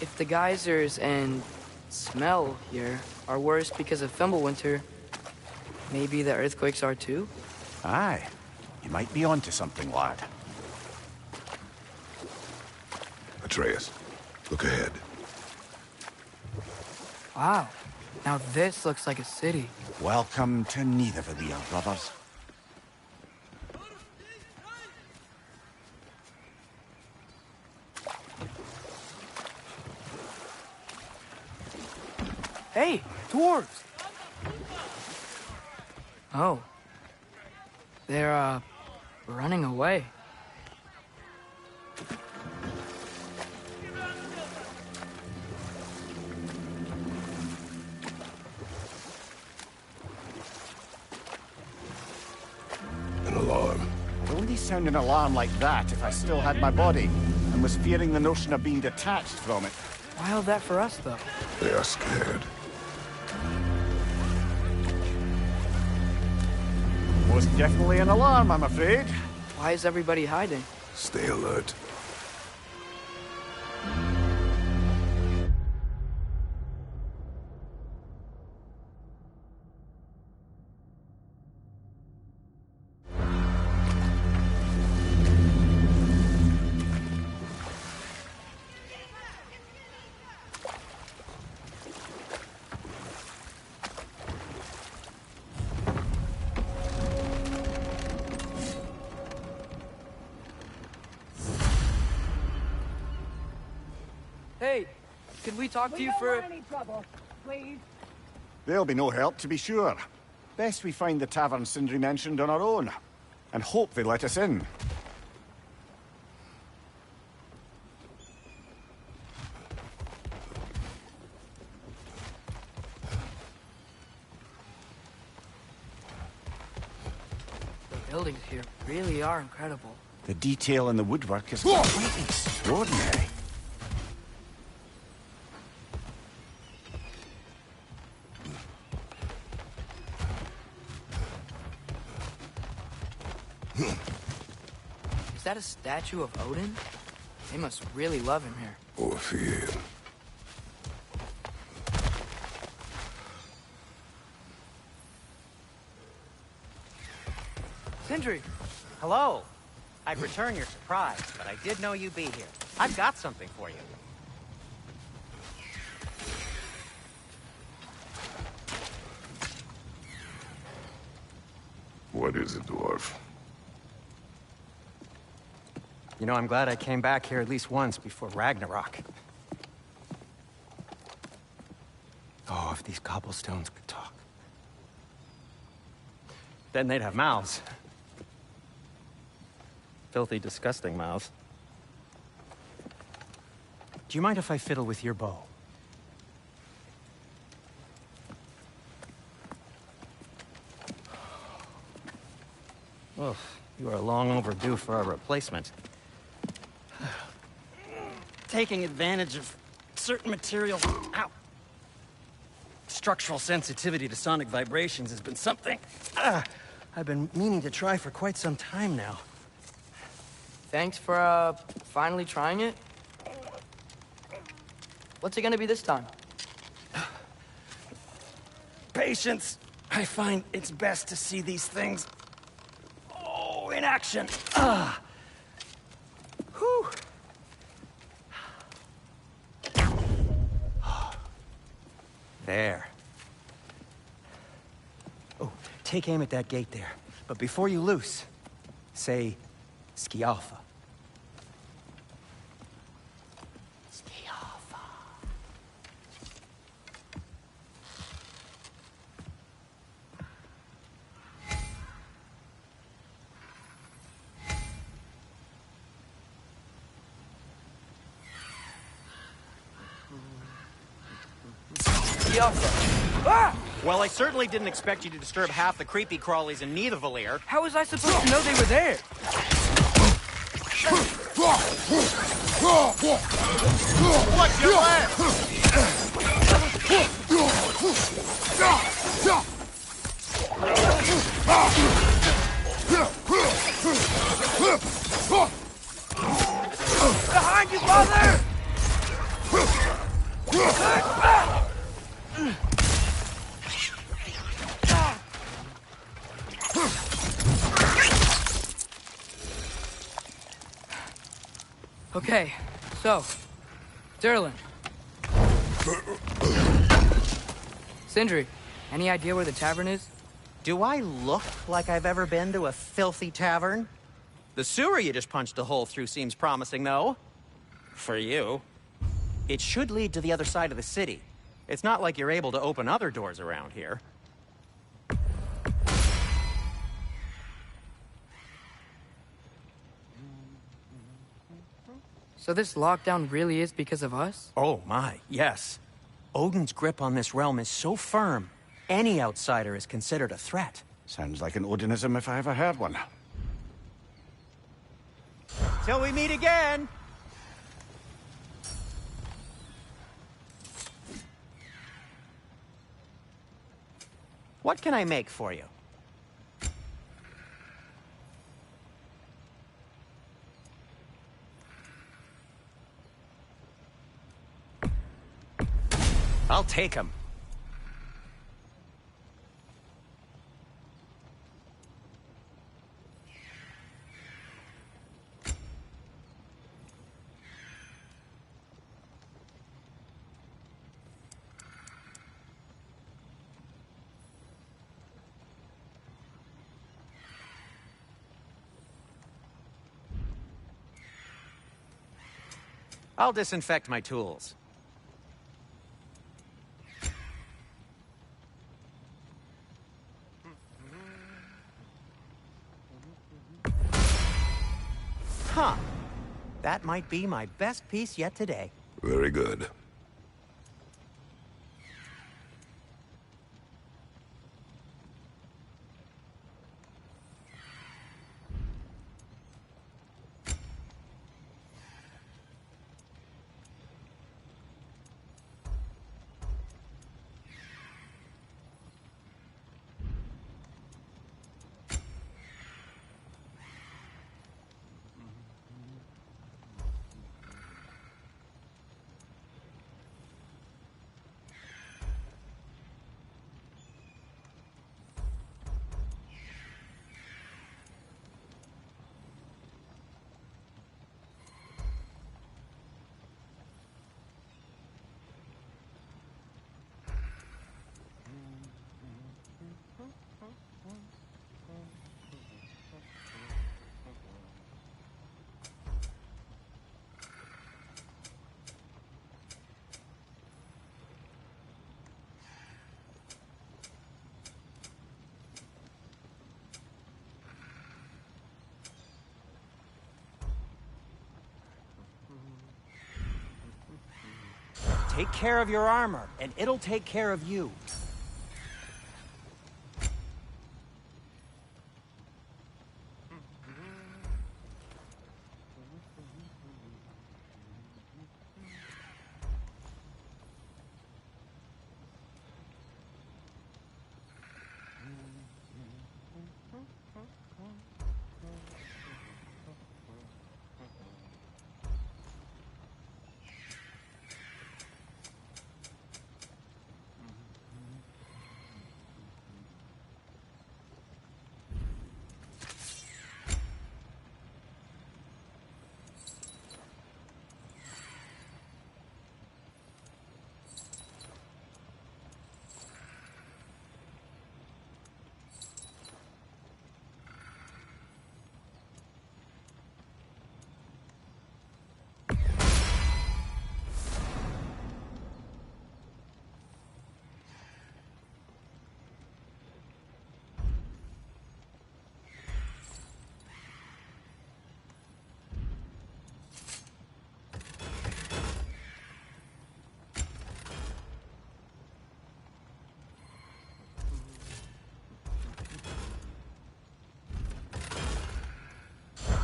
If the geysers and smell here are worse because of Fimbulwinter, maybe the earthquakes are too? Aye. You might be onto something, lad. Atreus, look ahead. Wow. Now this looks like a city. Welcome to Nidavellir, brothers. Hey, dwarves! Oh. They're, running away. An alarm. It wouldn't sound an alarm like that if I still had my body, and was fearing the notion of being detached from it. Why all that for us, though? They are scared. Most definitely an alarm, I'm afraid. Why is everybody hiding? Stay alert. Hey, could we talk to you for... any trouble, please. There'll be no help, to be sure. Best we find the tavern Sindri mentioned on our own, and hope they let us in. The buildings here really are incredible. The detail in the woodwork is quite extraordinary. Is that a statue of Odin? They must really love him here. Or fear him. Sindri! Hello. I'd return your surprise, but I did know you'd be here. I've got something for you. What is it, dwarf? You know, I'm glad I came back here at least once before Ragnarok. Oh, if these cobblestones could talk. Then they'd have mouths. Filthy, disgusting mouths. Do you mind if I fiddle with your bow? Oh, you are long overdue for a replacement. Taking advantage of certain materials. Ow! Structural sensitivity to sonic vibrations has been something I've been meaning to try for quite some time now. Thanks for, finally trying it. What's it gonna be this time? Patience. I find it's best to see these things, in action. Whew. There. Oh, take aim at that gate there. But before you loose, say, Skialfa. Skialfa. Ah! Well, I certainly didn't expect you to disturb half the creepy crawlies in Nidavellir. How was I supposed to know they were there? Watch your left! Behind you, father! Okay, so, Durlin. Sindri, any idea where the tavern is? Do I look like I've ever been to a filthy tavern? The sewer you just punched a hole through seems promising, though. For you. It should lead to the other side of the city. It's not like you're able to open other doors around here. So this lockdown really is because of us? Oh my, yes. Odin's grip on this realm is so firm, any outsider is considered a threat. Sounds like an Odinism if I ever heard one. Till we meet again! What can I make for you? I'll take him. I'll disinfect my tools. Huh. That might be my best piece yet today. Very good. Take care of your armor, and it'll take care of you.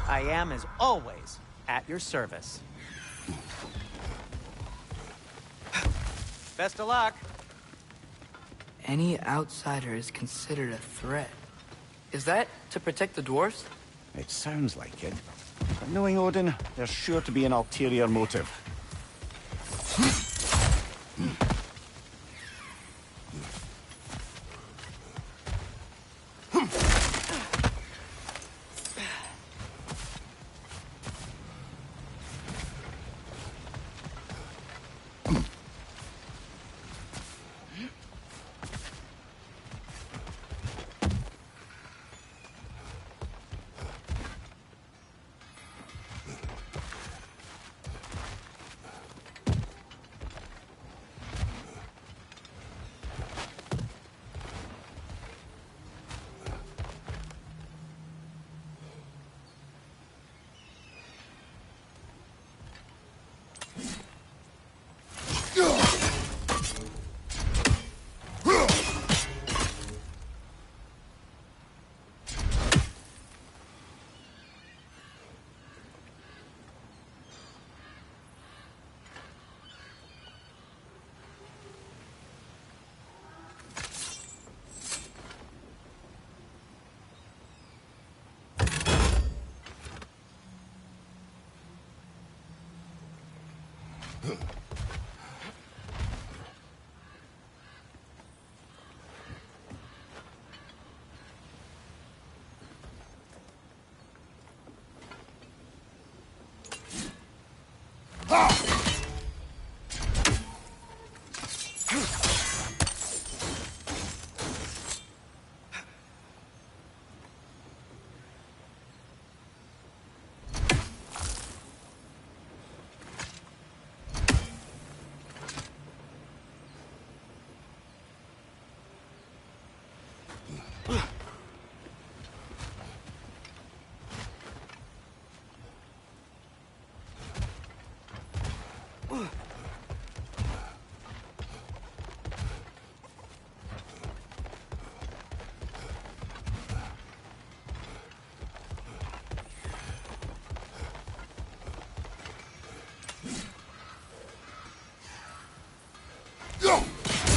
I am, as always, at your service. Best of luck. Any outsider is considered a threat. Is that to protect the dwarves? It sounds like it. But knowing Odin, there's sure to be an ulterior motive.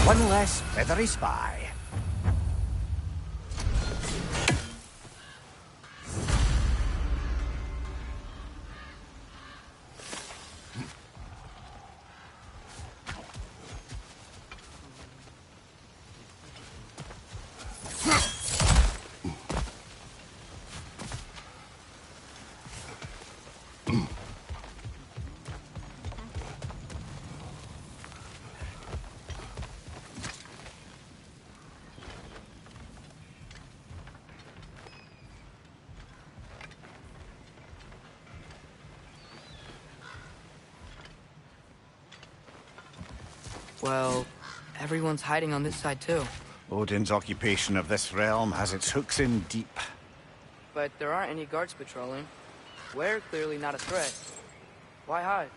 One less feathery spy. Well, everyone's hiding on this side too. Odin's occupation of this realm has its hooks in deep. But there aren't any guards patrolling. We're clearly not a threat. Why hide?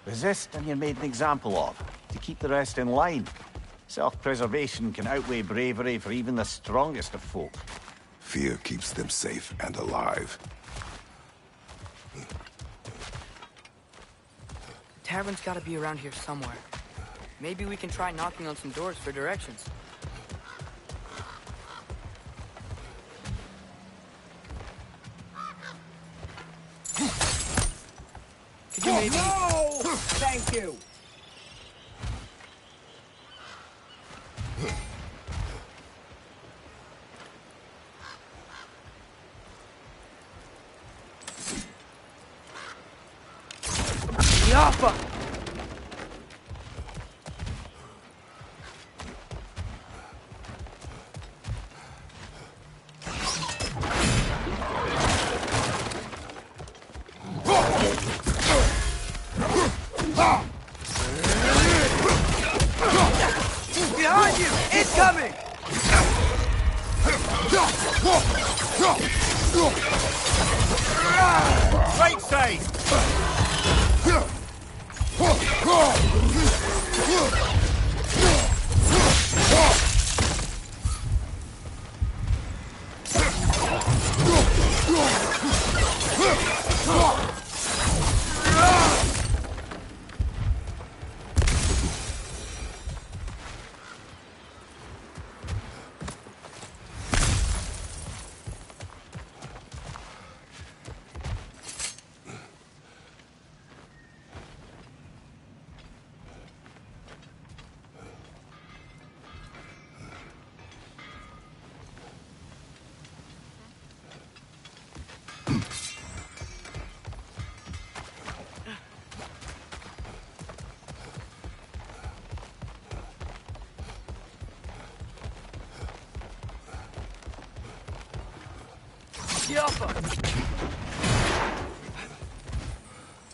Resist and you're made an example of, to keep the rest in line. Self-preservation can outweigh bravery for even the strongest of folk. Fear keeps them safe and alive. Tavern's gotta be around here somewhere. Maybe we can try knocking on some doors for directions. Could you maybe... No! Thank you! Yappa! Behind you! Incoming! Right side!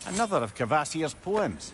Another of Kvasir's poems.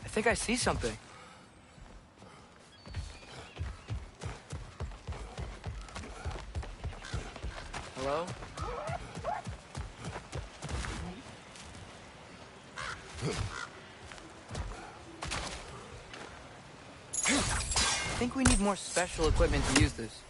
I think I see something. Hello? I think we need more special equipment to use this.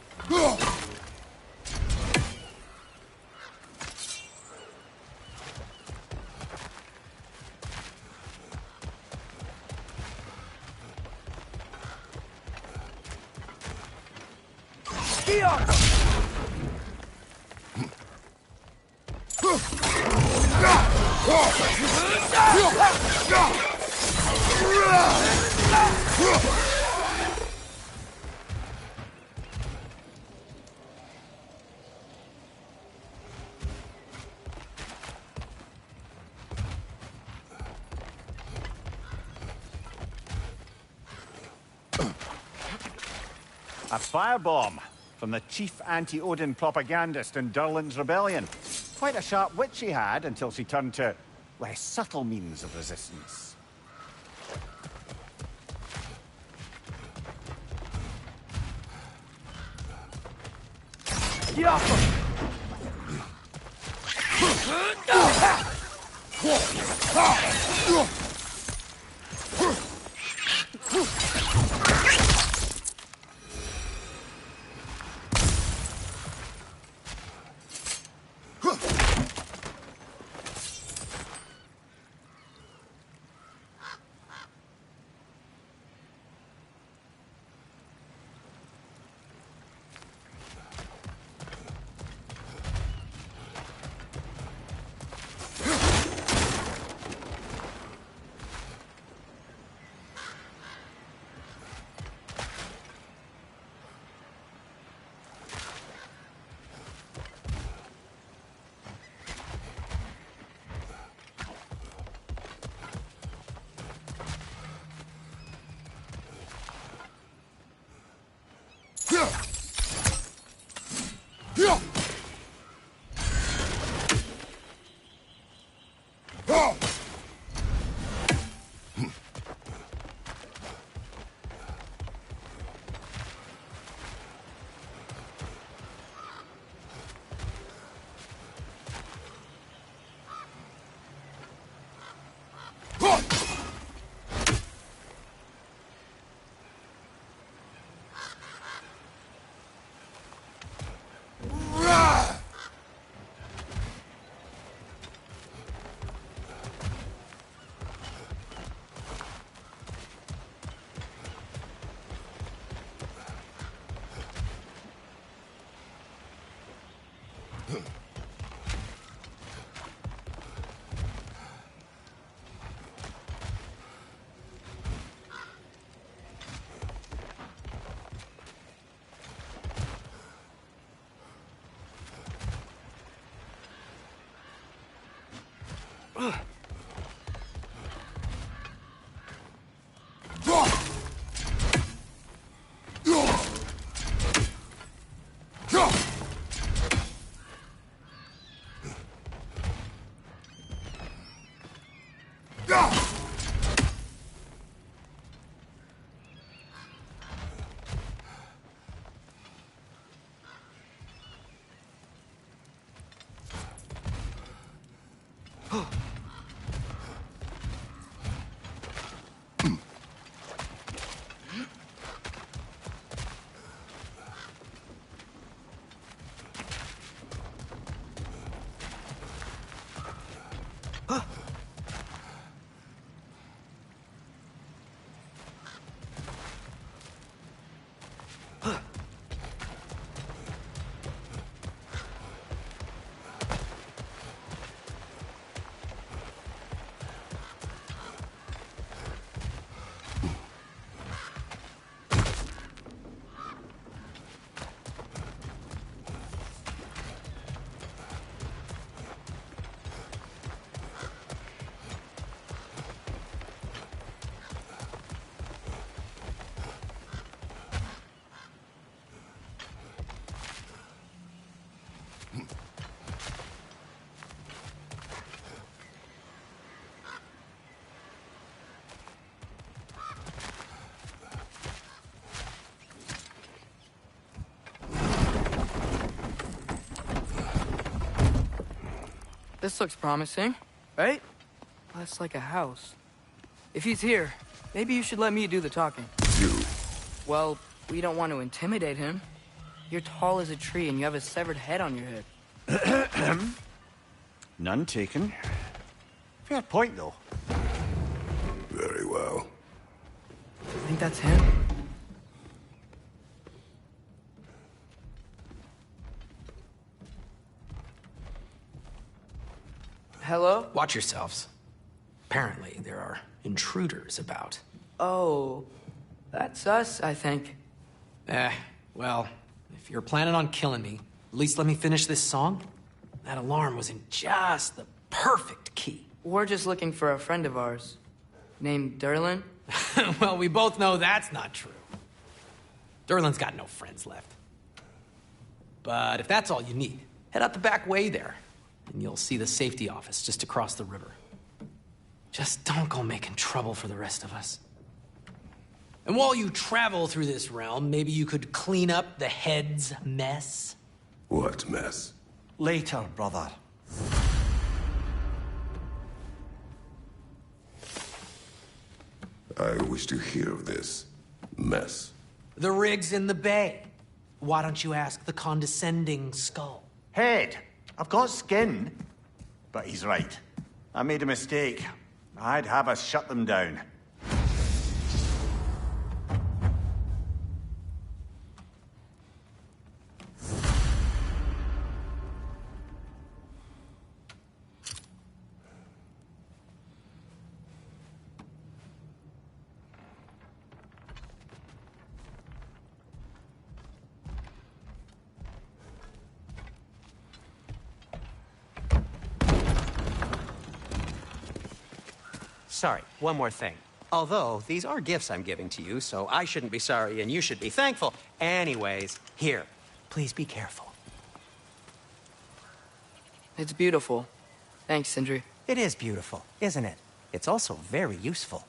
A firebomb from the chief anti-Odin propagandist in Durlin's rebellion. Quite a sharp wit she had until she turned to less subtle means of resistance. This looks promising, right? That's like a house. If he's here, maybe you should let me do the talking. You? Well, we don't want to intimidate him. You're tall as a tree and you have a severed head on your head. None taken. Fair point, though. Very well. I think that's him. Hello? Watch yourselves. Apparently, there are intruders about. Oh, that's us, I think. Well, if you're planning on killing me, at least let me finish this song. That alarm was in just the perfect key. We're just looking for a friend of ours, named Derlin. Well, we both know that's not true. Derlin's got no friends left. But if that's all you need, head out the back way there, and you'll see the safety office just across the river. Just don't go making trouble for the rest of us. And while you travel through this realm, maybe you could clean up the head's mess? What mess? Later, brother. I wish to hear of this mess. The rig's in the bay. Why don't you ask the condescending skull? Head. I've got skin. But he's right. I made a mistake. I'd have us shut them down. Sorry, one more thing. Although, these are gifts I'm giving to you, so I shouldn't be sorry and you should be thankful. Anyways, here, please be careful. It's beautiful. Thanks, Sindri. It is beautiful, isn't it? It's also very useful.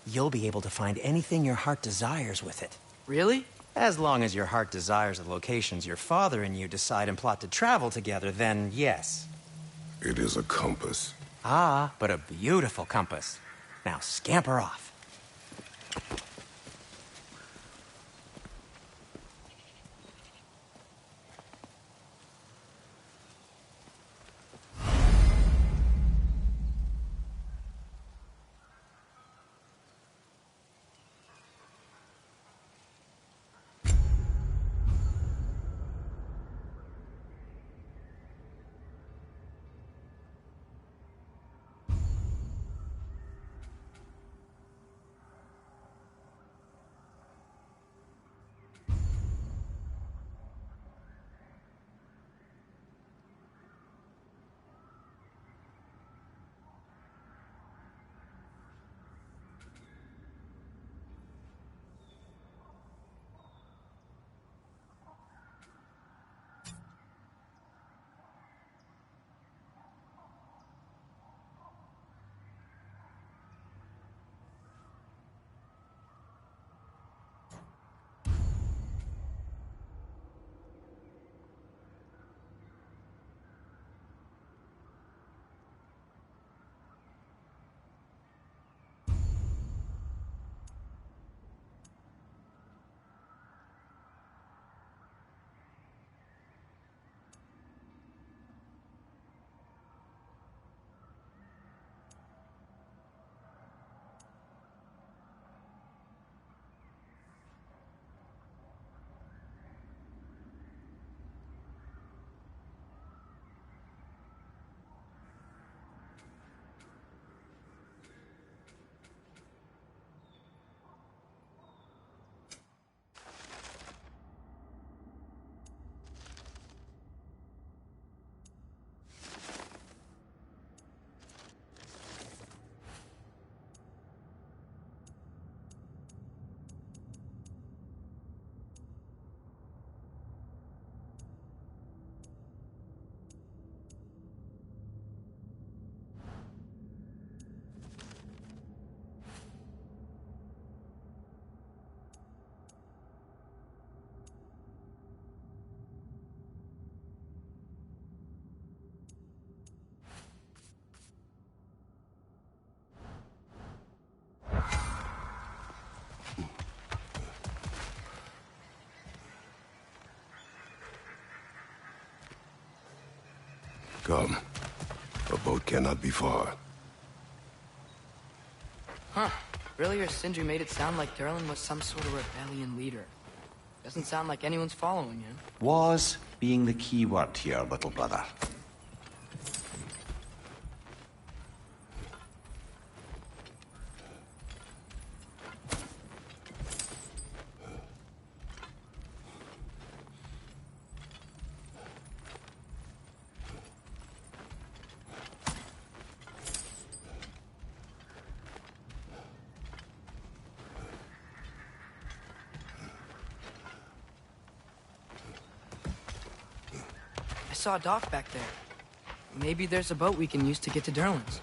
You'll be able to find anything your heart desires with it. Really? As long as your heart desires the locations your father and you decide and plot to travel together, then yes. It is a compass. Ah, but a beautiful compass. Now scamper off. Come. A boat cannot be far. Huh. Earlier, Sindri made it sound like Durlin was some sort of rebellion leader. Doesn't sound like anyone's following him. Was being the key word here, little brother. I saw a dock back there. Maybe there's a boat we can use to get to Durlin's.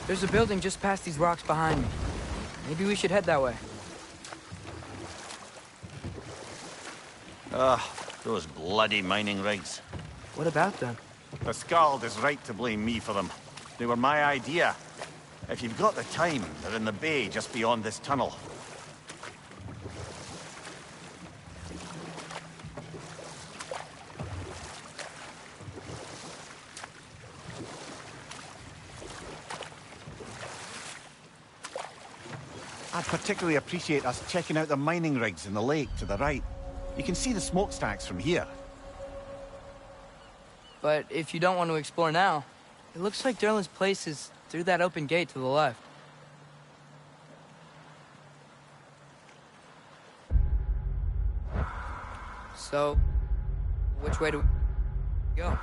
There's a building just past these rocks behind me. Maybe we should head that way. Ugh, those bloody mining rigs. What about them? The Skald is right to blame me for them. They were my idea. If you've got the time, they're in the bay just beyond this tunnel. I'd particularly appreciate us checking out the mining rigs in the lake to the right. You can see the smokestacks from here. But if you don't want to explore now, it looks like Durlin's place is through that open gate to the left. So, which way do we go?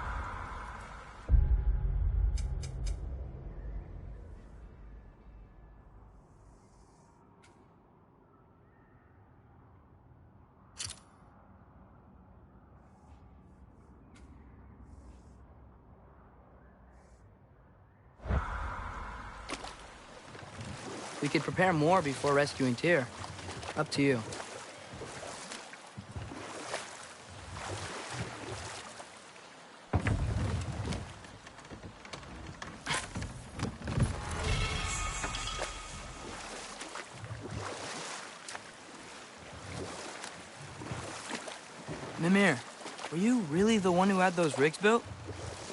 We could prepare more before rescuing Tyr. Up to you. Mimir, were you really the one who had those rigs built?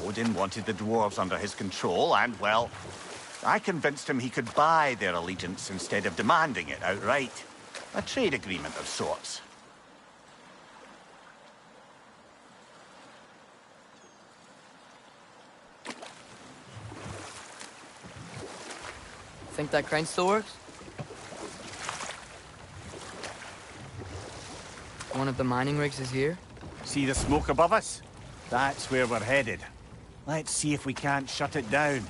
Odin wanted the dwarves under his control, and, well, I convinced him he could buy their allegiance instead of demanding it outright. A trade agreement of sorts. Think that crane still works? One of the mining rigs is here? See the smoke above us? That's where we're headed. Let's see if we can't shut it down.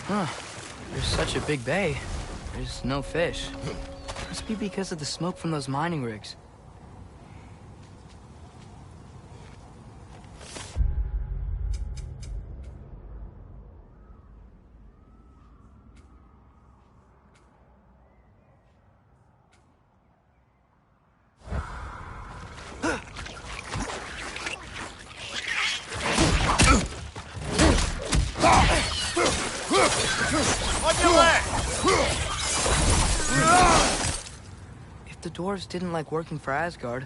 Huh. There's such a big bay. There's no fish. Must be because of the smoke from those mining rigs. If the dwarves didn't like working for Asgard,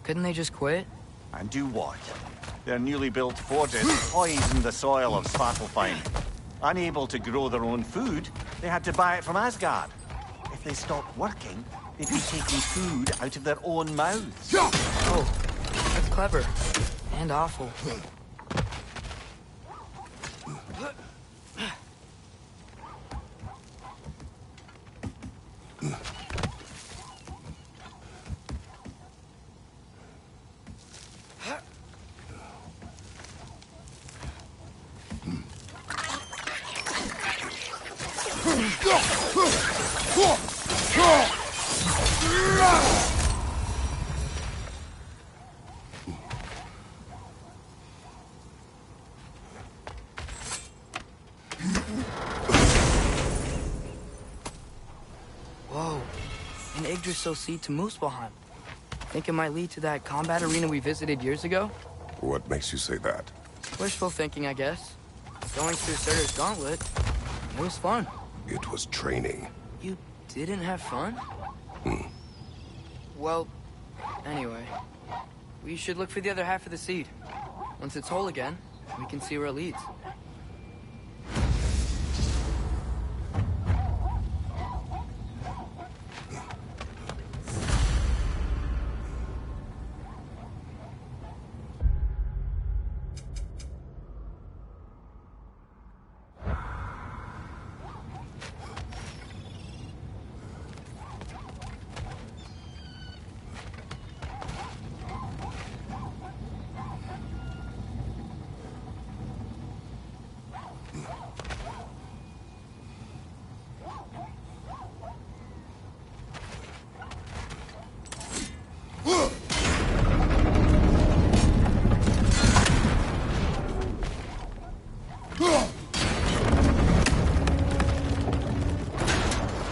couldn't they just quit? And do what? Their newly built forges poisoned the soil of Svartalfheim. Unable to grow their own food, they had to buy it from Asgard. If they stopped working, they'd be taking food out of their own mouths. Oh, that's clever. And awful. Whoa, an Yggdrasil seed to Muspelheim. Think it might lead to that combat arena we visited years ago? What makes you say that? Wishful thinking, I guess. Going through Surtur's gauntlet, it was fun. It was training. You didn't have fun? Hmm. Well, anyway, we should look for the other half of the seed. Once it's whole again, we can see where it leads.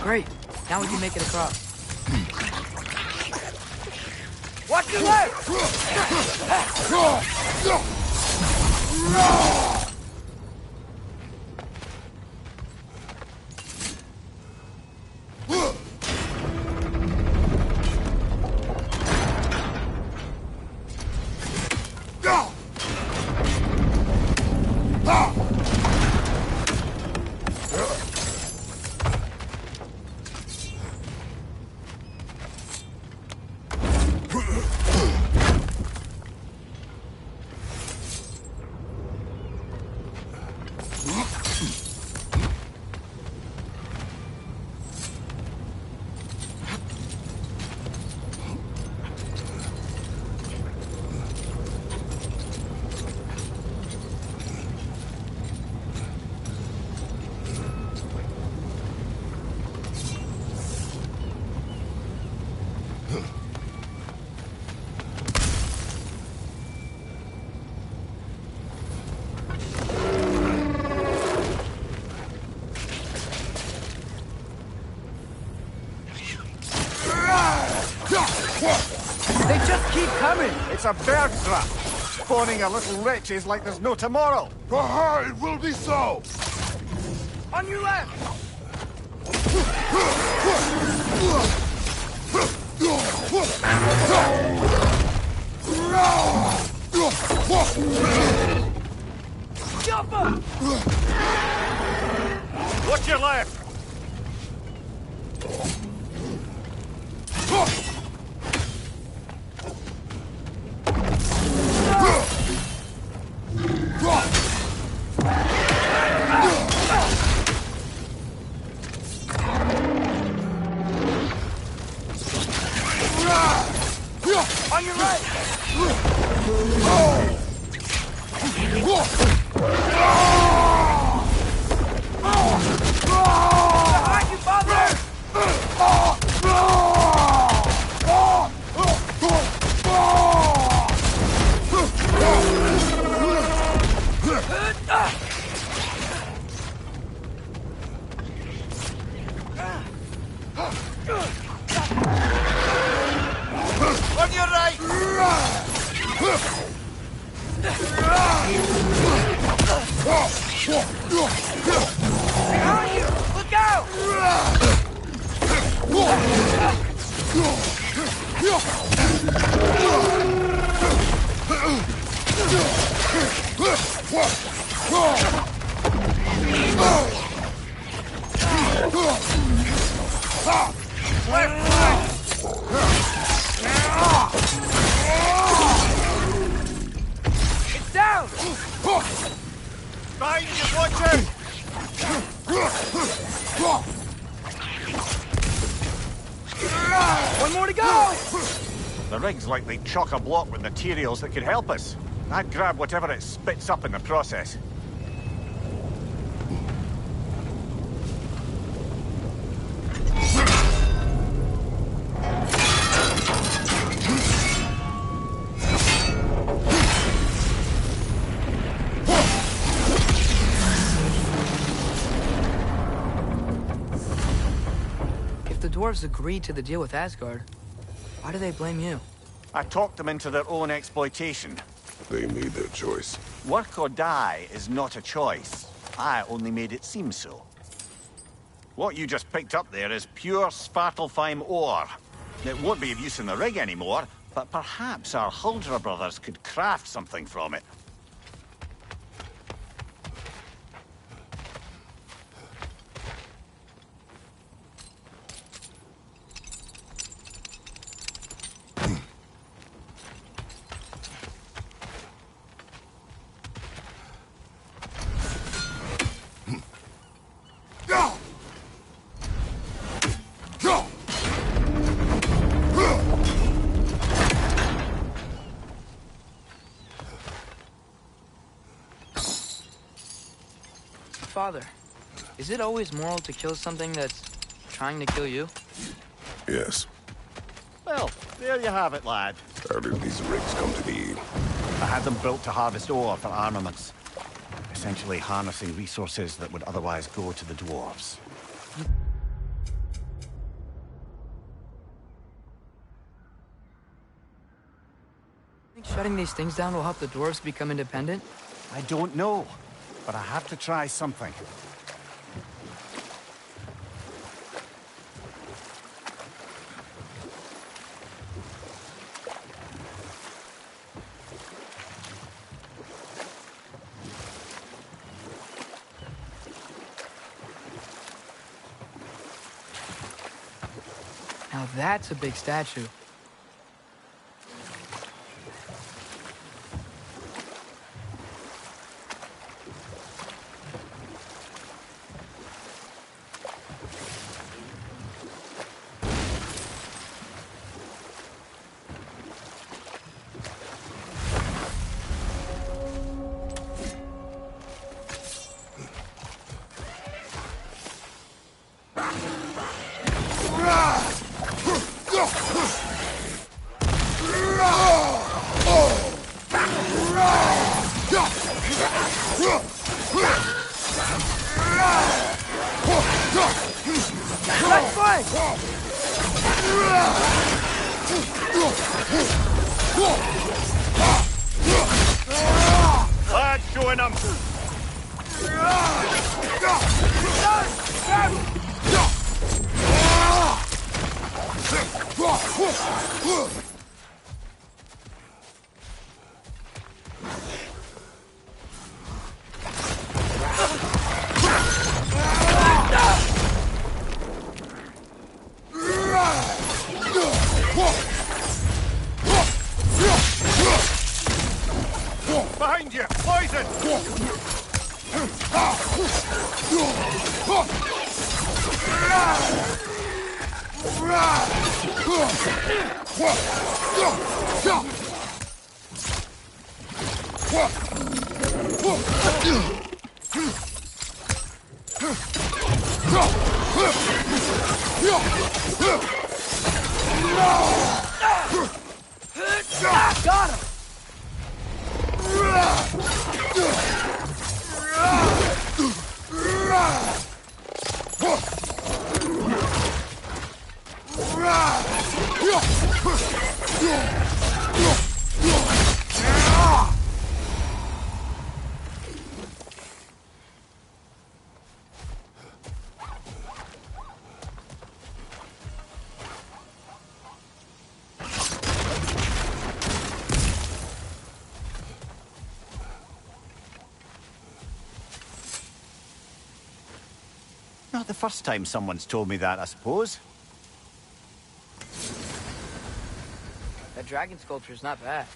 Great. Now we can make it across. Watch your left! happened? It's a bird trap. Spawning a little wretches like there's no tomorrow. For her, it will be so! On your left! Jumper! Watch your left! On your right! Behind you, father! On your right! Behind you! Look out! It's down! Behind you, watch out! One more to go! The rig's likely chock-a-block with materials that could help us. I'd grab whatever it spits up in the process. If the dwarves agreed to the deal with Asgard, why do they blame you? I talked them into their own exploitation. They made their choice. Work or die is not a choice. I only made it seem so. What you just picked up there is pure Svartalfheim ore. It won't be of use in the rig anymore, but perhaps our Huldra brothers could craft something from it. Father, is it always moral to kill something that's trying to kill you? Yes. Well, there you have it, lad. How did these rigs come to be? I had them built to harvest ore for armaments. Essentially harnessing resources that would otherwise go to the dwarves. Think shutting these things down will help the dwarves become independent? I don't know, but I have to try something. Now that's a big statue. Let's fight! Lad, showing them! Behind you! Poison! Got him! Not the first time someone's told me that, I suppose. That dragon sculpture's not bad.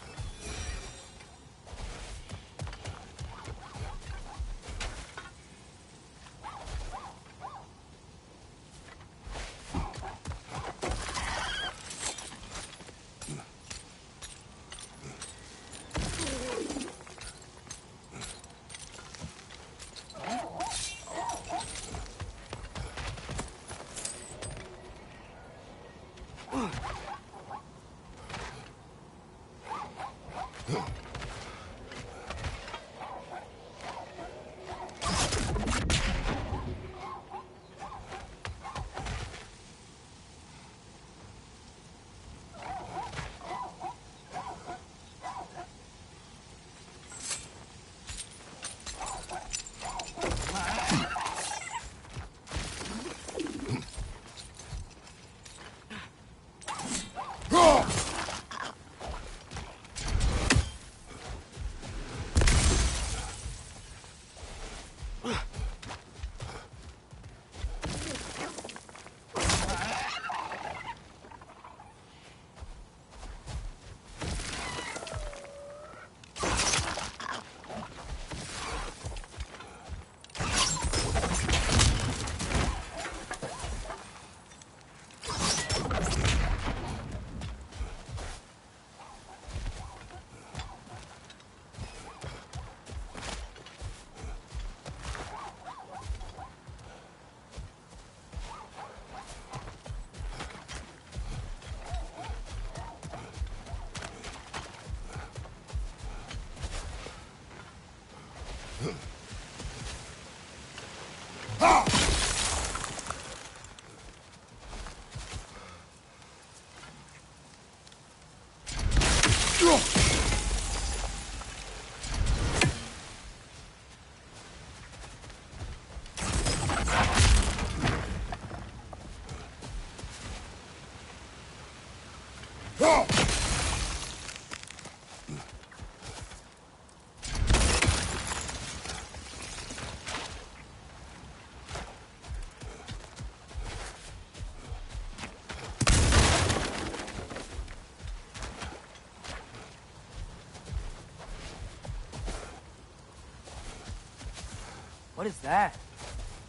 What is that?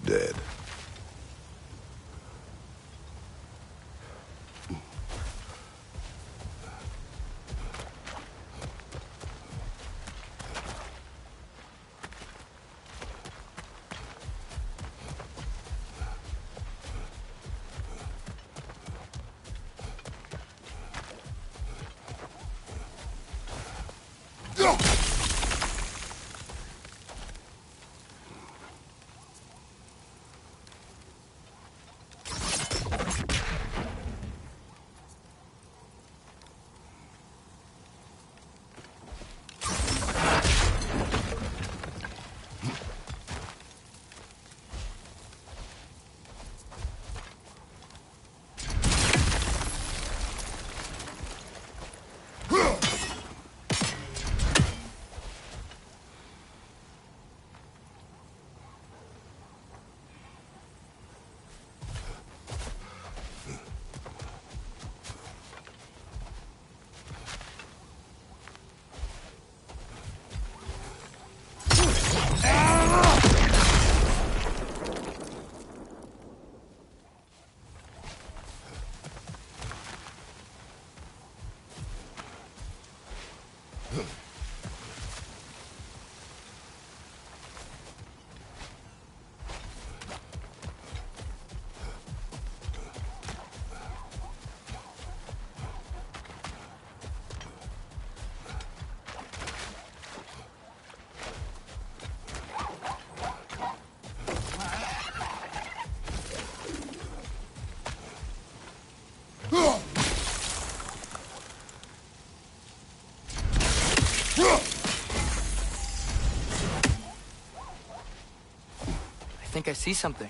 Dead. think I see something.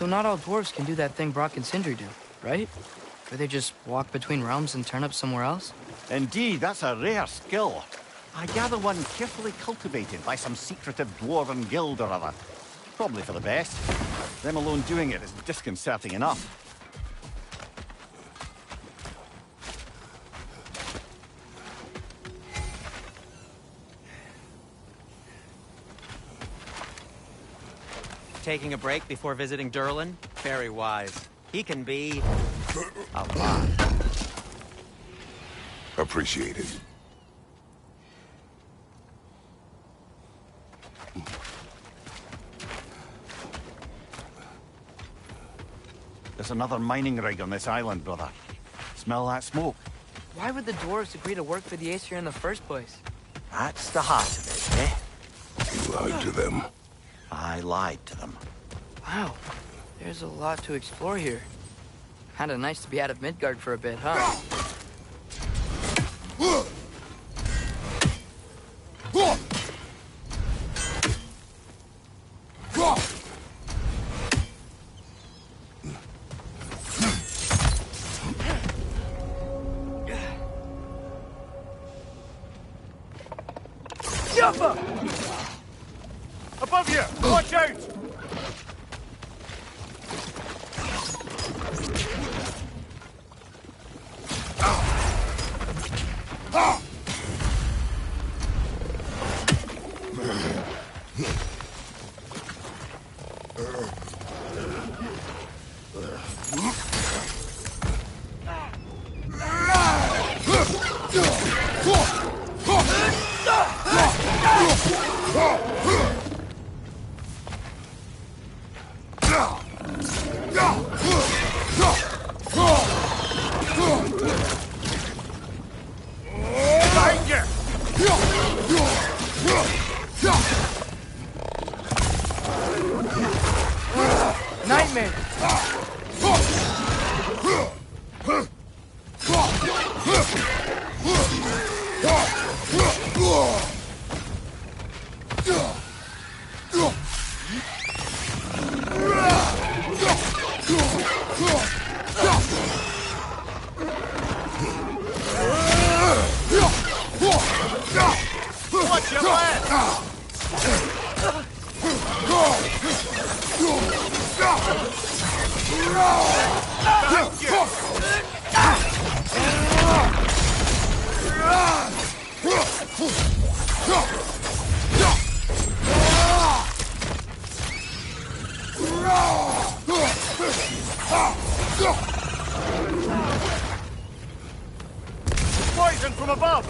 So not all dwarves can do that thing Brock and Sindri do, right? Where they just walk between realms and turn up somewhere else? Indeed, that's a rare skill. I gather one carefully cultivated by some secretive dwarven guild or other. Probably for the best. Them alone doing it is disconcerting enough. Taking a break before visiting Durlin? Very wise. He can be a lot. Appreciated. There's another mining rig on this island, brother. Smell that smoke? Why would the dwarves agree to work for the Aesir in the first place? That's the heart of it, eh? You lied to them. I lied to them. Wow, there's a lot to explore here. Kinda nice to be out of Midgard for a bit, huh? Above you! Watch out! Nightmare! Watch your back! Poison from above!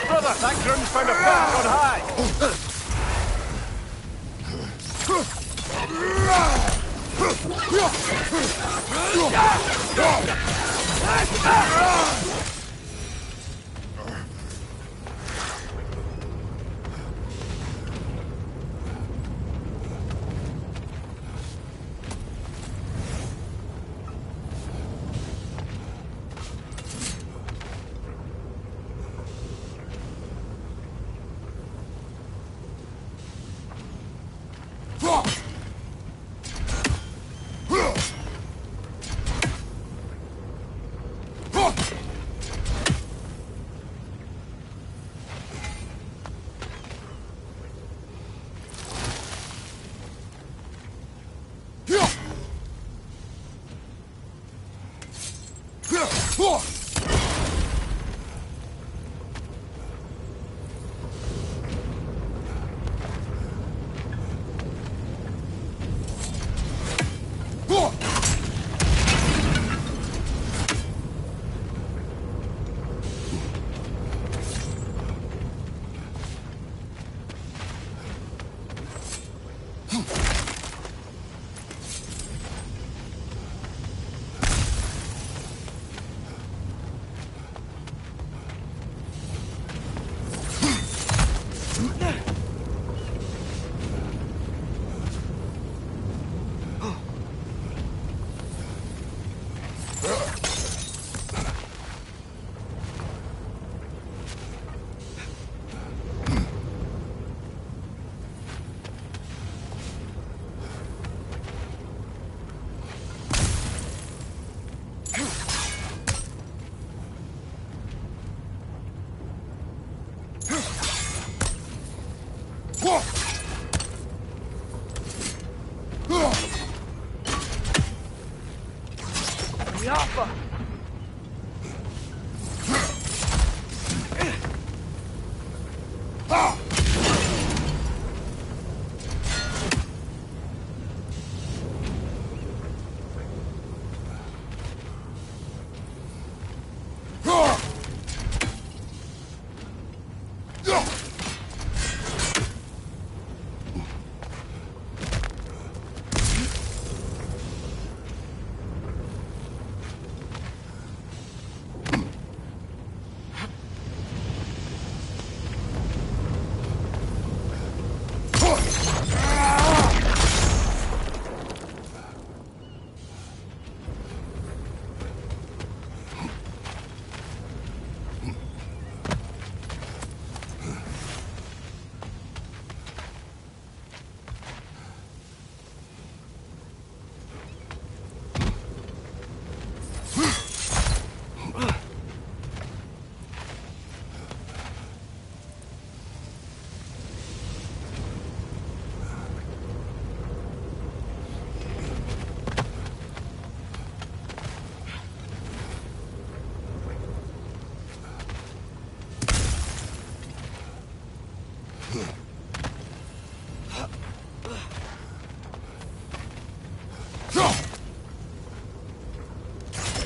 Brother, that groom's found a path on high!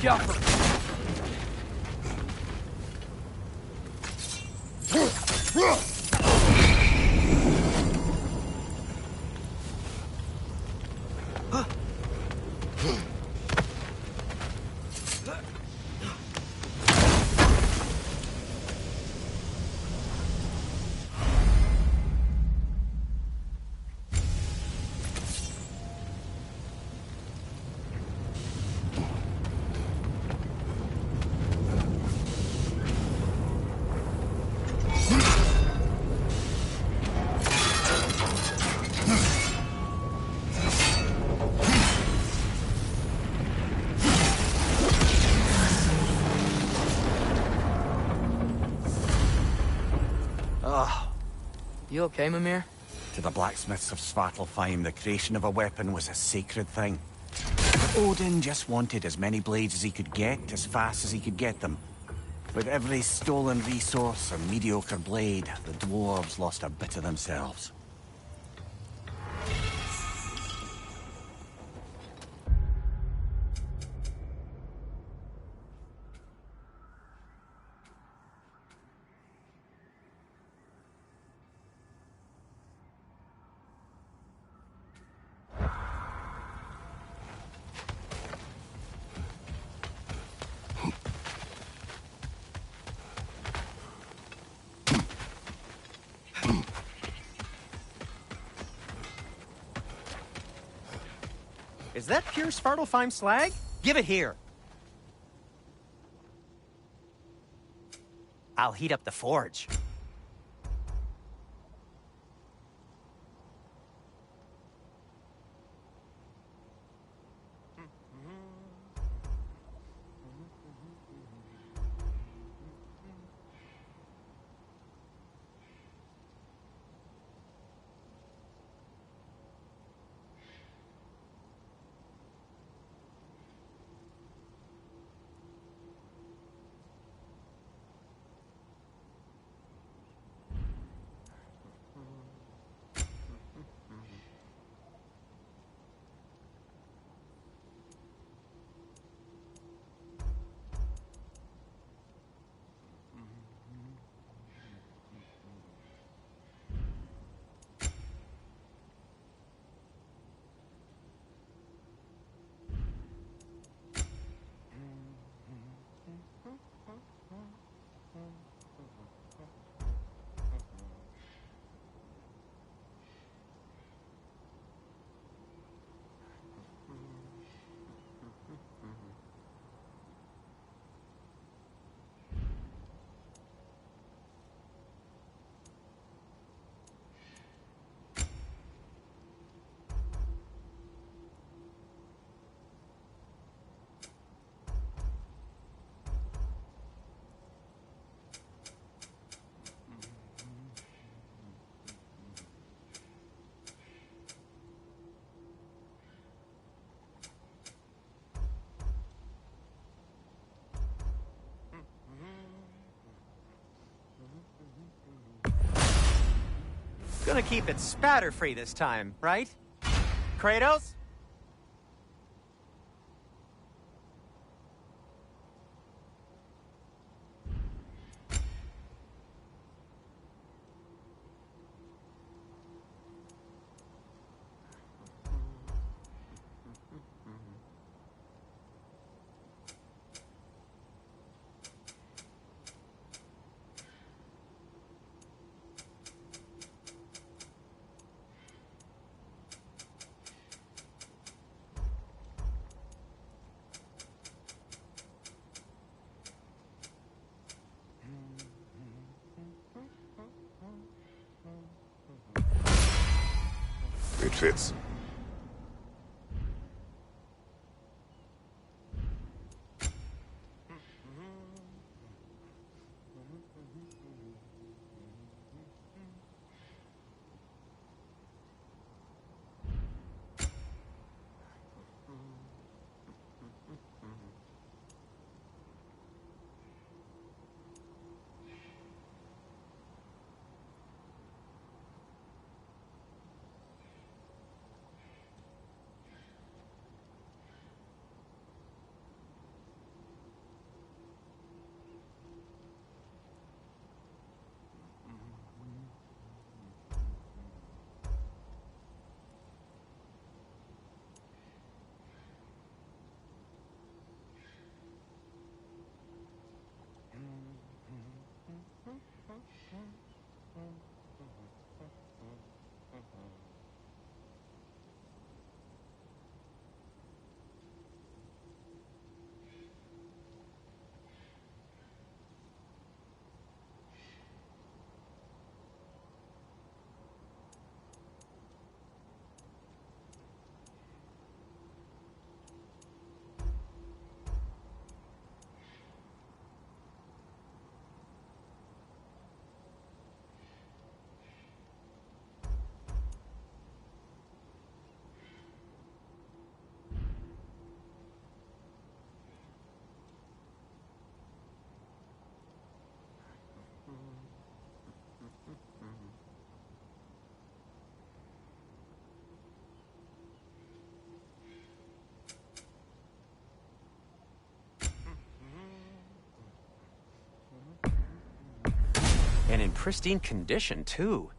Jumper. You okay, Mimir? To the blacksmiths of Svartalfheim, the creation of a weapon was a sacred thing. But Odin just wanted as many blades as he could get, as fast as he could get them. With every stolen resource or mediocre blade, the dwarves lost a bit of themselves. Is that pure Svartalfheim slag? Give it here. I'll heat up the forge. Gonna keep it spatter-free this time, right? Kratos? It fits. And in pristine condition, too.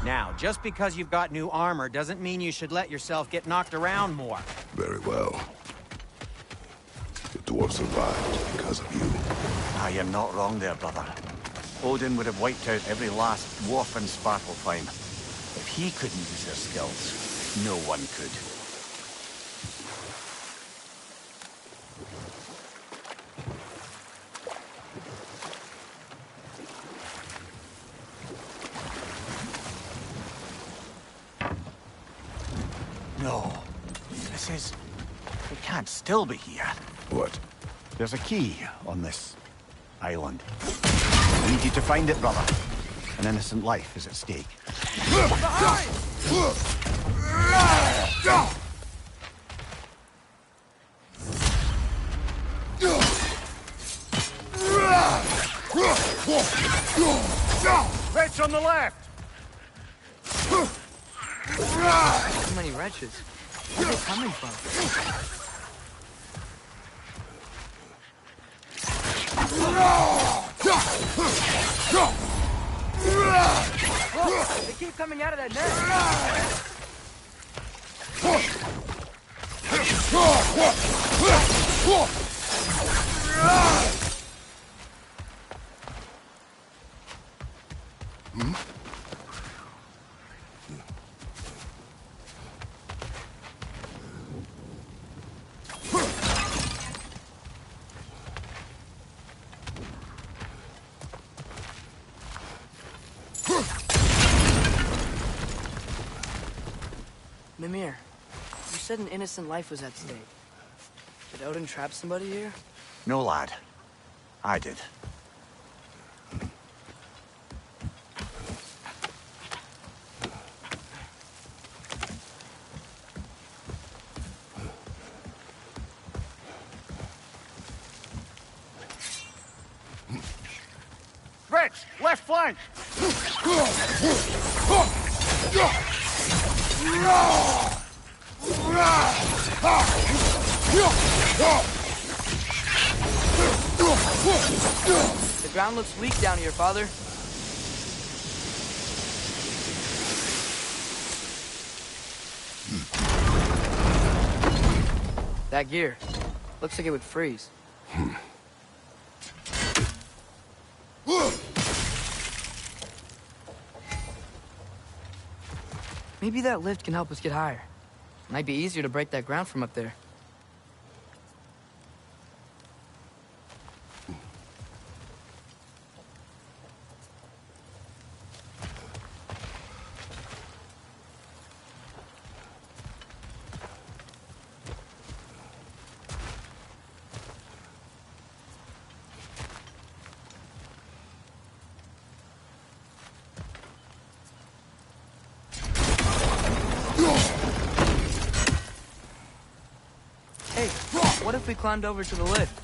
Now, just because you've got new armor doesn't mean you should let yourself get knocked around more. Very well. The dwarf survived because of you. Ah, you're not wrong there, brother. Odin would have wiped out every last dwarf in Svartalfheim. If he couldn't use their skills, no one could. No. This is... It can't still be here. What? There's a key on this island. I need you to find it, brother. An innocent life is at stake. Wretch on the left! Too many wretches. Where are they coming from? Whoa, they keep coming out of that net. Mimir, you said an innocent life was at stake. Did Odin trap somebody here? No, lad. I did. Rich, left flank! The ground looks weak down here, Father. That gear. Looks like it would freeze. Maybe that lift can help us get higher. Might be easier to break that ground from up there. Hey, what if we climbed over to the lift?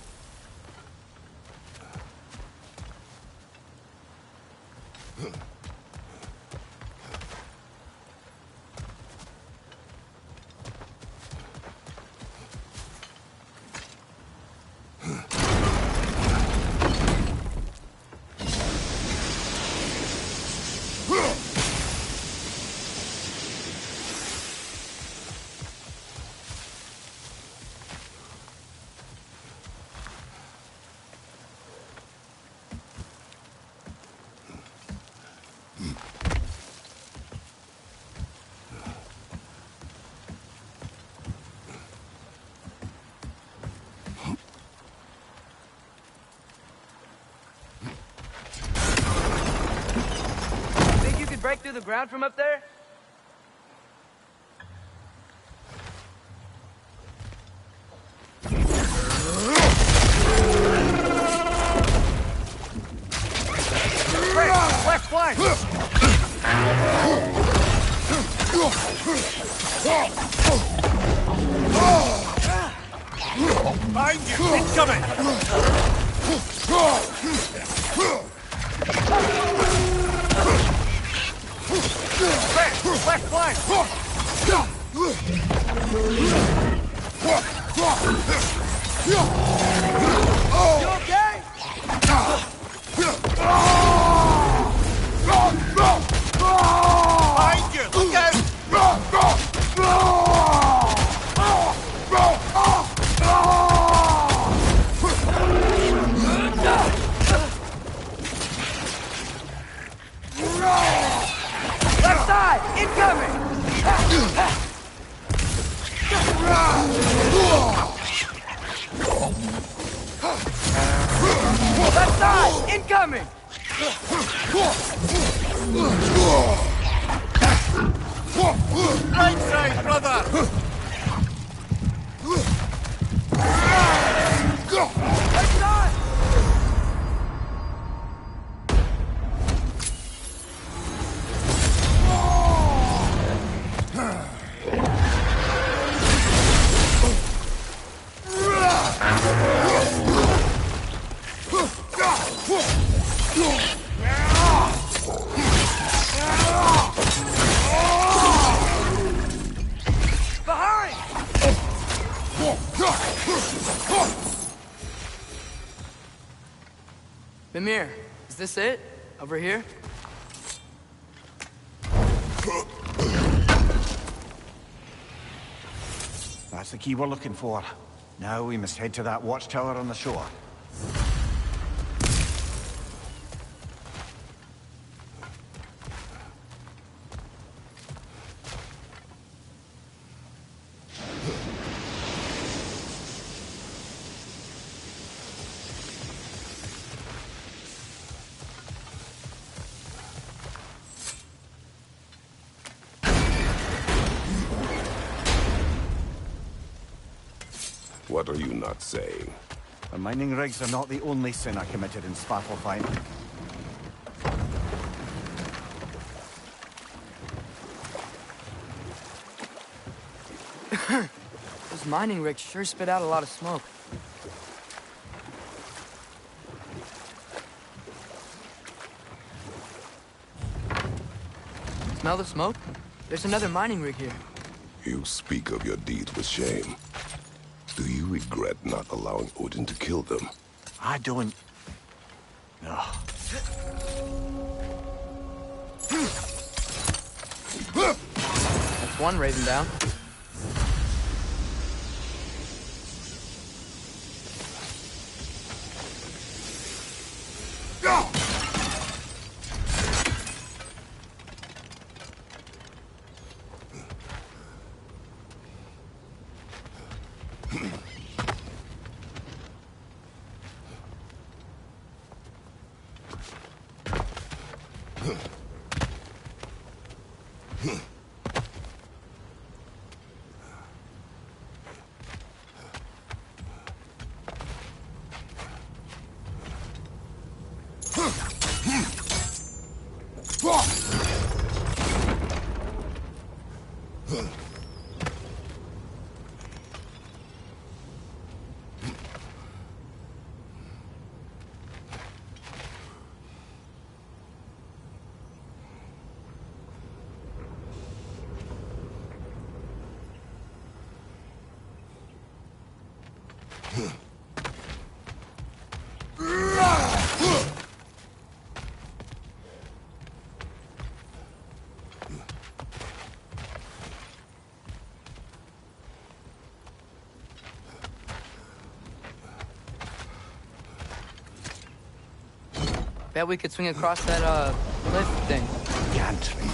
Break through the ground from up there? Left flank! Behind you! Incoming! Left flank! You okay? Behind you! Look out! Left side! Incoming! Left side! Incoming! Right side, brother! Left side! Behind! Mimir, is this it? Over here? That's the key we're looking for. Now we must head to that watchtower on the shore. What are you not saying? The mining rigs are not the only sin I committed in Svartalfheim. Those mining rigs sure spit out a lot of smoke. Smell the smoke? There's another mining rig here. You speak of your deeds with shame. Do you regret not allowing Odin to kill them? I don't... No. That's one raven down. Bet we could swing across that, lift thing. Gantry.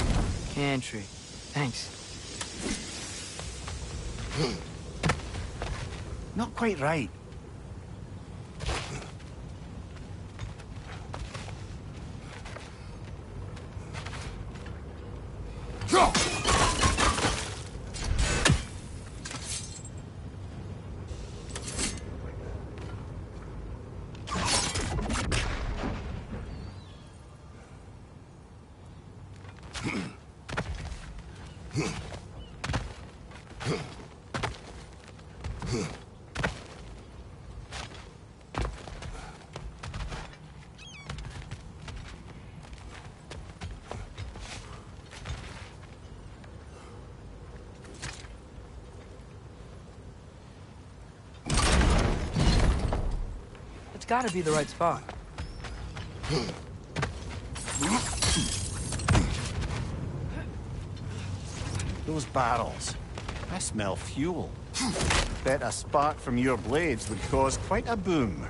Gantry. Thanks. Not quite right. It's gotta be the right spot. Those barrels. I smell fuel. Bet a spark from your blades would cause quite a boom.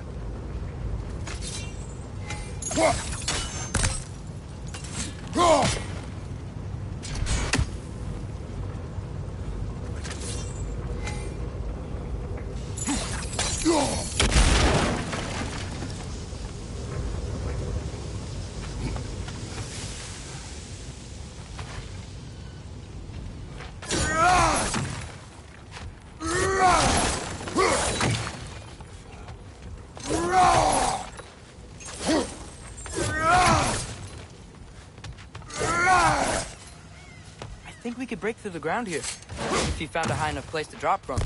I think we could break through the ground here, if you found a high enough place to drop from.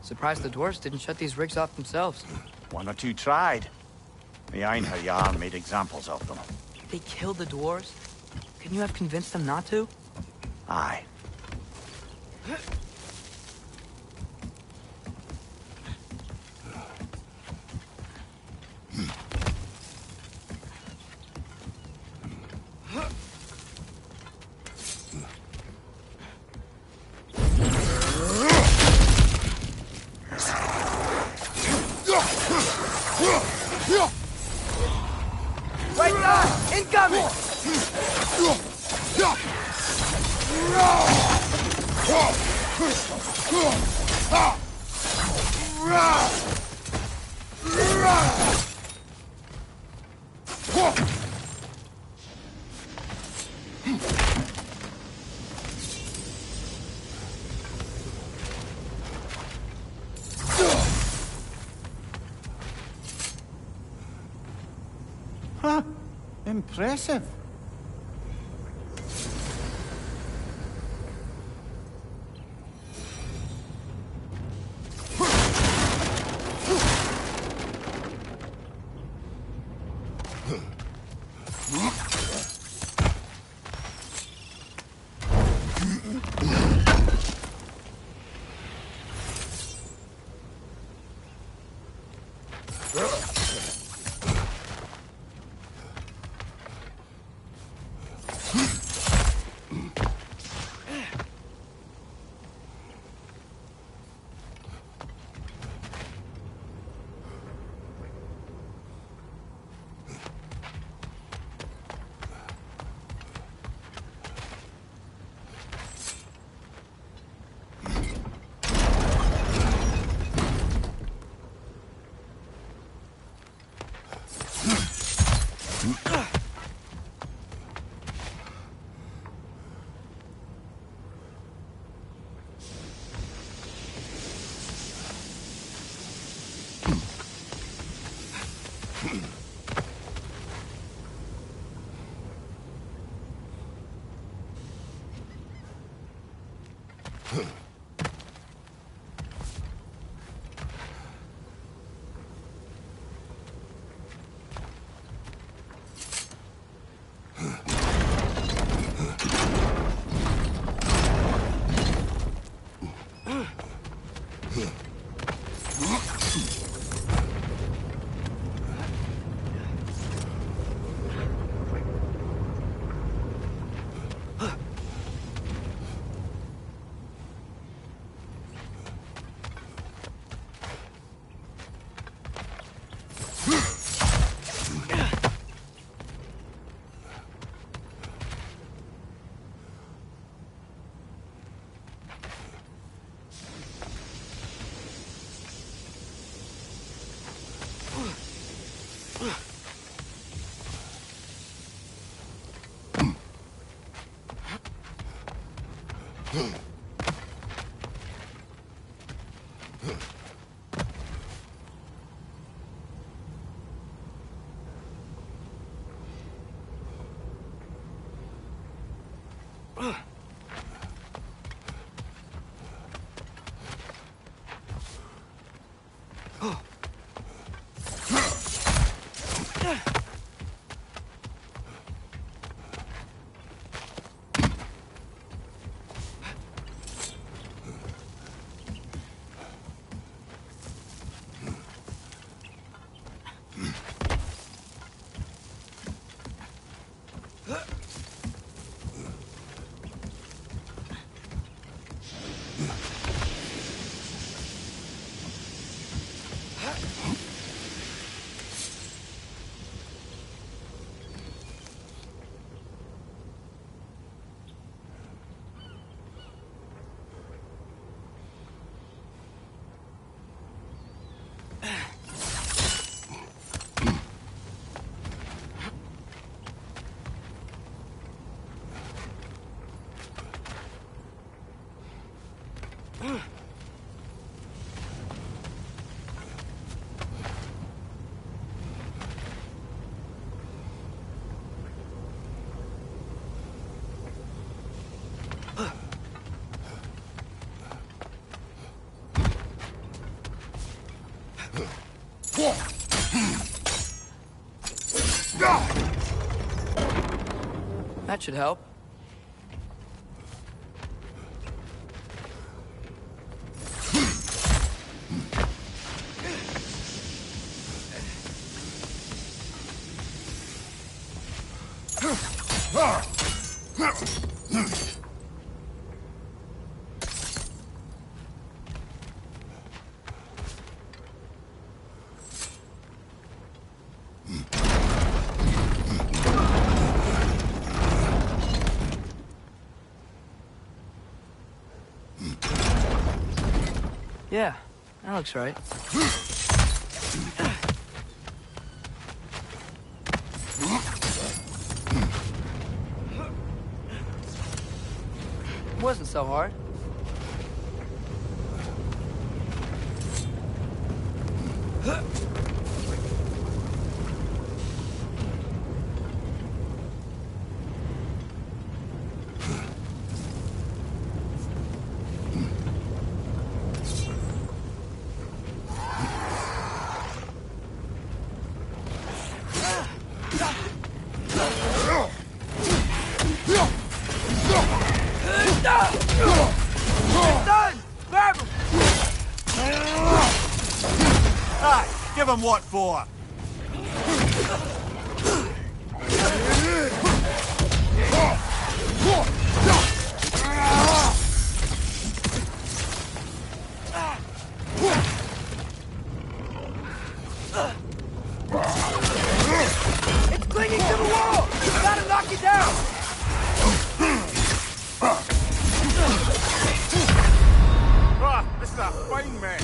Surprised the dwarves didn't shut these rigs off themselves. One or two tried. The Einherjar made examples of them. They killed the dwarves? Couldn't you have convinced them not to? Aye. Right side! Incoming! Impressive. That should help. Yeah, that looks right. It wasn't so hard. give him what for? It's clinging to the wall! You gotta knock it down! This is a fine mess.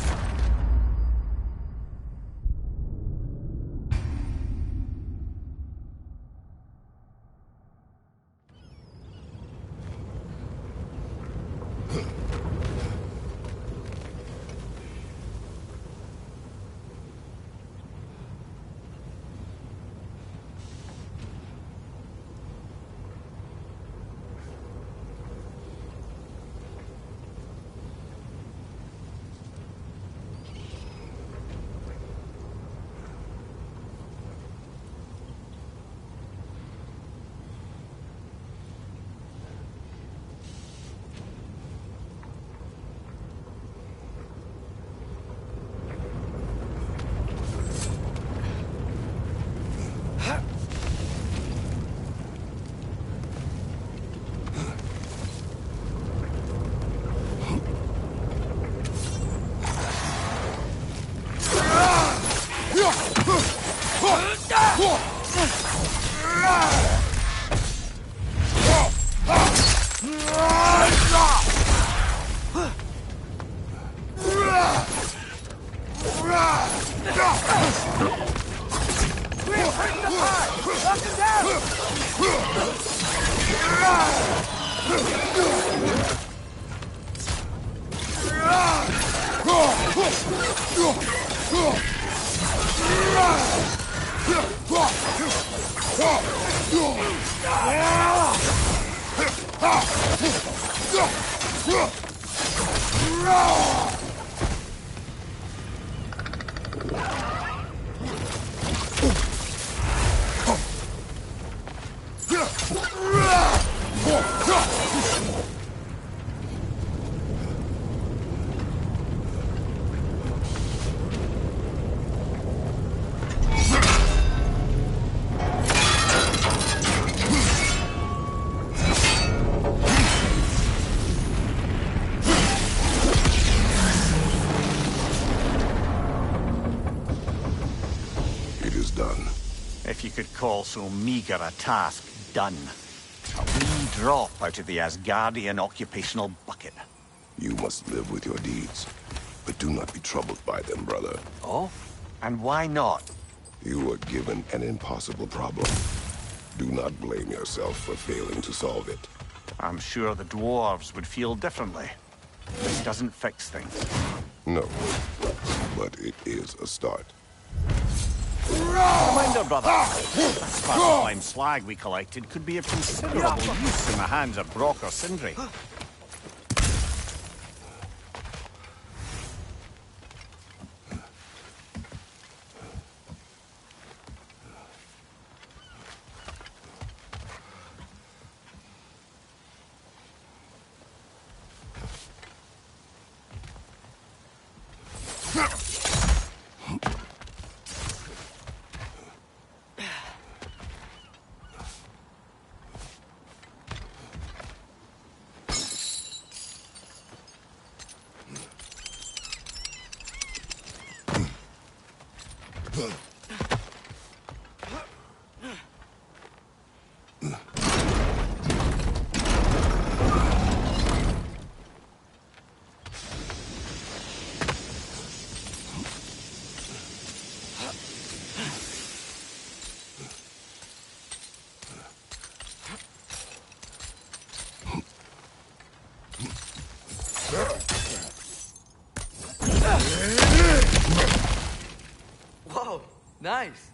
If you could call so meager a task done. A wee drop out of the Asgardian occupational bucket. You must live with your deeds, but do not be troubled by them, brother. Oh? And why not? You were given an impossible problem. Do not blame yourself for failing to solve it. I'm sure the dwarves would feel differently. This doesn't fix things. No, but it is a start. Reminder, brother. That sparkling slag we collected could be of considerable use in the hands of Brock or Sindri. Whoa, nice.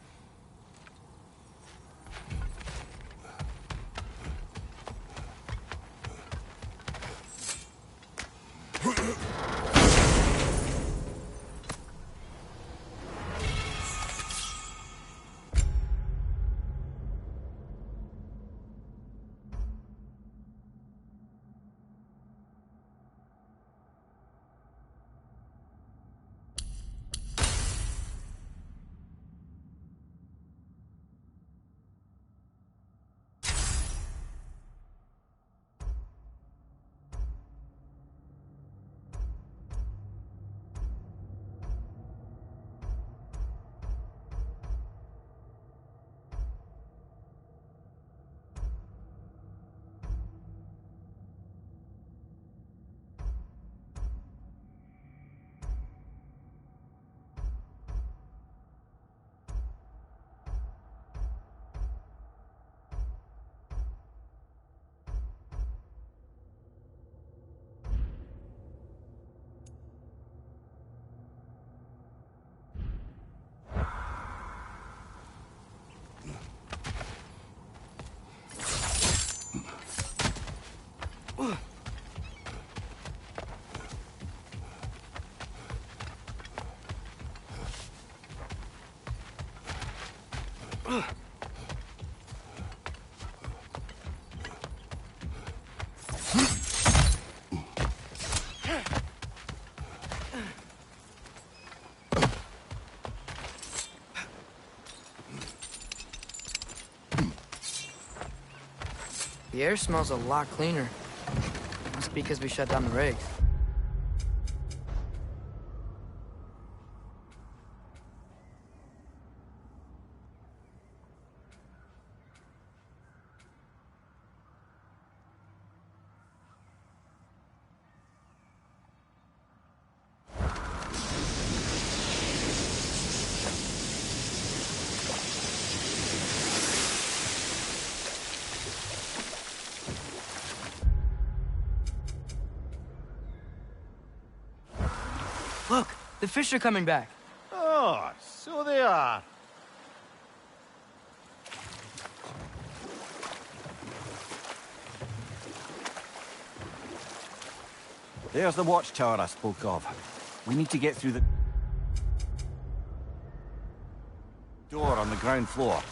The air smells a lot cleaner. Must be because we shut down the rigs. Look, the fish are coming back. Oh, so they are. There's the watchtower I spoke of. We need to get through the door on the ground floor.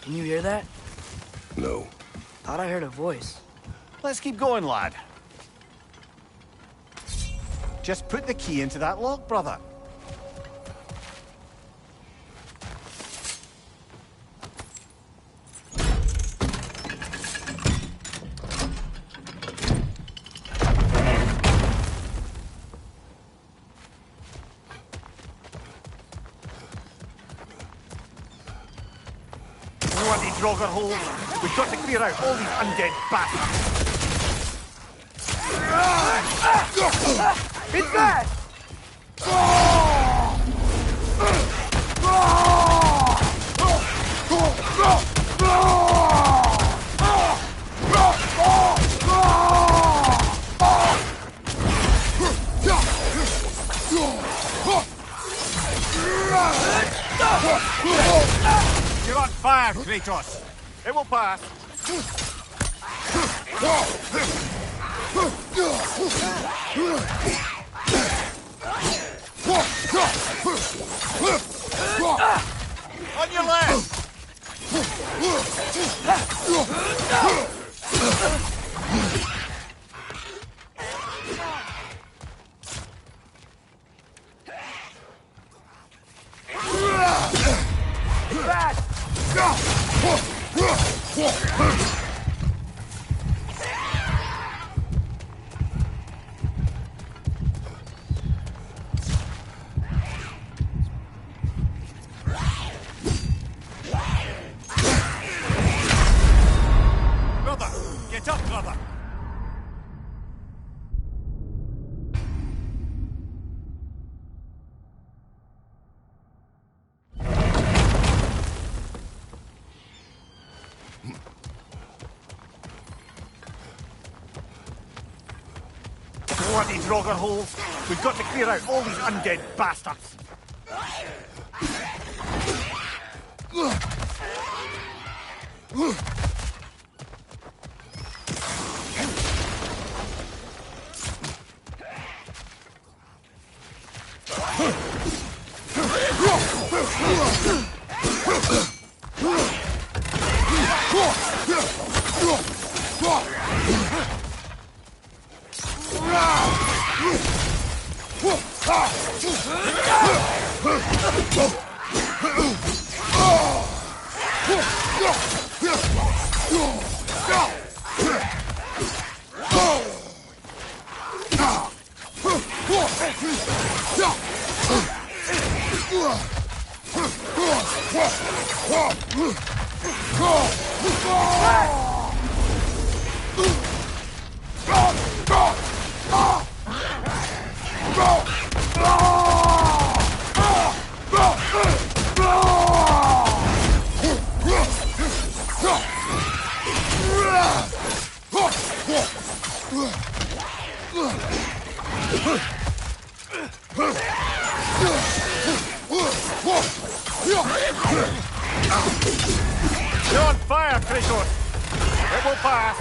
Can you hear that? No. Thought I heard a voice. Let's keep going, lad. Just put the key into that lock, brother. Drogger holes. We've got to clear out all these undead bastards. It's back! You're on fire, Kratos. It will pass. On your left. Brother, get up, brother. Bloody Draugr holes. We've got to clear out all these undead bastards. You're on fire, Kratos! It will pass!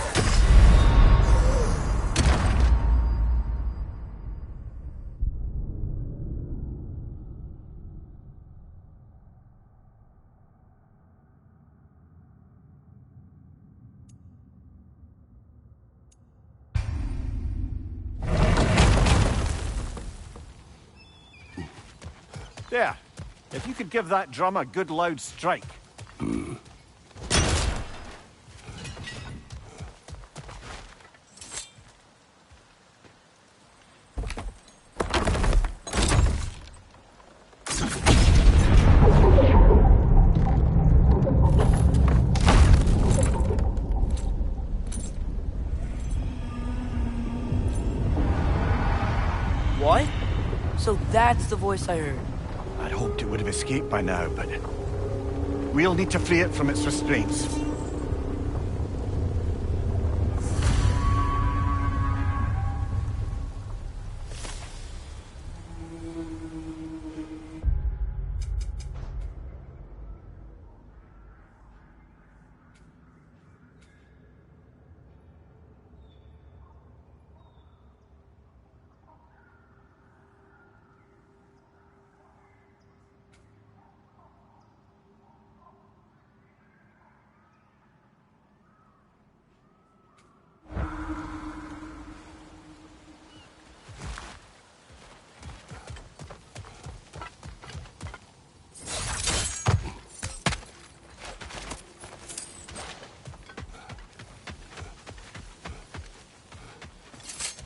There. If you could give that drum a good loud strike. What? So that's the voice I heard. I'd hoped it would have escaped by now, but we'll need to free it from its restraints.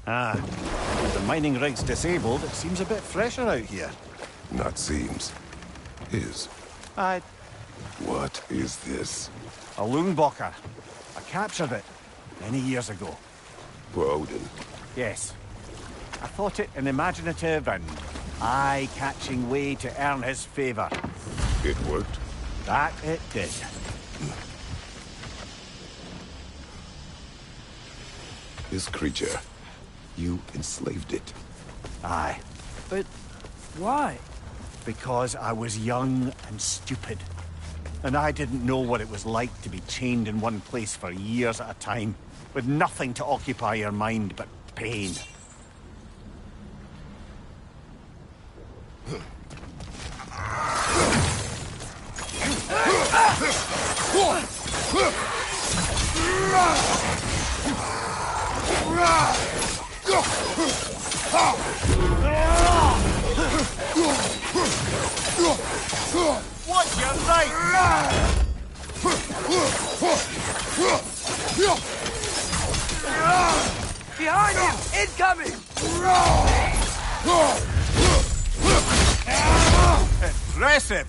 Ah, with the mining rig's disabled, it seems a bit fresher out here. Not seems. Is. What is this? A Loonbocker. I captured it many years ago. For Odin. Yes. I thought it an imaginative and eye-catching way to earn his favor. It worked? That it did. This creature, you enslaved it. Aye. But why? Because I was young and stupid. And I didn't know what it was like to be chained in one place for years at a time, with nothing to occupy your mind but pain. What's your right? Behind you! Incoming! Impressive!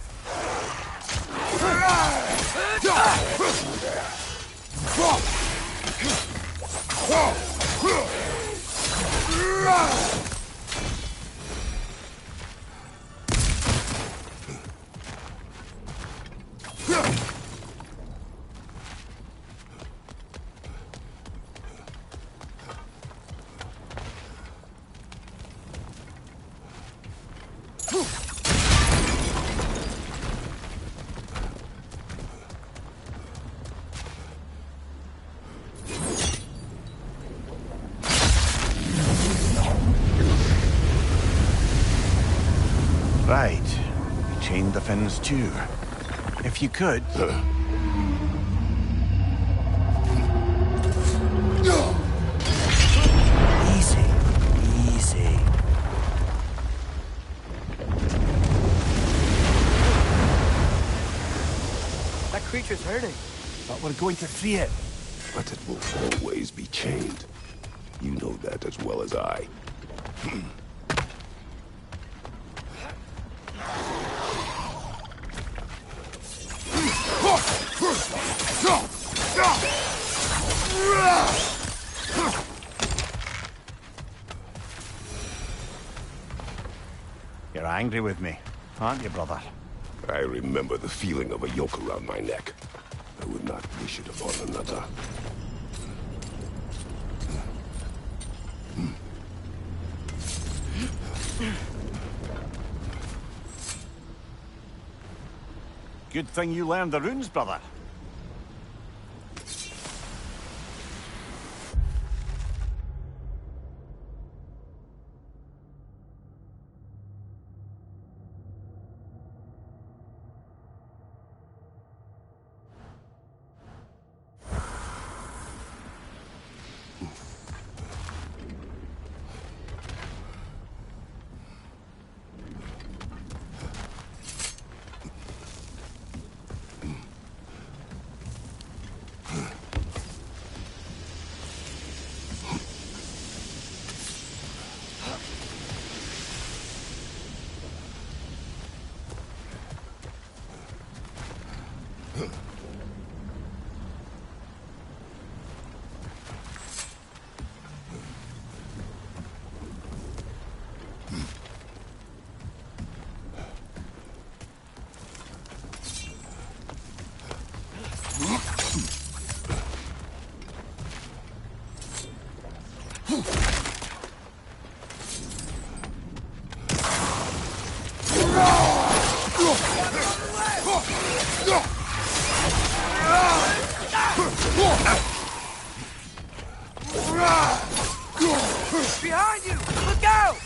Right. Chain the fins too. If you could... Easy. Easy. That creature's hurting. But we're going to free it. But it will always be chained. You know that as well as I. angry with me, aren't you, brother? I remember the feeling of a yoke around my neck. I would not wish it upon another. Good thing you learned the runes, brother. Behind you! Look out!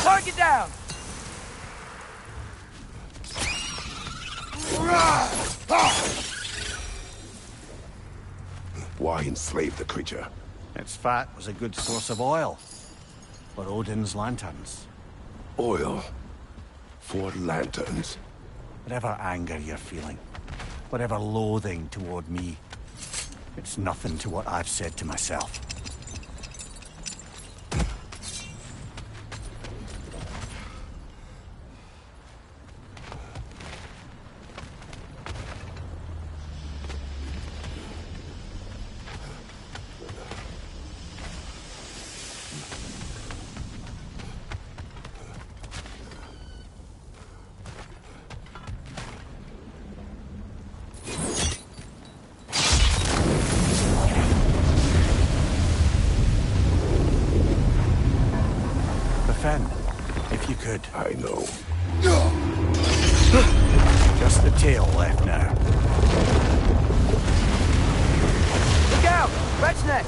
Target down! Why enslave the creature? Its fat was a good source of oil for Odin's lanterns. Oil for lanterns. Whatever anger you're feeling, whatever loathing toward me, it's nothing to what I've said to myself. Defend, if you could. I know. Just the tail left now. Look out! Red's neck!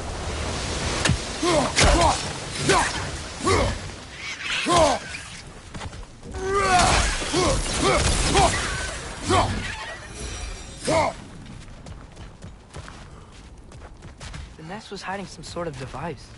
The nest was hiding some sort of device.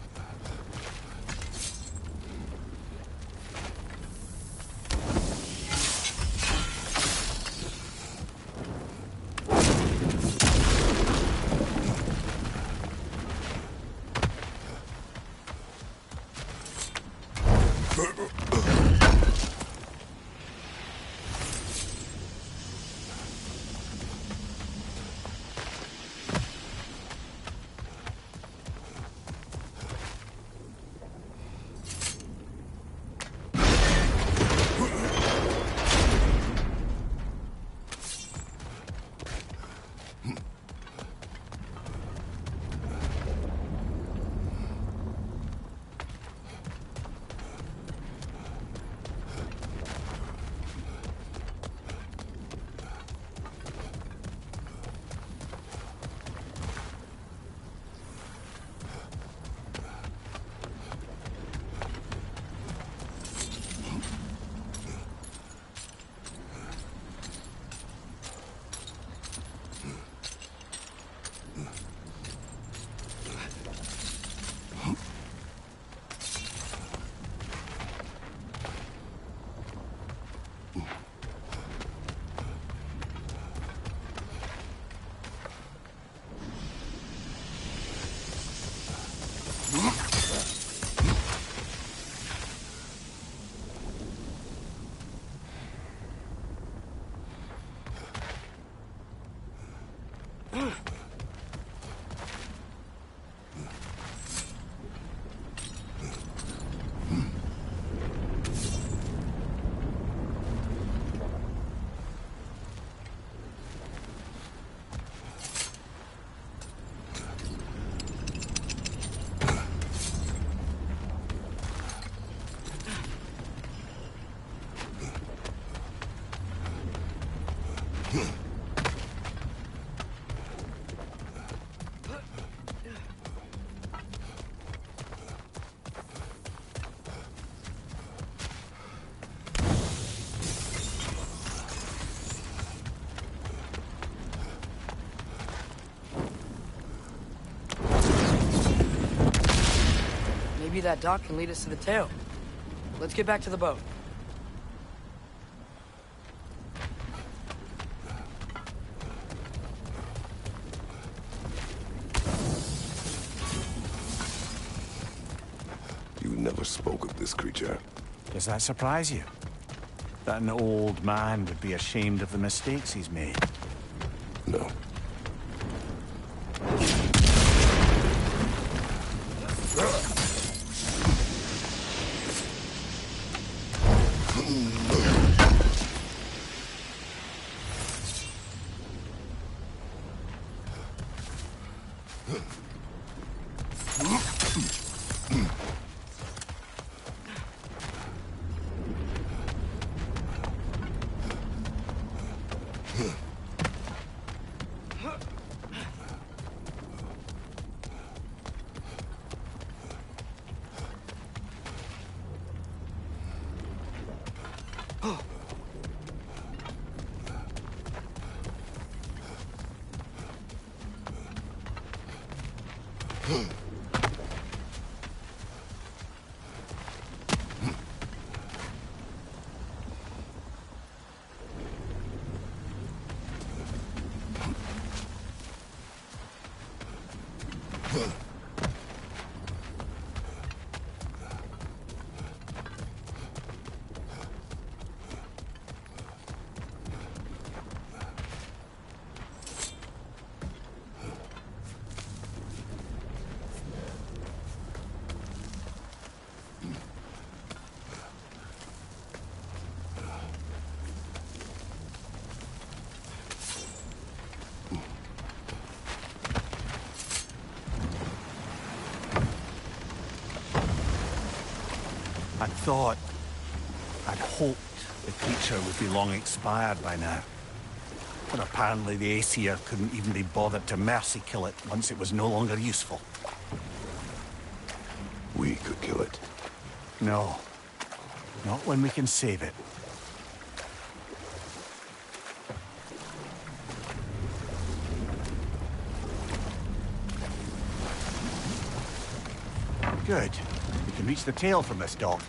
Maybe that dock can lead us to the tail. Let's get back to the boat. You never spoke of this creature. Does that surprise you? That an old man would be ashamed of the mistakes he's made? No. I'd hoped the creature would be long expired by now. But apparently the Aesir couldn't even be bothered to mercy kill it once it was no longer useful. We could kill it. No. Not when we can save it. Good. We can reach the tail from this dock.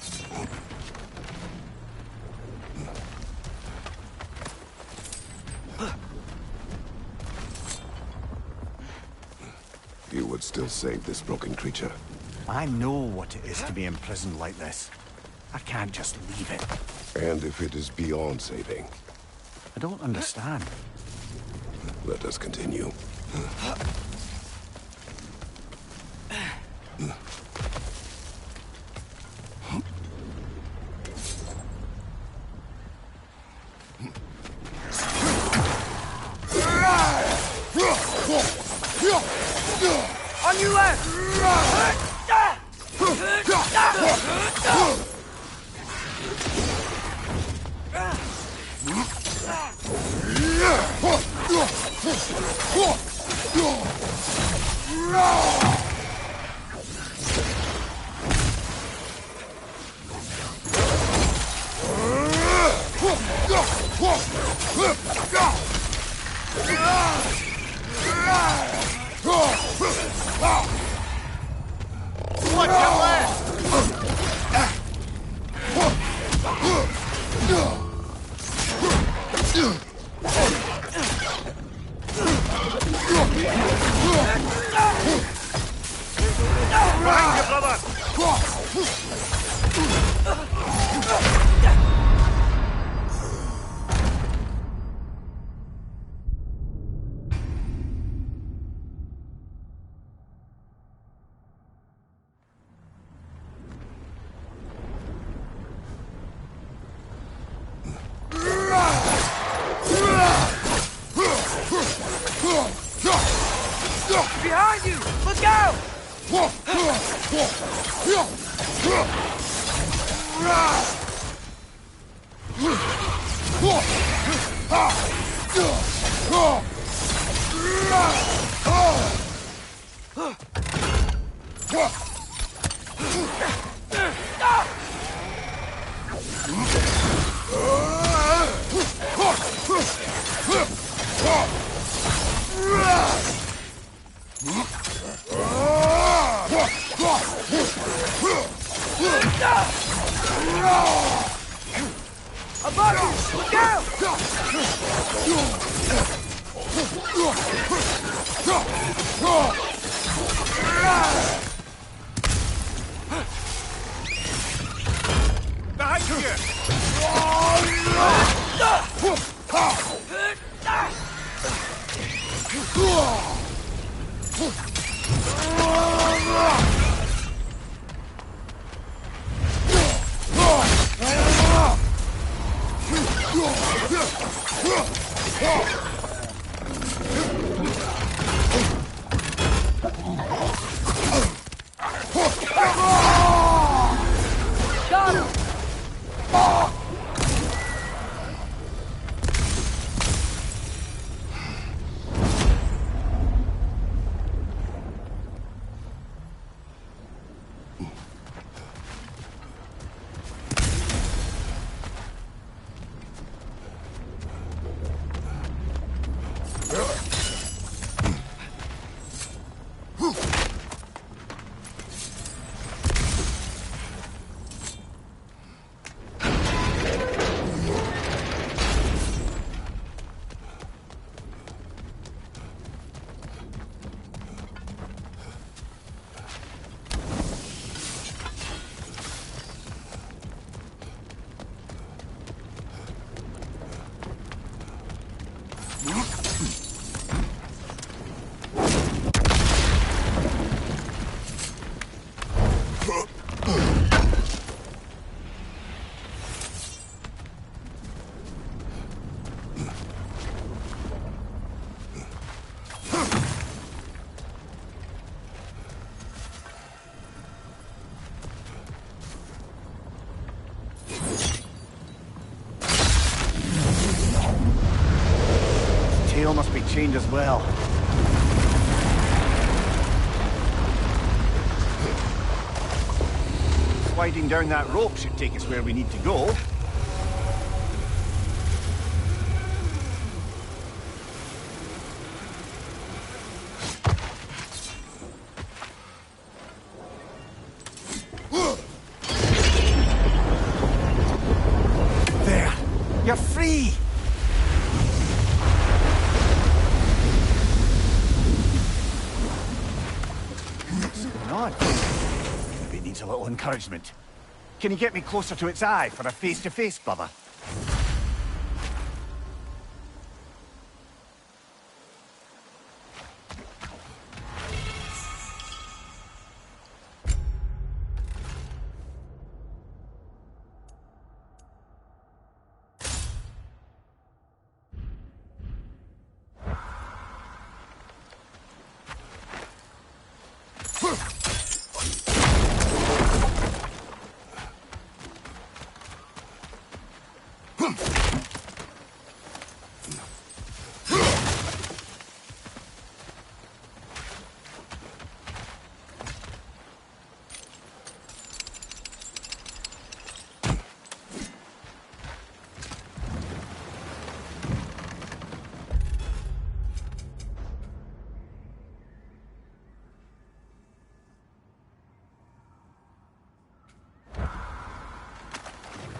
You would still save this broken creature? I know what it is to be imprisoned like this. I can't just leave it. And if it is beyond saving? I don't understand. Let us continue. On your left! Watch your left! Behind you, brother! Behind you! Let's go! Above you! Look out! Behind you! Got him! Tail must be chained as well. Sliding down that rope should take us where we need to go. There! You're free! What's going on? Maybe it needs a little encouragement. Can you get me closer to its eye for a face-to-face, brother?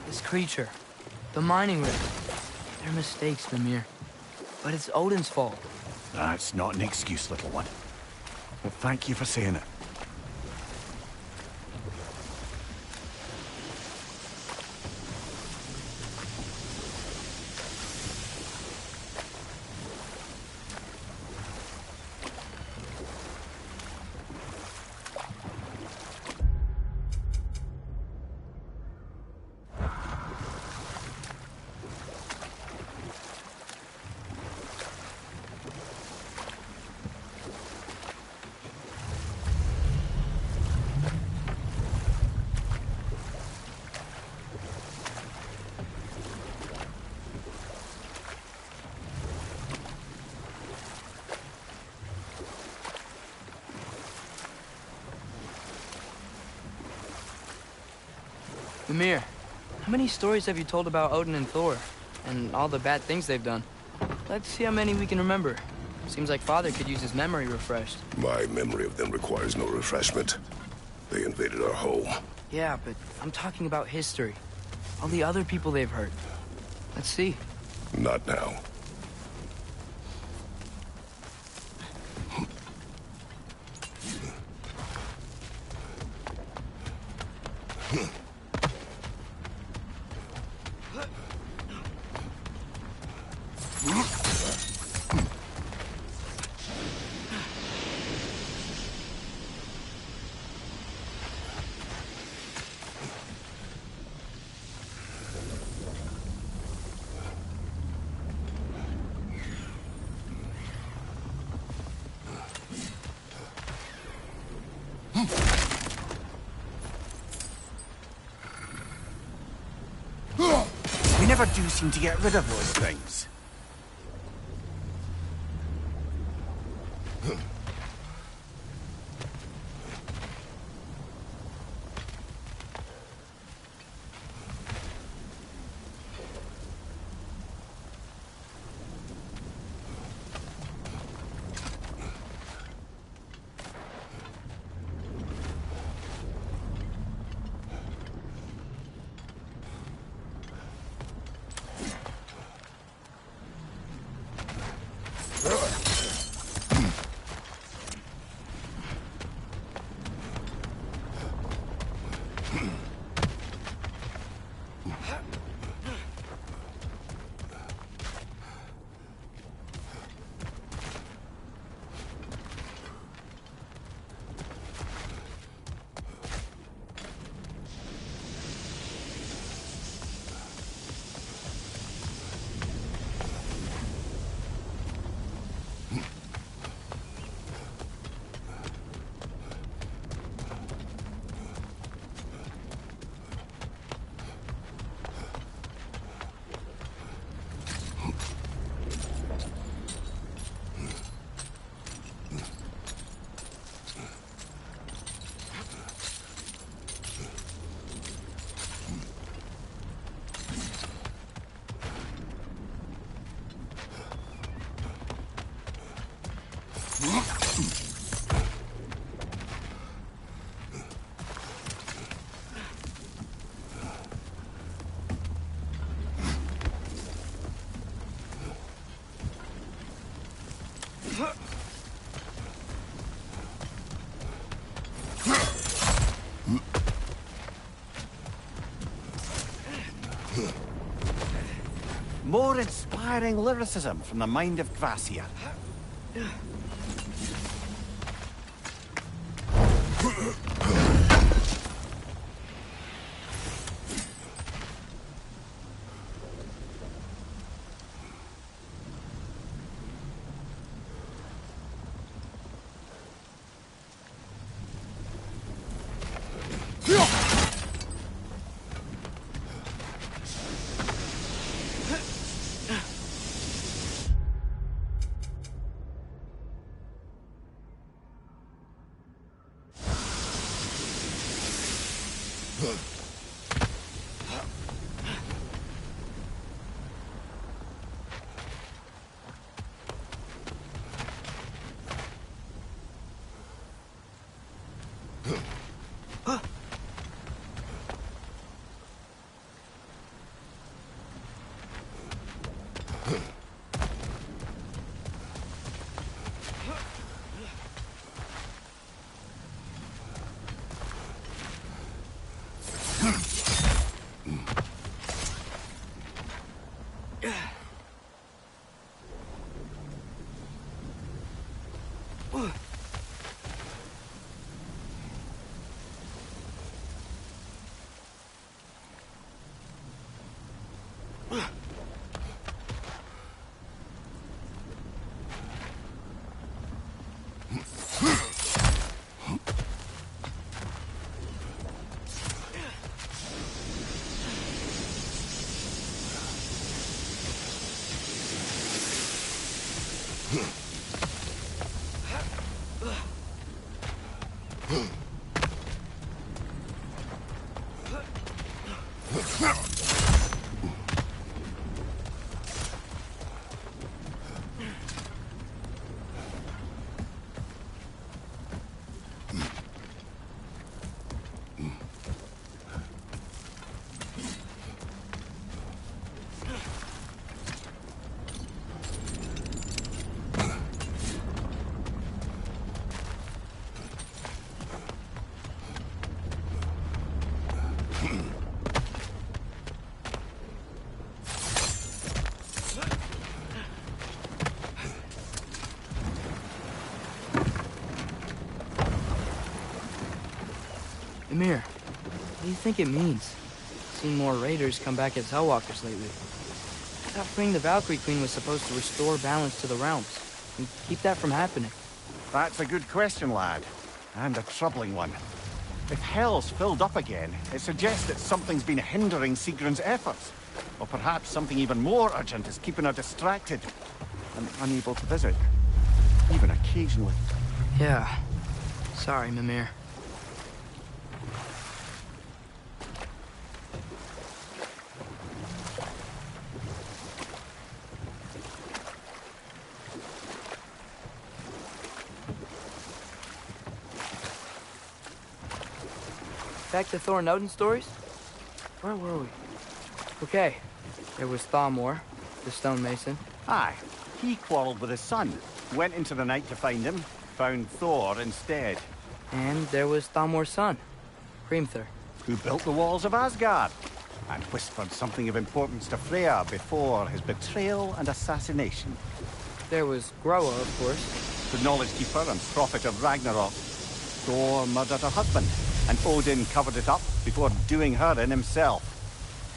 This creature, the mining rig. They're mistakes, Mimir. But it's Odin's fault. That's not an excuse, little one. But thank you for saying it. Mimir, how many stories have you told about Odin and Thor? And all the bad things they've done? Let's see how many we can remember. Seems like Father could use his memory refreshed. My memory of them requires no refreshment. They invaded our home, Yeah, but I'm talking about history. All the other people they've hurt. Let's see. Not now. We never do seem to get rid of those things. More inspiring lyricism from the mind of Gracia. Emir, what do you think it means? Seen more raiders come back as Hellwalkers lately. I thought freeing the Valkyrie Queen was supposed to restore balance to the realms and keep that from happening. That's a good question, lad. And a troubling one. If Hell's filled up again, it suggests that something's been hindering Sigrun's efforts. Or perhaps something even more urgent is keeping her distracted and unable to visit. Even occasionally. Yeah. Sorry, Mimir. Back to Thor and Odin stories? Where were we? Okay, there was Thamor, the stonemason. Aye, he quarreled with his son, went into the night to find him, found Thor instead. And there was Thamor's son, Hrimthur. Who built the walls of Asgard, and whispered something of importance to Freya before his betrayal and assassination. There was Groa, of course. The knowledge keeper and prophet of Ragnarok. Thor murdered her husband, and Odin covered it up before doing her in himself.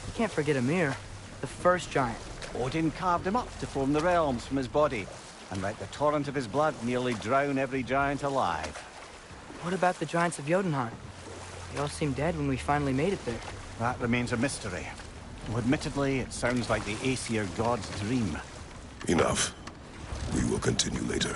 You can't forget Ymir, the first giant. Odin carved him up to form the realms from his body, and let the torrent of his blood nearly drown every giant alive. What about the giants of Jotunheim? They all seemed dead when we finally made it there. That remains a mystery. Though admittedly, it sounds like the Aesir god's dream. Enough. We will continue later.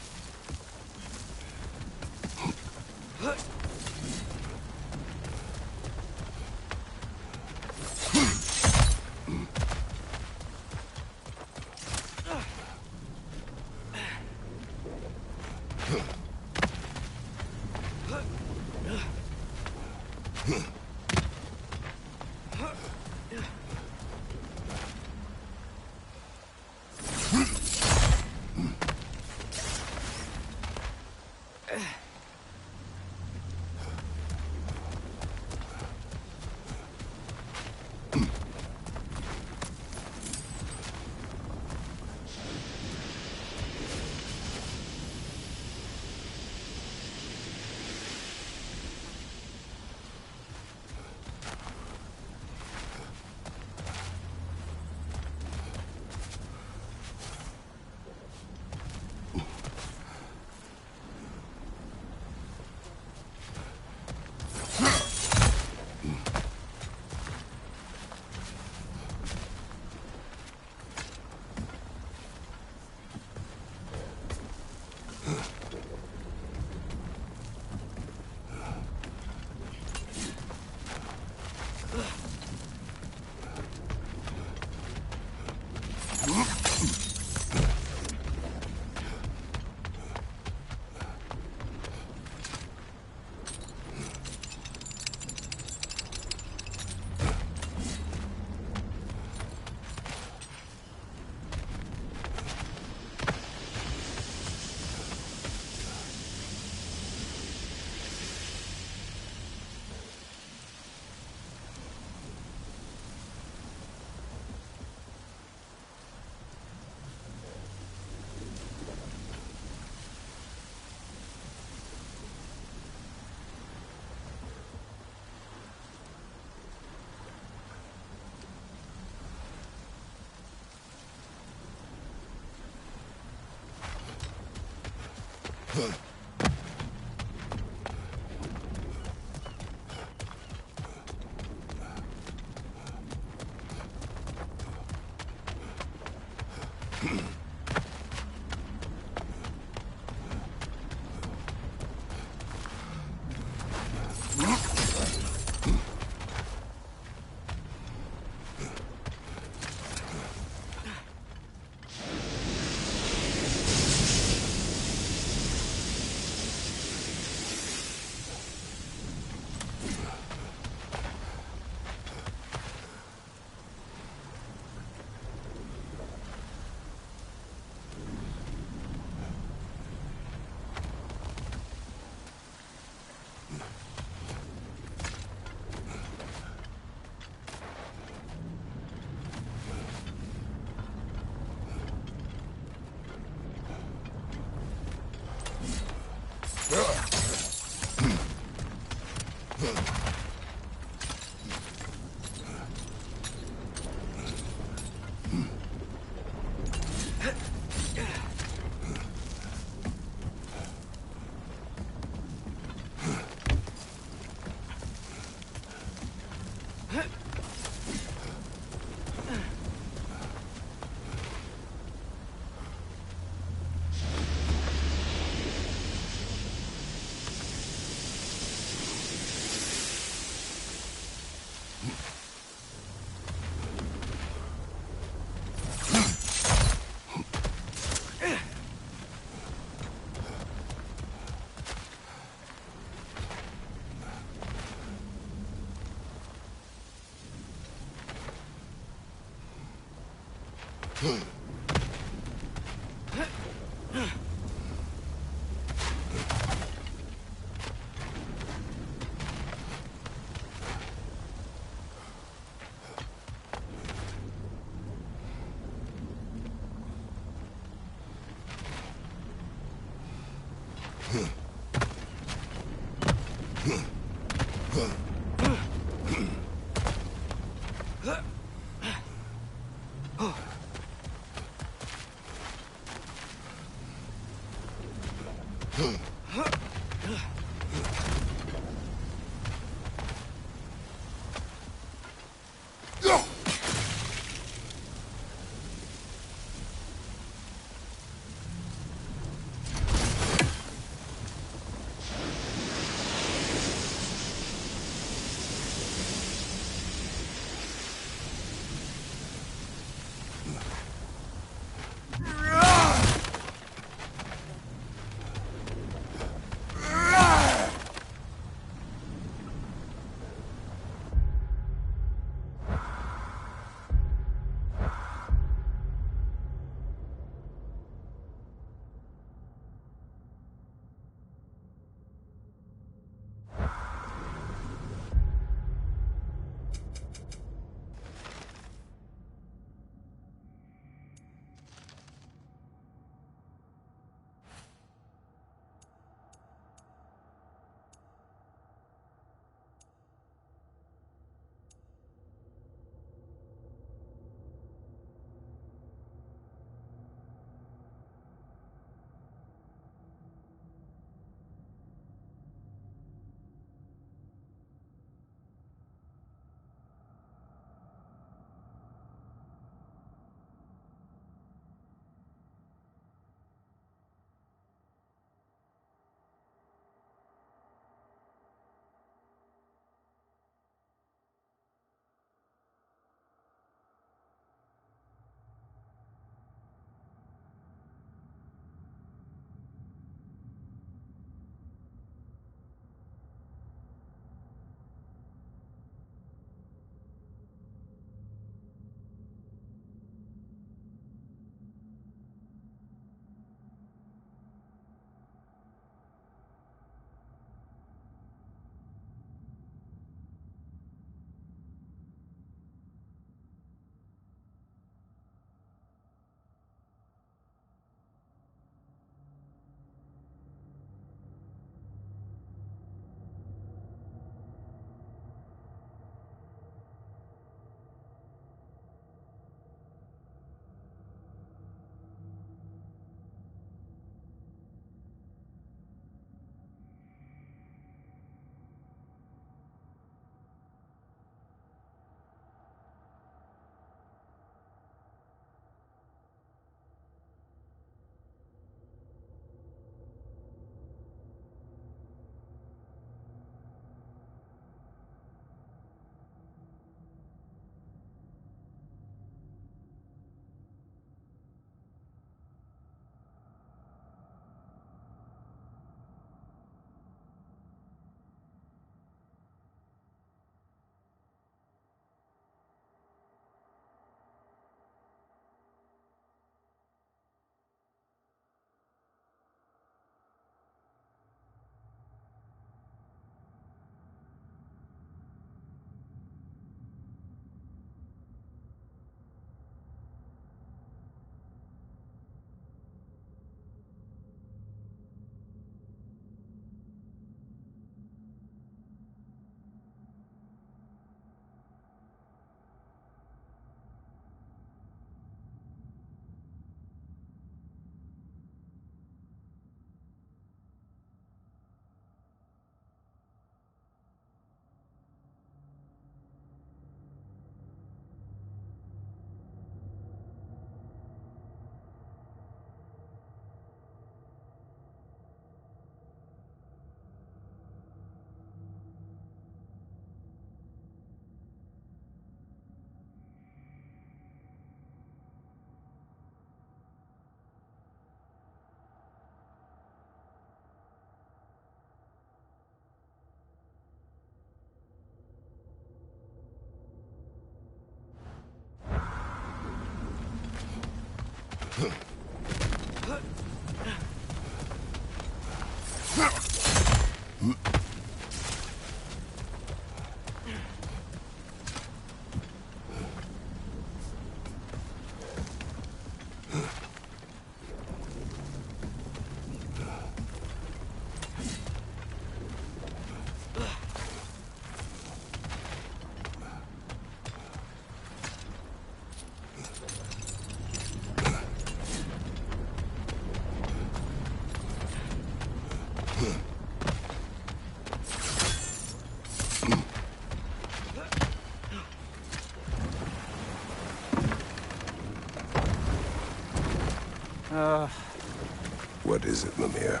What is it, Mimir?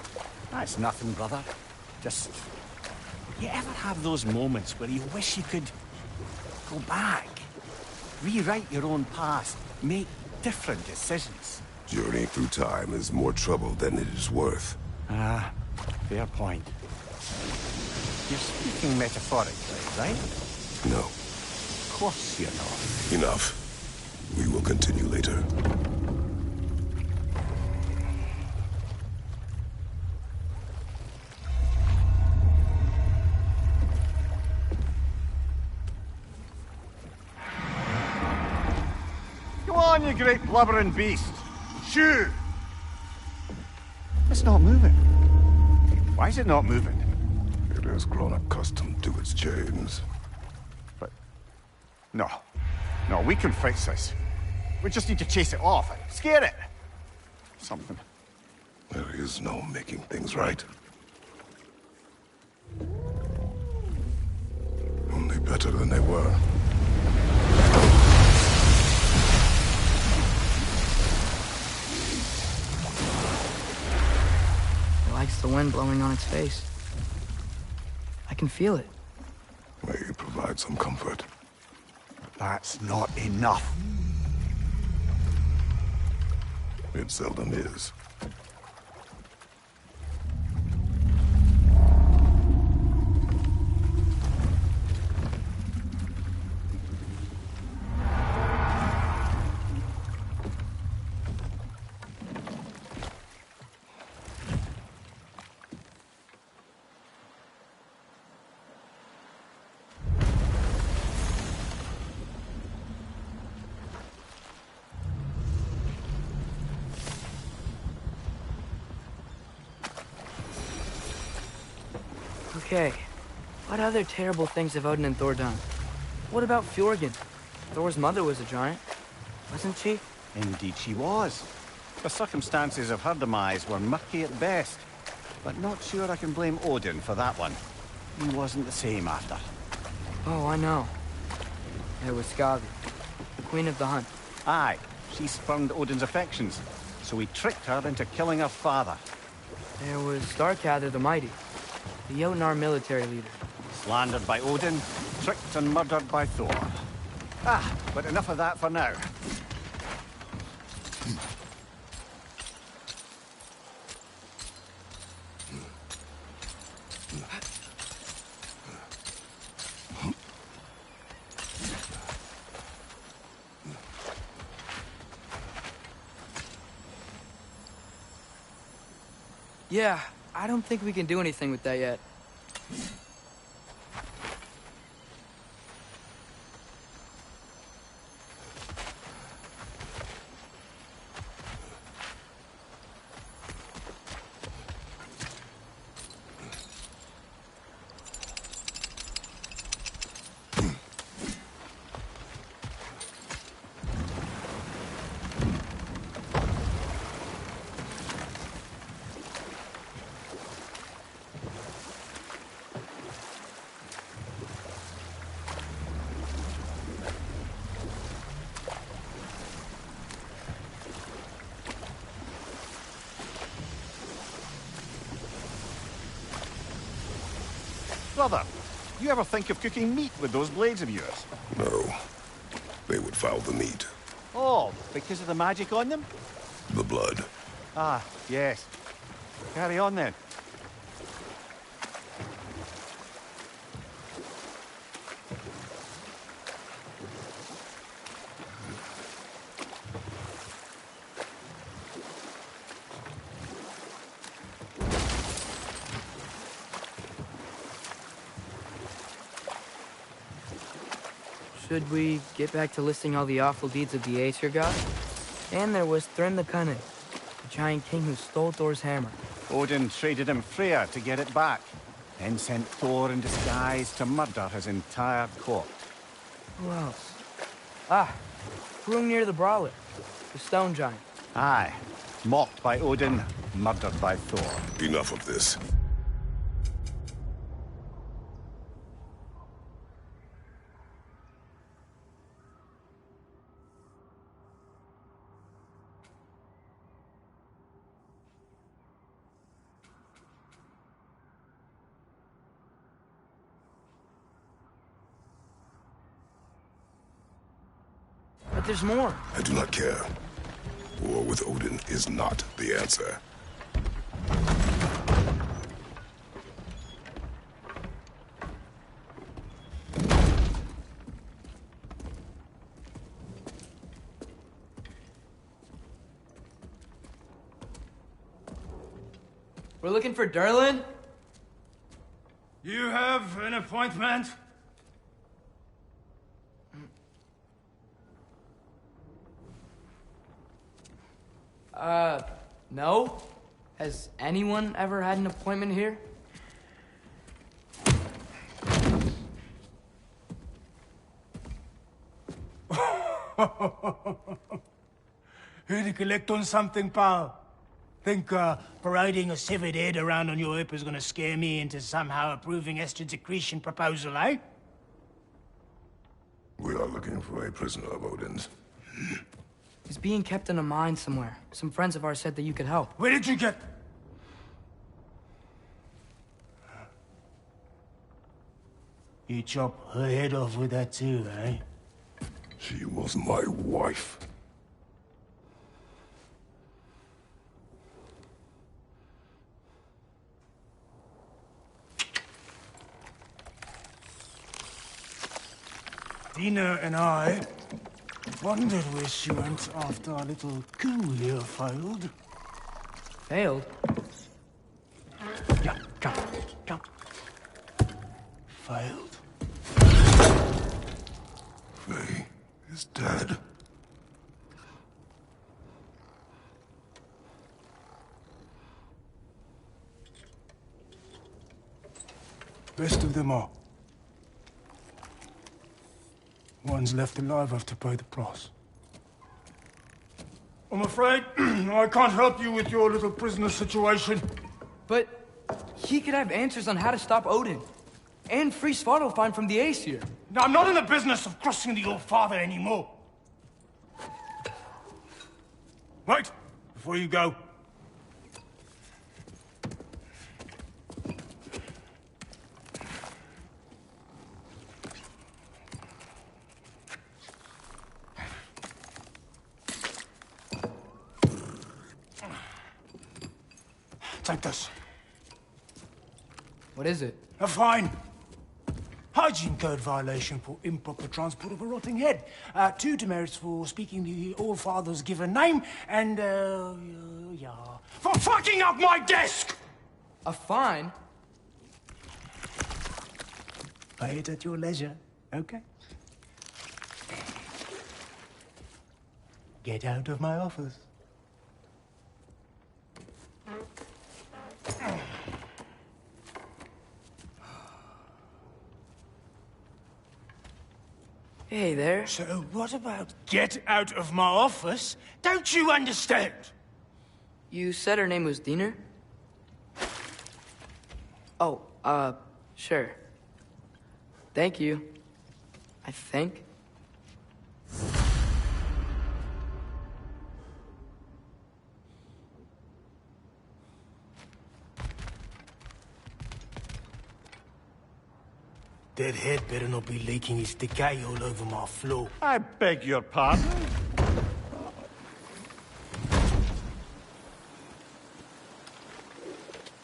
That's nothing, brother. Just... You ever have those moments where you wish you could... go back? Rewrite your own past. Make different decisions. Journeying through time is more trouble than it is worth. Ah, fair point. You're speaking metaphorically, right? No. Of course you're not. Enough. We will continue later. Go on, you great blubbering beast. Shoo! It's not moving. Why is it not moving? It has grown accustomed to its chains. But... No. No, we can fix this. We just need to chase it off. Scare it. Something. There is no making things right. Only better than they were. It likes the wind blowing on its face. I can feel it. May it provide some comfort. That's not enough. It seldom is. Okay. What other terrible things have Odin and Thor done? What about Fjorgen? Thor's mother was a giant, wasn't she? Indeed she was. The circumstances of her demise were murky at best. But not sure I can blame Odin for that one. He wasn't the same after. Oh, I know. There was Skavi, the queen of the hunt. Aye, she spurned Odin's affections, so he tricked her into killing her father. There was Starkadr the Mighty, the Jotnar military leader. Slandered by Odin, tricked and murdered by Thor. Ah, but enough of that for now. Yeah, I don't think we can do anything with that yet. Brother, you ever think of cooking meat with those blades of yours? No. They would foul the meat. Oh, because of the magic on them? The blood. Ah, yes. Carry on then. Should we get back to listing all the awful deeds of the Aesir god? And there was Thrym the Cunning, the giant king who stole Thor's hammer. Odin traded him Freya to get it back, then sent Thor in disguise to murder his entire court. Who else? Ah, Hrungnir the Brawler, the stone giant. Aye. Mocked by Odin, murdered by Thor. Enough of this. But there's more. I do not care. War with Odin is not the answer. We're looking for Durlin? You have an appointment? No? Has anyone ever had an appointment here? Here to collect on something, pal? Think, parading a severed head around on your hip is gonna scare me into somehow approving Esther's accretion proposal, eh? We are looking for a prisoner of Odin's. He's being kept in a mine somewhere. Some friends of ours said that you could help. Where did you get... You chop her head off with that too, eh? She was my wife. Dina and I wondered where she went after our little coup here failed. Failed? Yeah, jump, jump. Failed. Faye is dead. Best of them all. One's left alive after pay the price. I'm afraid I can't help you with your little prisoner situation. But he could have answers on how to stop Odin. And free Svartalfheim from the Aesir. Now, I'm not in the business of crossing the old father anymore. Right, before you go. Take this. What is it? A fine. Hygiene code violation for improper transport of a rotting head. 2 demerits for speaking the All-Father's given name, and, yeah. For fucking up my desk! A fine? Pay it at your leisure, okay? Get out of my office. Hey there. So what about get out of my office? Don't you understand? You said her name was Diener? Oh, sure. Thank you. I think. That head better not be leaking its decay all over my floor. I beg your pardon?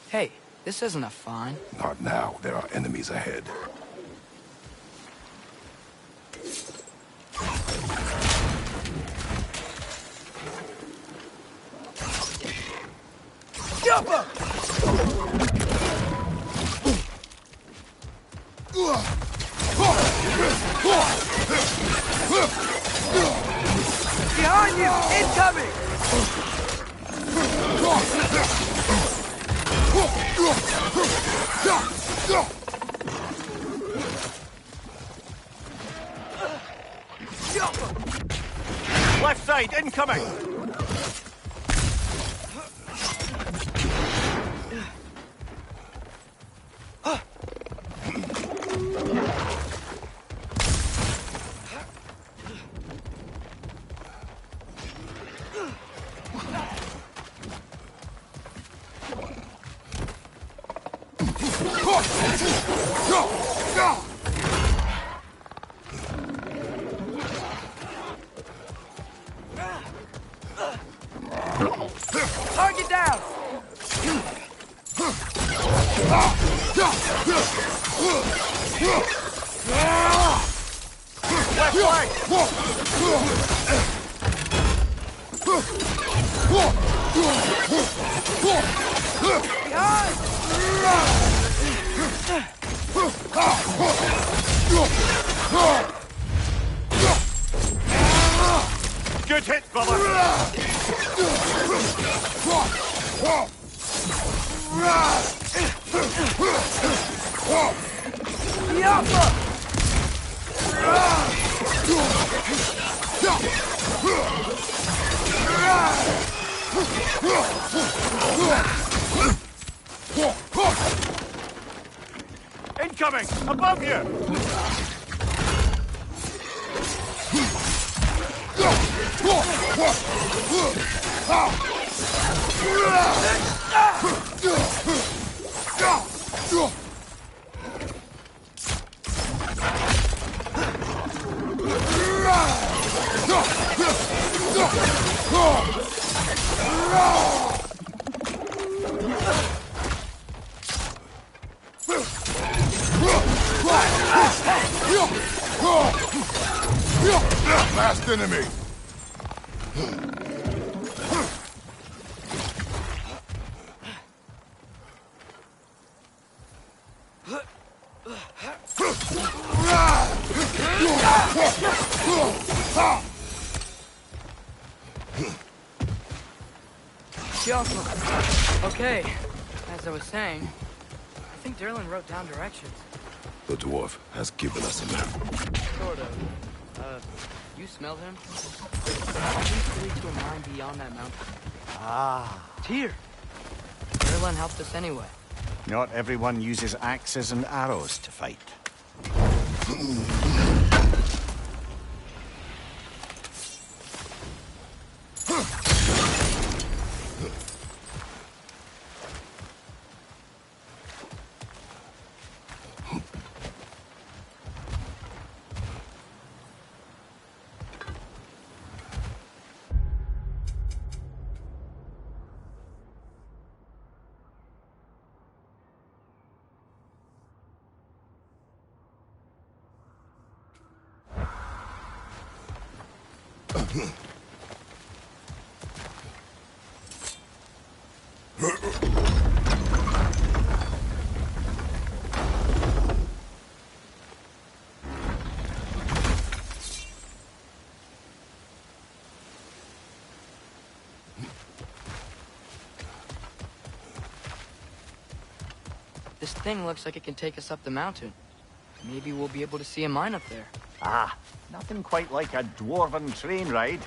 Hey, this isn't a fine. Not now. There are enemies ahead. Jumper! Behind you! Incoming! Left side, incoming! Target down! Left flank! Good hit, brother! Incoming! Above you! Last enemy. Okay, as I was saying, I think Derlin wrote down directions. The dwarf has given us a map. Sort of. You smelled him? It seems to lead to a mine beyond that mountain. Ah. Tyr! Derlin helped us anyway. Not everyone uses axes and arrows to fight. This thing looks like it can take us up the mountain. Maybe we'll be able to see a mine up there. Ah, nothing quite like a dwarven train ride.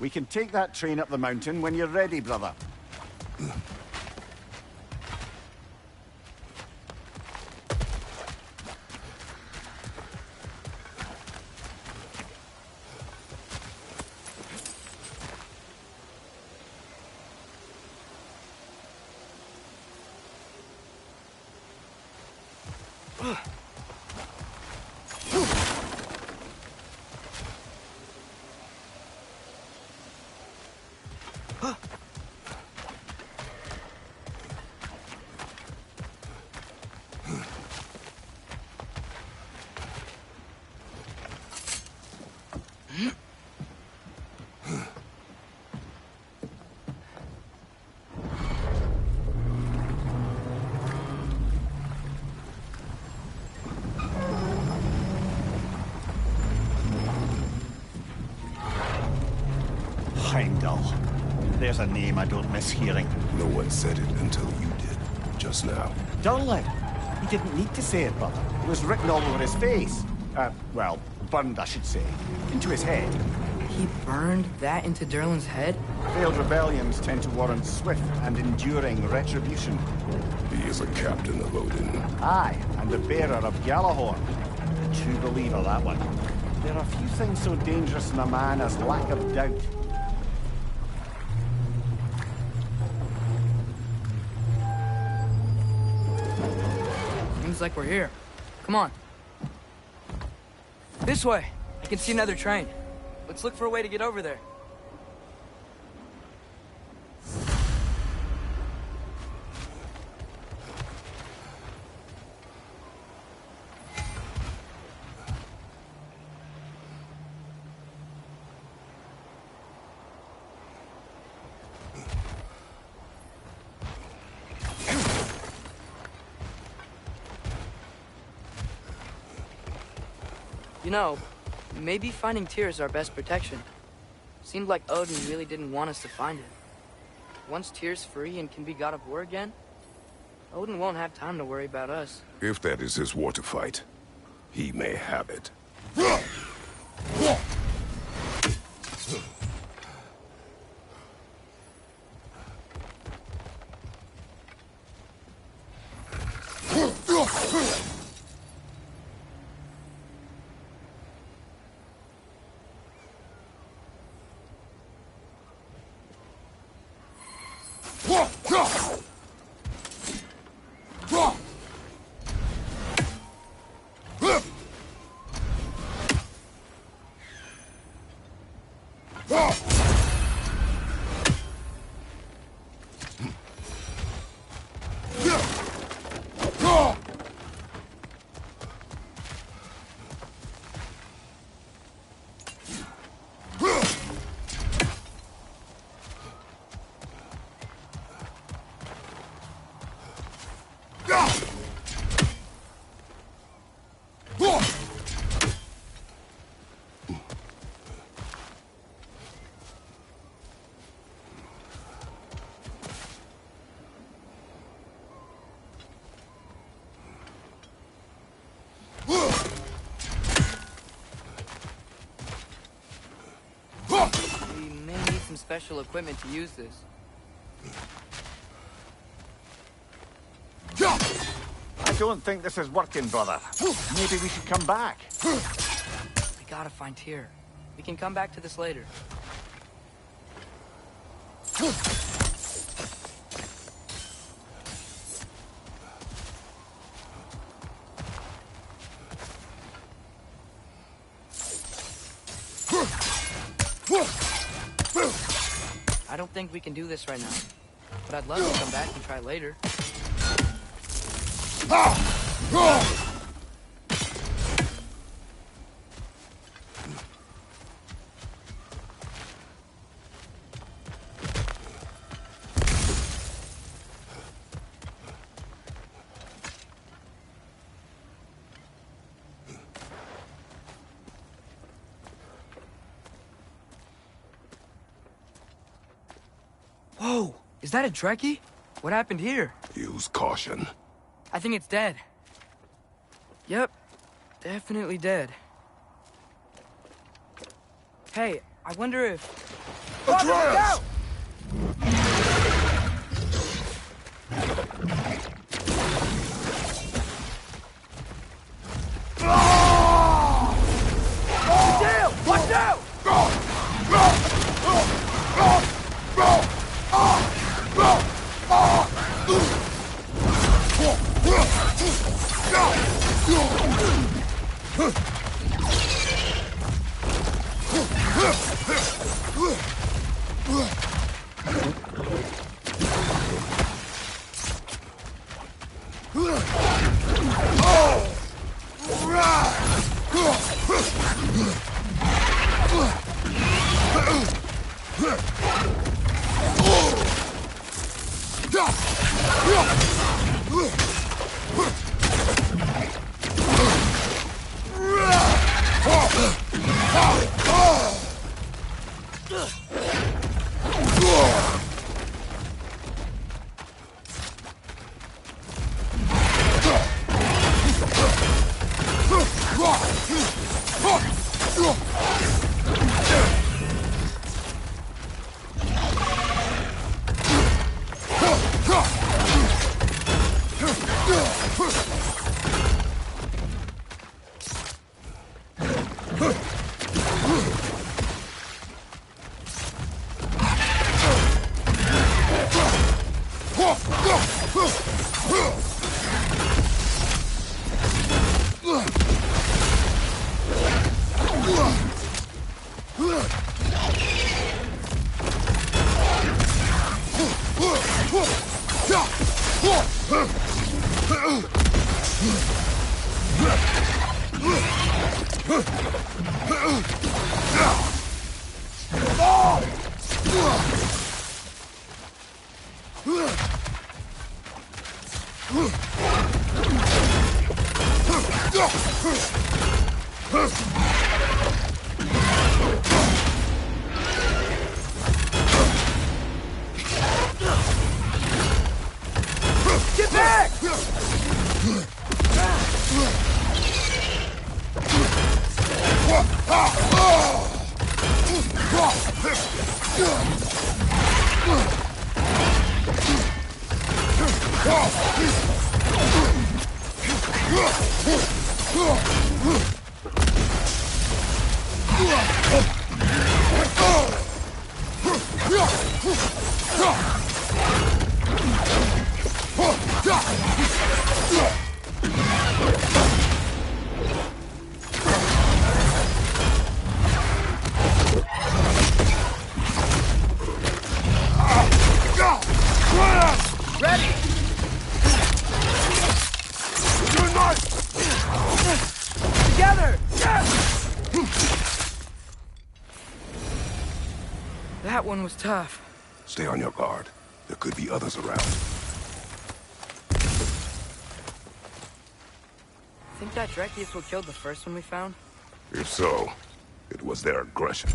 We can take that train up the mountain when you're ready, brother. Heimdall. There's a name I don't miss hearing. No one said it until you did, just now. Durlin! He didn't need to say it, brother. It was written all over his face. Well, burned, I should say. Into his head. He burned that into Durlin's head? Failed rebellions tend to warrant swift and enduring retribution. He is a captain of Odin. Aye, and the bearer of Gjallarhorn. A true believer, that one. There are few things so dangerous in a man as lack of doubt. Seems like we're here. Come on. This way. I can see another train. Let's look for a way to get over there. You know, maybe finding Tyr is our best protection. Seemed like Odin really didn't want us to find it. Once Tyr's free and can be god of war again, Odin won't have time to worry about us. If that is his war to fight, he may have it. Special equipment to use this. I don't think this is working, brother. Maybe we should come back. We gotta find Tyr. We can come back to this later. I don't think we can do this right now, but I'd love to come back and try later. Whoa! Is that a Trekkie? What happened here? Use caution. I think it's dead. Yep. Definitely dead. Hey, I wonder if... Atreus! Watch out! That one was tough. Stay on your guard. There could be others around. Think that Drek is what killed the first one we found? If so, it was their aggression.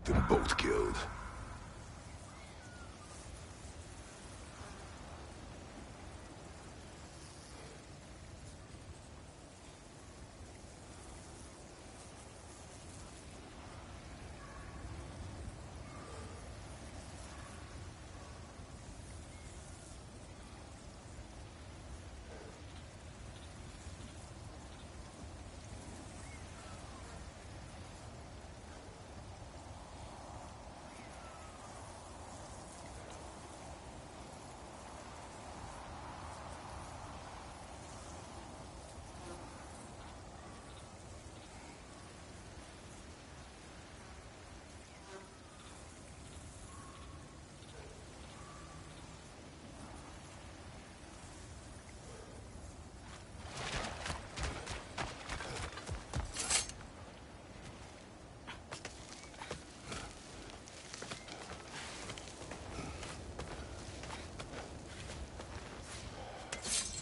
Them both killed.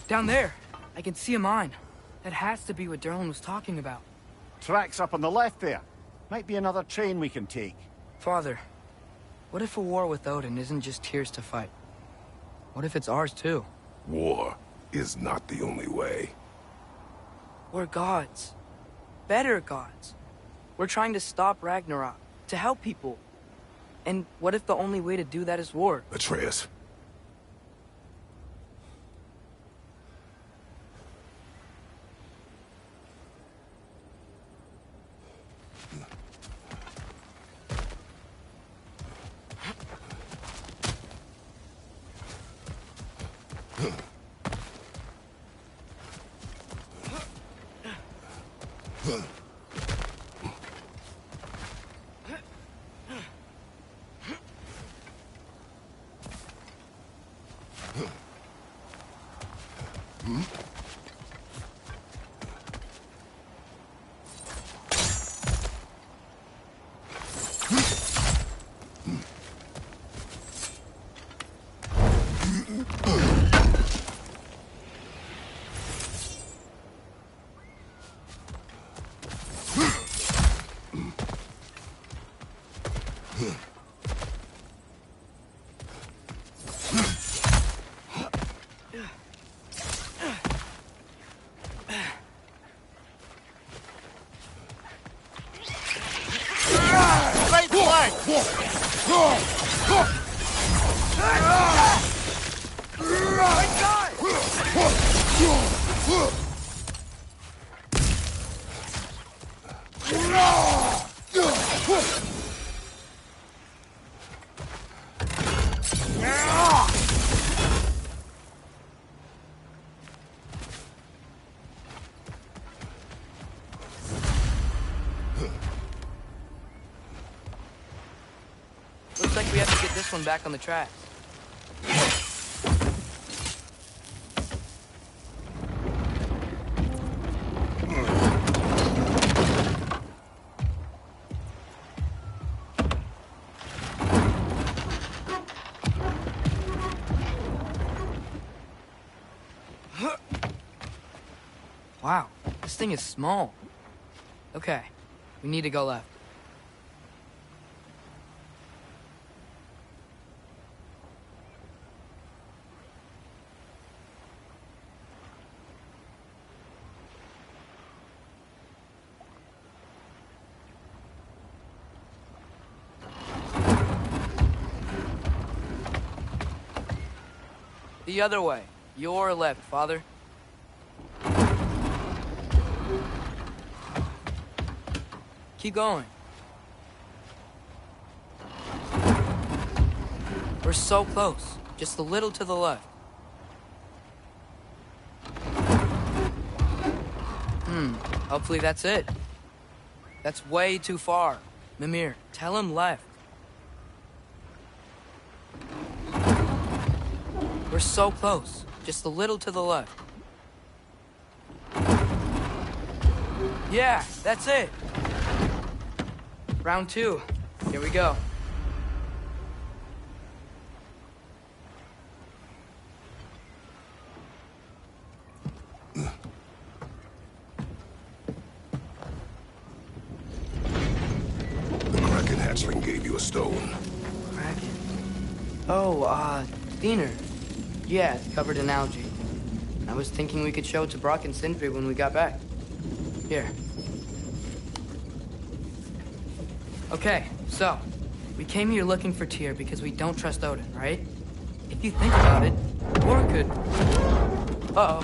Down there, I can see a mine. That has to be what Derlin was talking about. Tracks up on the left there. Might be another train we can take. Father, what if a war with Odin isn't just Tyr's to fight? What if it's ours too? War is not the only way. We're gods. Better gods. We're trying to stop Ragnarok, to help people. And what if the only way to do that is war? Atreus. Looks like we have to get this one back on the tracks. Wow, this thing is small. Okay, we need to go left. The other way. Your left, Father. Keep going. We're so close. Just a little to the left. Hopefully that's it. That's way too far. Mimir, tell him left. We're so close. Just a little to the left. Yeah, that's it. Round 2. Here we go. The Kraken hatchling gave you a stone. Kraken? Oh, Diener. Yeah, it's covered in algae. I was thinking we could show it to Brock and Sindri when we got back. Here. Okay, so, we came here looking for Tyr because we don't trust Odin, right? If you think about it, War could... Uh-oh.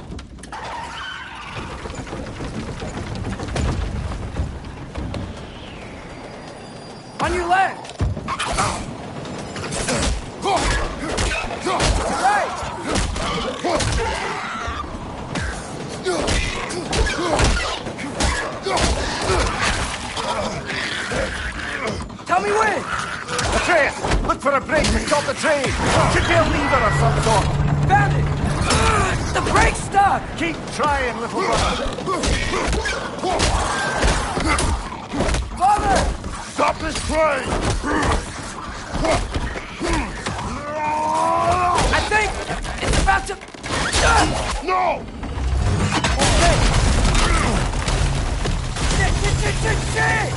On your left! Right! Tell me when! Atreus! Look for a brake to stop the train! Should be a lever of some sort! Found it! The brake's stuck! Keep trying, little brother! Father! Stop this train! I think it's about to... No! Shit!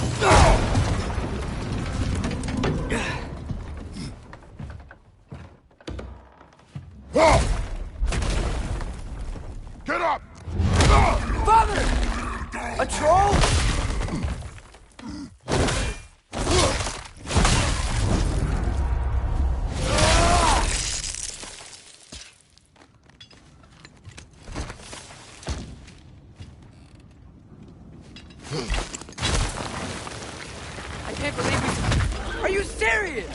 Get up! Father! A troll? I can't believe we... Are you serious?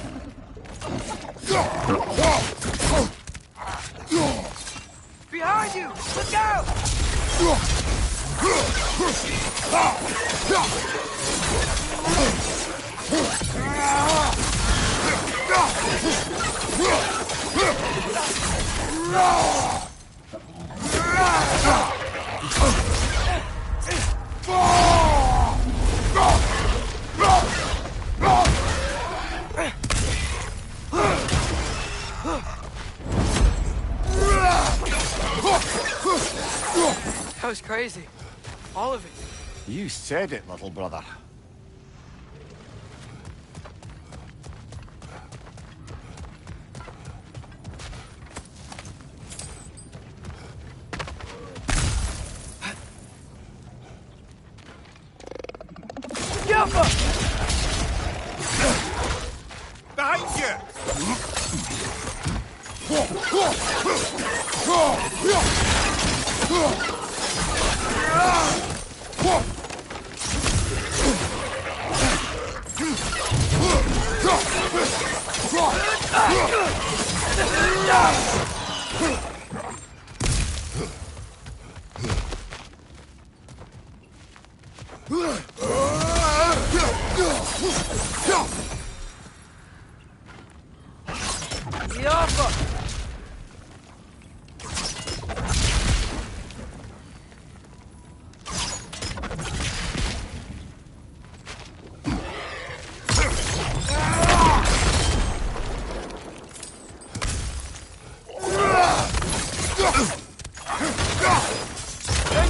Behind you! Look out! That was crazy. All of it. You said it, little brother. Behind you!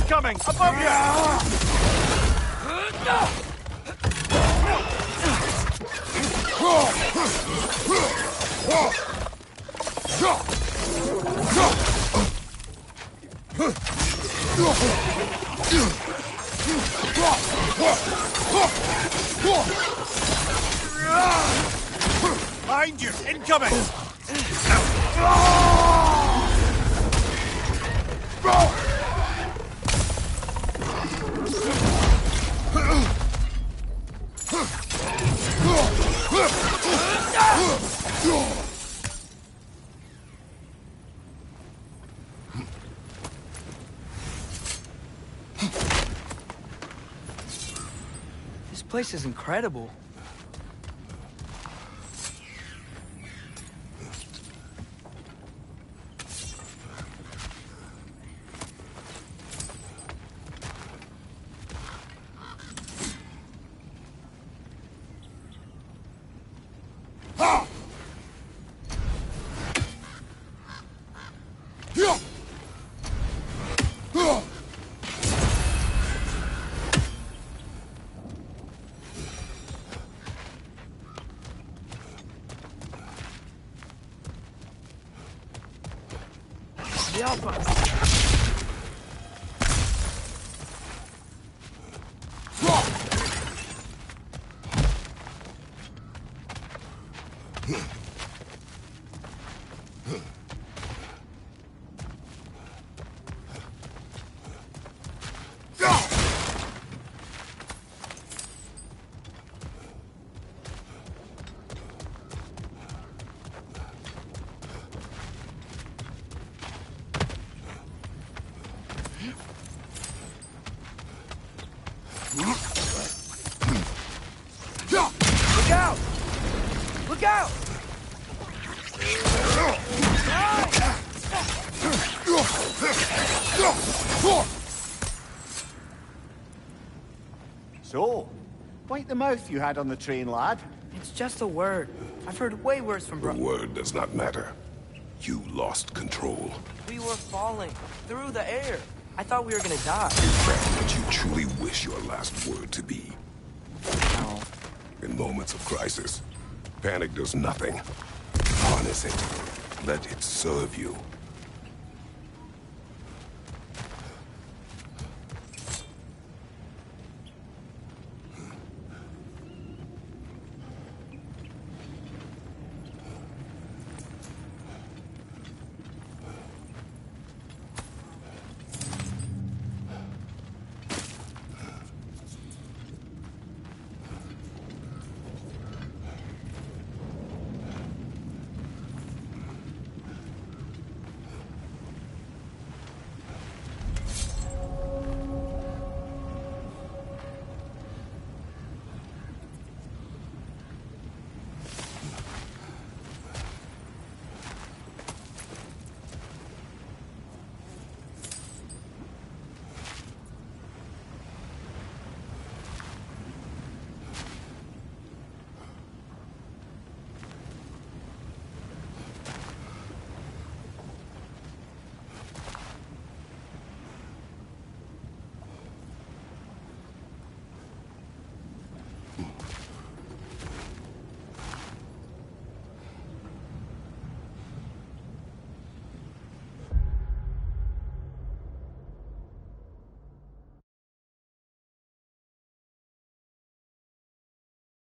coming! Above Behind you! Incoming! This place is incredible. Look out! Look out! So, bite the mouth you had on the train, lad. It's just a word. I've heard way worse from The word does not matter. You lost control. We were falling through the air. I thought we were gonna die. Is that what you truly wish your last word to be? No. In moments of crisis, panic does nothing. Harness it. Let it serve you.